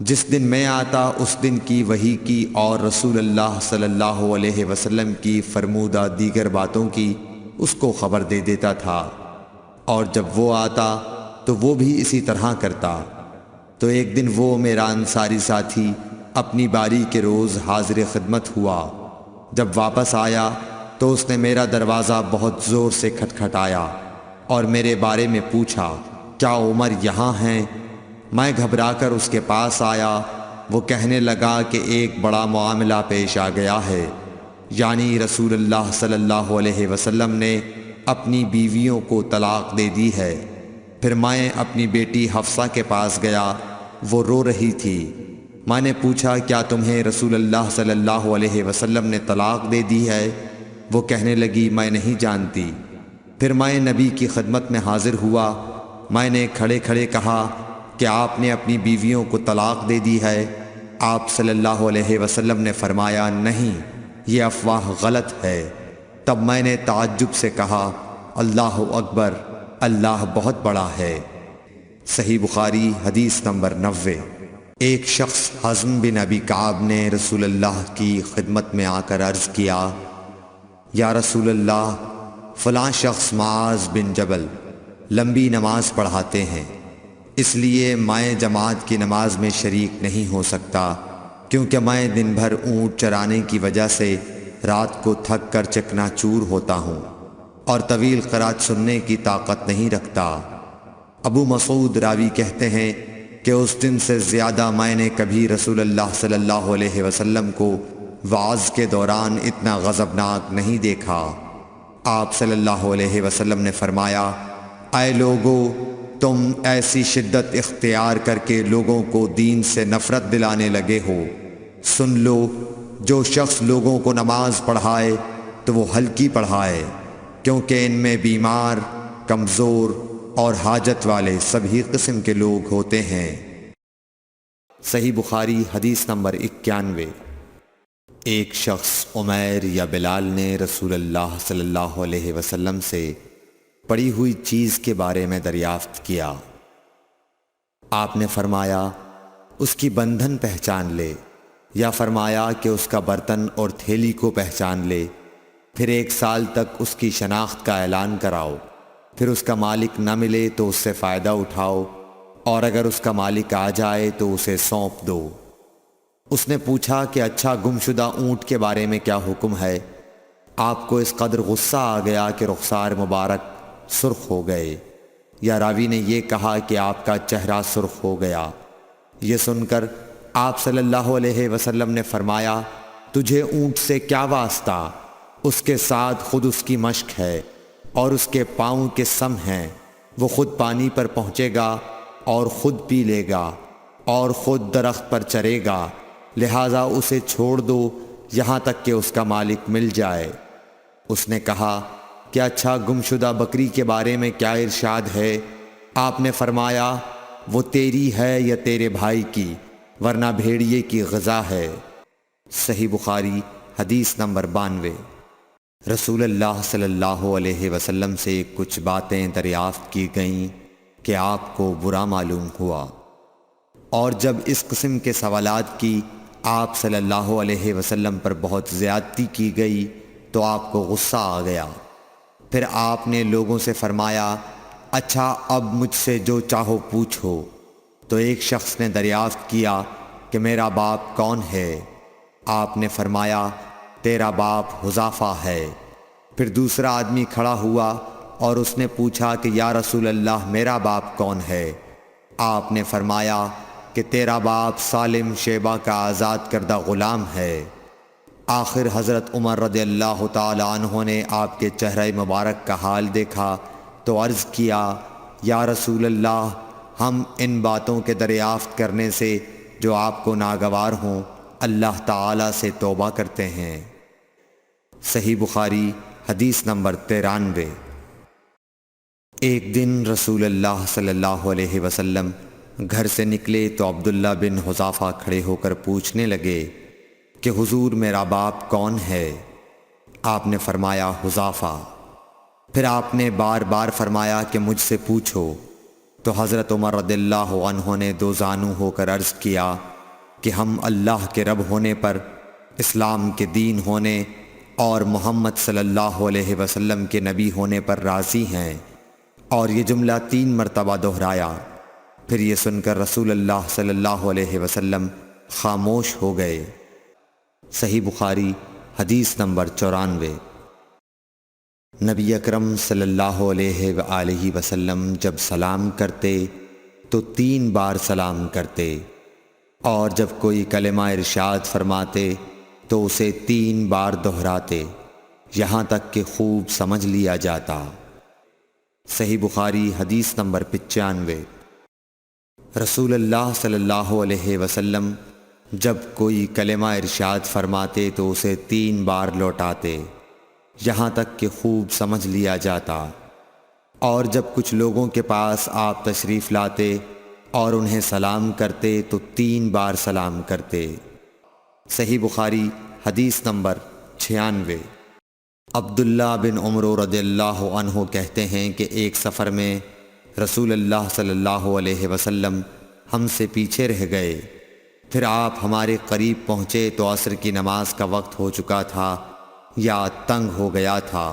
جس دن میں آتا اس دن کی وحی کی اور رسول اللہ صلی اللہ علیہ وسلم کی فرمودہ دیگر باتوں کی اس کو خبر دے دیتا تھا، اور جب وہ آتا تو وہ بھی اسی طرح کرتا۔ تو ایک دن وہ میرا انصاری ساتھی اپنی باری کے روز حاضر خدمت ہوا۔ جب واپس آیا تو اس نے میرا دروازہ بہت زور سے کھٹکھٹایا اور میرے بارے میں پوچھا کیا عمر یہاں ہیں؟ میں گھبرا کر اس کے پاس آیا۔ وہ کہنے لگا کہ ایک بڑا معاملہ پیش آ گیا ہے، یعنی رسول اللہ صلی اللہ علیہ وسلم نے اپنی بیویوں کو طلاق دے دی ہے۔ پھر میں اپنی بیٹی حفصہ کے پاس گیا، وہ رو رہی تھی۔ میں نے پوچھا کیا تمہیں رسول اللہ صلی اللہ علیہ وسلم نے طلاق دے دی ہے؟ وہ کہنے لگی میں نہیں جانتی۔ پھر میں نبی کی خدمت میں حاضر ہوا۔ میں نے کھڑے کھڑے کہا کہ آپ نے اپنی بیویوں کو طلاق دے دی ہے؟ آپ صلی اللہ علیہ وسلم نے فرمایا نہیں، یہ افواہ غلط ہے۔ تب میں نے تعجب سے کہا اللہ اکبر، اللہ بہت بڑا ہے۔ صحیح بخاری حدیث نمبر 90۔ ایک شخص حزم بن ابی کعب نے رسول اللہ کی خدمت میں آ کر عرض کیا یا رسول اللہ، فلاں شخص معاذ بن جبل لمبی نماز پڑھاتے ہیں، اس لیے میں جماعت کی نماز میں شریک نہیں ہو سکتا، کیونکہ میں دن بھر اونٹ چرانے کی وجہ سے رات کو تھک کر چکنا چور ہوتا ہوں اور طویل قرات سننے کی طاقت نہیں رکھتا۔ ابو مسعود راوی کہتے ہیں کہ اس دن سے زیادہ میں نے کبھی رسول اللہ صلی اللہ علیہ وسلم کو وعظ کے دوران اتنا غضبناک نہیں دیکھا۔ آپ صلی اللہ علیہ وسلم نے فرمایا اے لوگو، تم ایسی شدت اختیار کر کے لوگوں کو دین سے نفرت دلانے لگے ہو۔ سن لو، جو شخص لوگوں کو نماز پڑھائے تو وہ ہلکی پڑھائے، کیونکہ ان میں بیمار، کمزور اور حاجت والے سبھی قسم کے لوگ ہوتے ہیں۔ صحیح بخاری حدیث نمبر 91۔ ایک شخص عمیر یا بلال نے رسول اللہ صلی اللہ علیہ وسلم سے پڑی ہوئی چیز کے بارے میں دریافت کیا۔ آپ نے فرمایا اس کی بندھن پہچان لے، یا فرمایا کہ اس کا برتن اور تھیلی کو پہچان لے، پھر 1 سال تک اس کی شناخت کا اعلان کراؤ، پھر اس کا مالک نہ ملے تو اس سے فائدہ اٹھاؤ، اور اگر اس کا مالک آ جائے تو اسے سونپ دو۔ اس نے پوچھا کہ اچھا گمشدہ اونٹ کے بارے میں کیا حکم ہے؟ آپ کو اس قدر غصہ آ گیا کہ رخسار مبارک سرخ ہو گئے، یا راوی نے یہ کہا کہ آپ کا چہرہ سرخ ہو گیا۔ یہ سن کر آپ صلی اللہ علیہ وسلم نے فرمایا، تجھے اونٹ سے کیا واسطہ؟ اس کے ساتھ خود اس کی مشک ہے اور اس کے پاؤں کے سم ہیں، وہ خود پانی پر پہنچے گا اور خود پی لے گا اور خود درخت پر چرے گا، لہٰذا اسے چھوڑ دو یہاں تک کہ اس کا مالک مل جائے۔ اس نے کہا کہ اچھا گمشدہ بکری کے بارے میں کیا ارشاد ہے؟ آپ نے فرمایا وہ تیری ہے یا تیرے بھائی کی، ورنہ بھیڑیے کی غذا ہے۔ صحیح بخاری حدیث نمبر 92۔ رسول اللہ صلی اللہ علیہ وسلم سے کچھ باتیں دریافت کی گئیں کہ آپ کو برا معلوم ہوا، اور جب اس قسم کے سوالات کی آپ صلی اللہ علیہ وسلم پر بہت زیادتی کی گئی تو آپ کو غصہ آ گیا۔ پھر آپ نے لوگوں سے فرمایا، اچھا اب مجھ سے جو چاہو پوچھو۔ تو ایک شخص نے دریافت کیا کہ میرا باپ کون ہے؟ آپ نے فرمایا تیرا باپ حذافہ ہے۔ پھر دوسرا آدمی کھڑا ہوا اور اس نے پوچھا کہ یا رسول اللہ میرا باپ کون ہے؟ آپ نے فرمایا کہ تیرا باپ سالم شیبہ کا آزاد کردہ غلام ہے۔ آخر حضرت عمر رضی اللہ تعالی عنہ نے آپ کے چہرہ مبارک کا حال دیکھا تو عرض کیا، یا رسول اللہ ہم ان باتوں کے دریافت کرنے سے جو آپ کو ناگوار ہوں اللہ تعالی سے توبہ کرتے ہیں۔ صحیح بخاری حدیث نمبر 93۔ ایک دن رسول اللہ صلی اللہ علیہ وسلم گھر سے نکلے تو عبداللہ بن حذافہ کھڑے ہو کر پوچھنے لگے کہ حضور میرا باپ کون ہے؟ آپ نے فرمایا حذافہ۔ پھر آپ نے بار بار فرمایا کہ مجھ سے پوچھو۔ تو حضرت عمر رضی اللہ عنہ نے دو زانو ہو کر عرض کیا کہ ہم اللہ کے رب ہونے پر، اسلام کے دین ہونے اور محمد صلی اللہ علیہ وسلم کے نبی ہونے پر راضی ہیں، اور یہ جملہ 3 مرتبہ دہرایا۔ پھر یہ سن کر رسول اللہ صلی اللہ علیہ وسلم خاموش ہو گئے۔ صحیح بخاری حدیث نمبر 94۔ نبی اکرم صلی اللہ علیہ وآلہ وسلم جب سلام کرتے تو 3 بار سلام کرتے، اور جب کوئی کلمہ ارشاد فرماتے تو اسے 3 بار دہراتے یہاں تک کہ خوب سمجھ لیا جاتا۔ صحیح بخاری حدیث نمبر 95۔ رسول اللہ صلی اللہ علیہ وسلم جب کوئی کلمہ ارشاد فرماتے تو اسے 3 بار لوٹاتے یہاں تک کہ خوب سمجھ لیا جاتا، اور جب کچھ لوگوں کے پاس آپ تشریف لاتے اور انہیں سلام کرتے تو 3 بار سلام کرتے۔ صحیح بخاری حدیث نمبر 96۔ عبداللہ بن عمر رضی اللہ عنہ کہتے ہیں کہ ایک سفر میں رسول اللہ صلی اللہ علیہ وسلم ہم سے پیچھے رہ گئے، پھر آپ ہمارے قریب پہنچے تو عصر کی نماز کا وقت ہو چکا تھا یا تنگ ہو گیا تھا،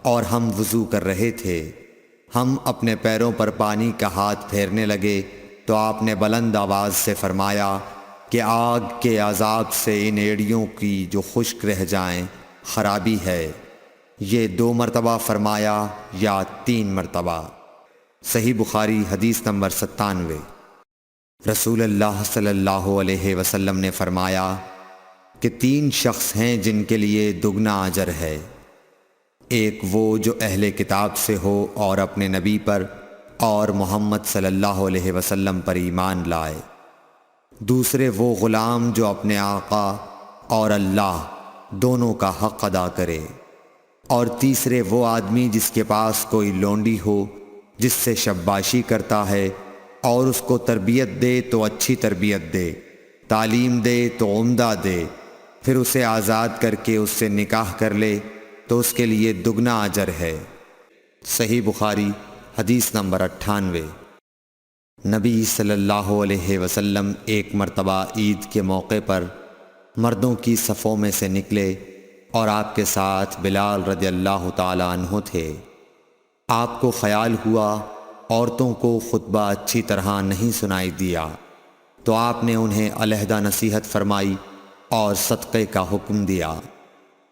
اور ہم وضو کر رہے تھے۔ ہم اپنے پیروں پر پانی کا ہاتھ پھیرنے لگے تو آپ نے بلند آواز سے فرمایا کہ آگ کے عذاب سے ان ایڑیوں کی جو خشک رہ جائیں خرابی ہے۔ یہ 2 مرتبہ فرمایا یا 3 مرتبہ۔ صحیح بخاری حدیث نمبر 97۔ رسول اللہ صلی اللہ علیہ وسلم نے فرمایا کہ 3 شخص ہیں جن کے لیے دگنا اجر ہے۔ ایک وہ جو اہل کتاب سے ہو اور اپنے نبی پر اور محمد صلی اللہ علیہ وسلم پر ایمان لائے۔ دوسرے وہ غلام جو اپنے آقا اور اللہ دونوں کا حق ادا کرے۔ اور تیسرے وہ آدمی جس کے پاس کوئی لونڈی ہو جس سے شباشی کرتا ہے، اور اس کو تربیت دے تو اچھی تربیت دے، تعلیم دے تو عمدہ دے، پھر اسے آزاد کر کے اس سے نکاح کر لے تو اس کے لیے دگنا اجر ہے۔ صحیح بخاری حدیث نمبر 98۔ نبی صلی اللہ علیہ وسلم ایک مرتبہ عید کے موقع پر مردوں کی صفوں میں سے نکلے اور آپ کے ساتھ بلال رضی اللہ تعالی عنہ تھے۔ آپ کو خیال ہوا عورتوں کو خطبہ اچھی طرح نہیں سنائی دیا، تو آپ نے انہیں علیحدہ نصیحت فرمائی اور صدقے کا حکم دیا۔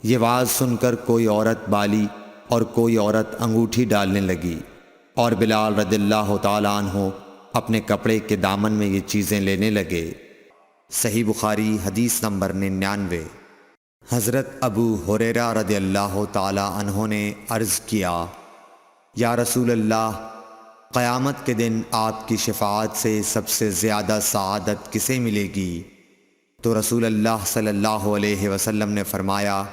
یہ واز سن کر کوئی عورت بالی اور کوئی عورت انگوٹھی ڈالنے لگی، اور بلال رضی اللہ تعالی عنہ اپنے کپڑے کے دامن میں یہ چیزیں لینے لگے۔ صحیح بخاری حدیث نمبر 99۔ حضرت ابو ہریرہ رضی اللہ تعالی عنہ نے عرض کیا، یا رسول اللہ، قیامت کے دن آپ کی شفاعت سے سب سے زیادہ سعادت کسے ملے گی؟ تو رسول اللہ صلی اللہ علیہ وسلم نے فرمایا،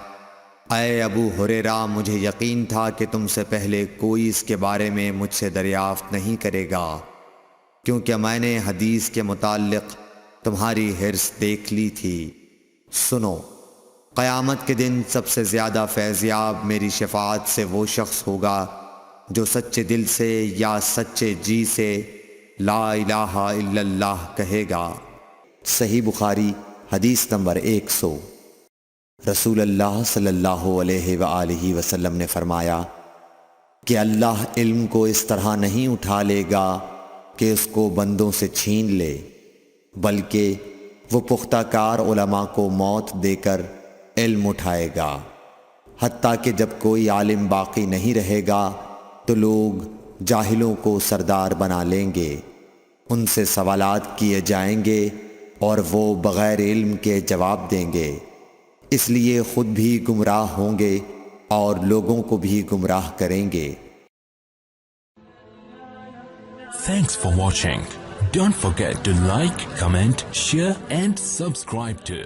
اے ابو ہریرہ، مجھے یقین تھا کہ تم سے پہلے کوئی اس کے بارے میں مجھ سے دریافت نہیں کرے گا، کیونکہ میں نے حدیث کے متعلق تمہاری حرص دیکھ لی تھی۔ سنو، قیامت کے دن سب سے زیادہ فیضیاب میری شفاعت سے وہ شخص ہوگا جو سچے دل سے یا سچے جی سے لا الہ الا اللہ کہے گا۔ صحیح بخاری حدیث نمبر 100۔ رسول اللہ صلی اللہ علیہ وآلہ وسلم نے فرمایا کہ اللہ علم کو اس طرح نہیں اٹھا لے گا کہ اس کو بندوں سے چھین لے، بلکہ وہ پختہ کار علماء کو موت دے کر علم اٹھائے گا، حتیٰ کہ جب کوئی عالم باقی نہیں رہے گا تو لوگ جاہلوں کو سردار بنا لیں گے، ان سے سوالات کیے جائیں گے اور وہ بغیر علم کے جواب دیں گے، اس لیے خود بھی گمراہ ہوں گے اور لوگوں کو بھی گمراہ کریں گے۔ Thanks for watching. Don't forget to like, comment, share and subscribe to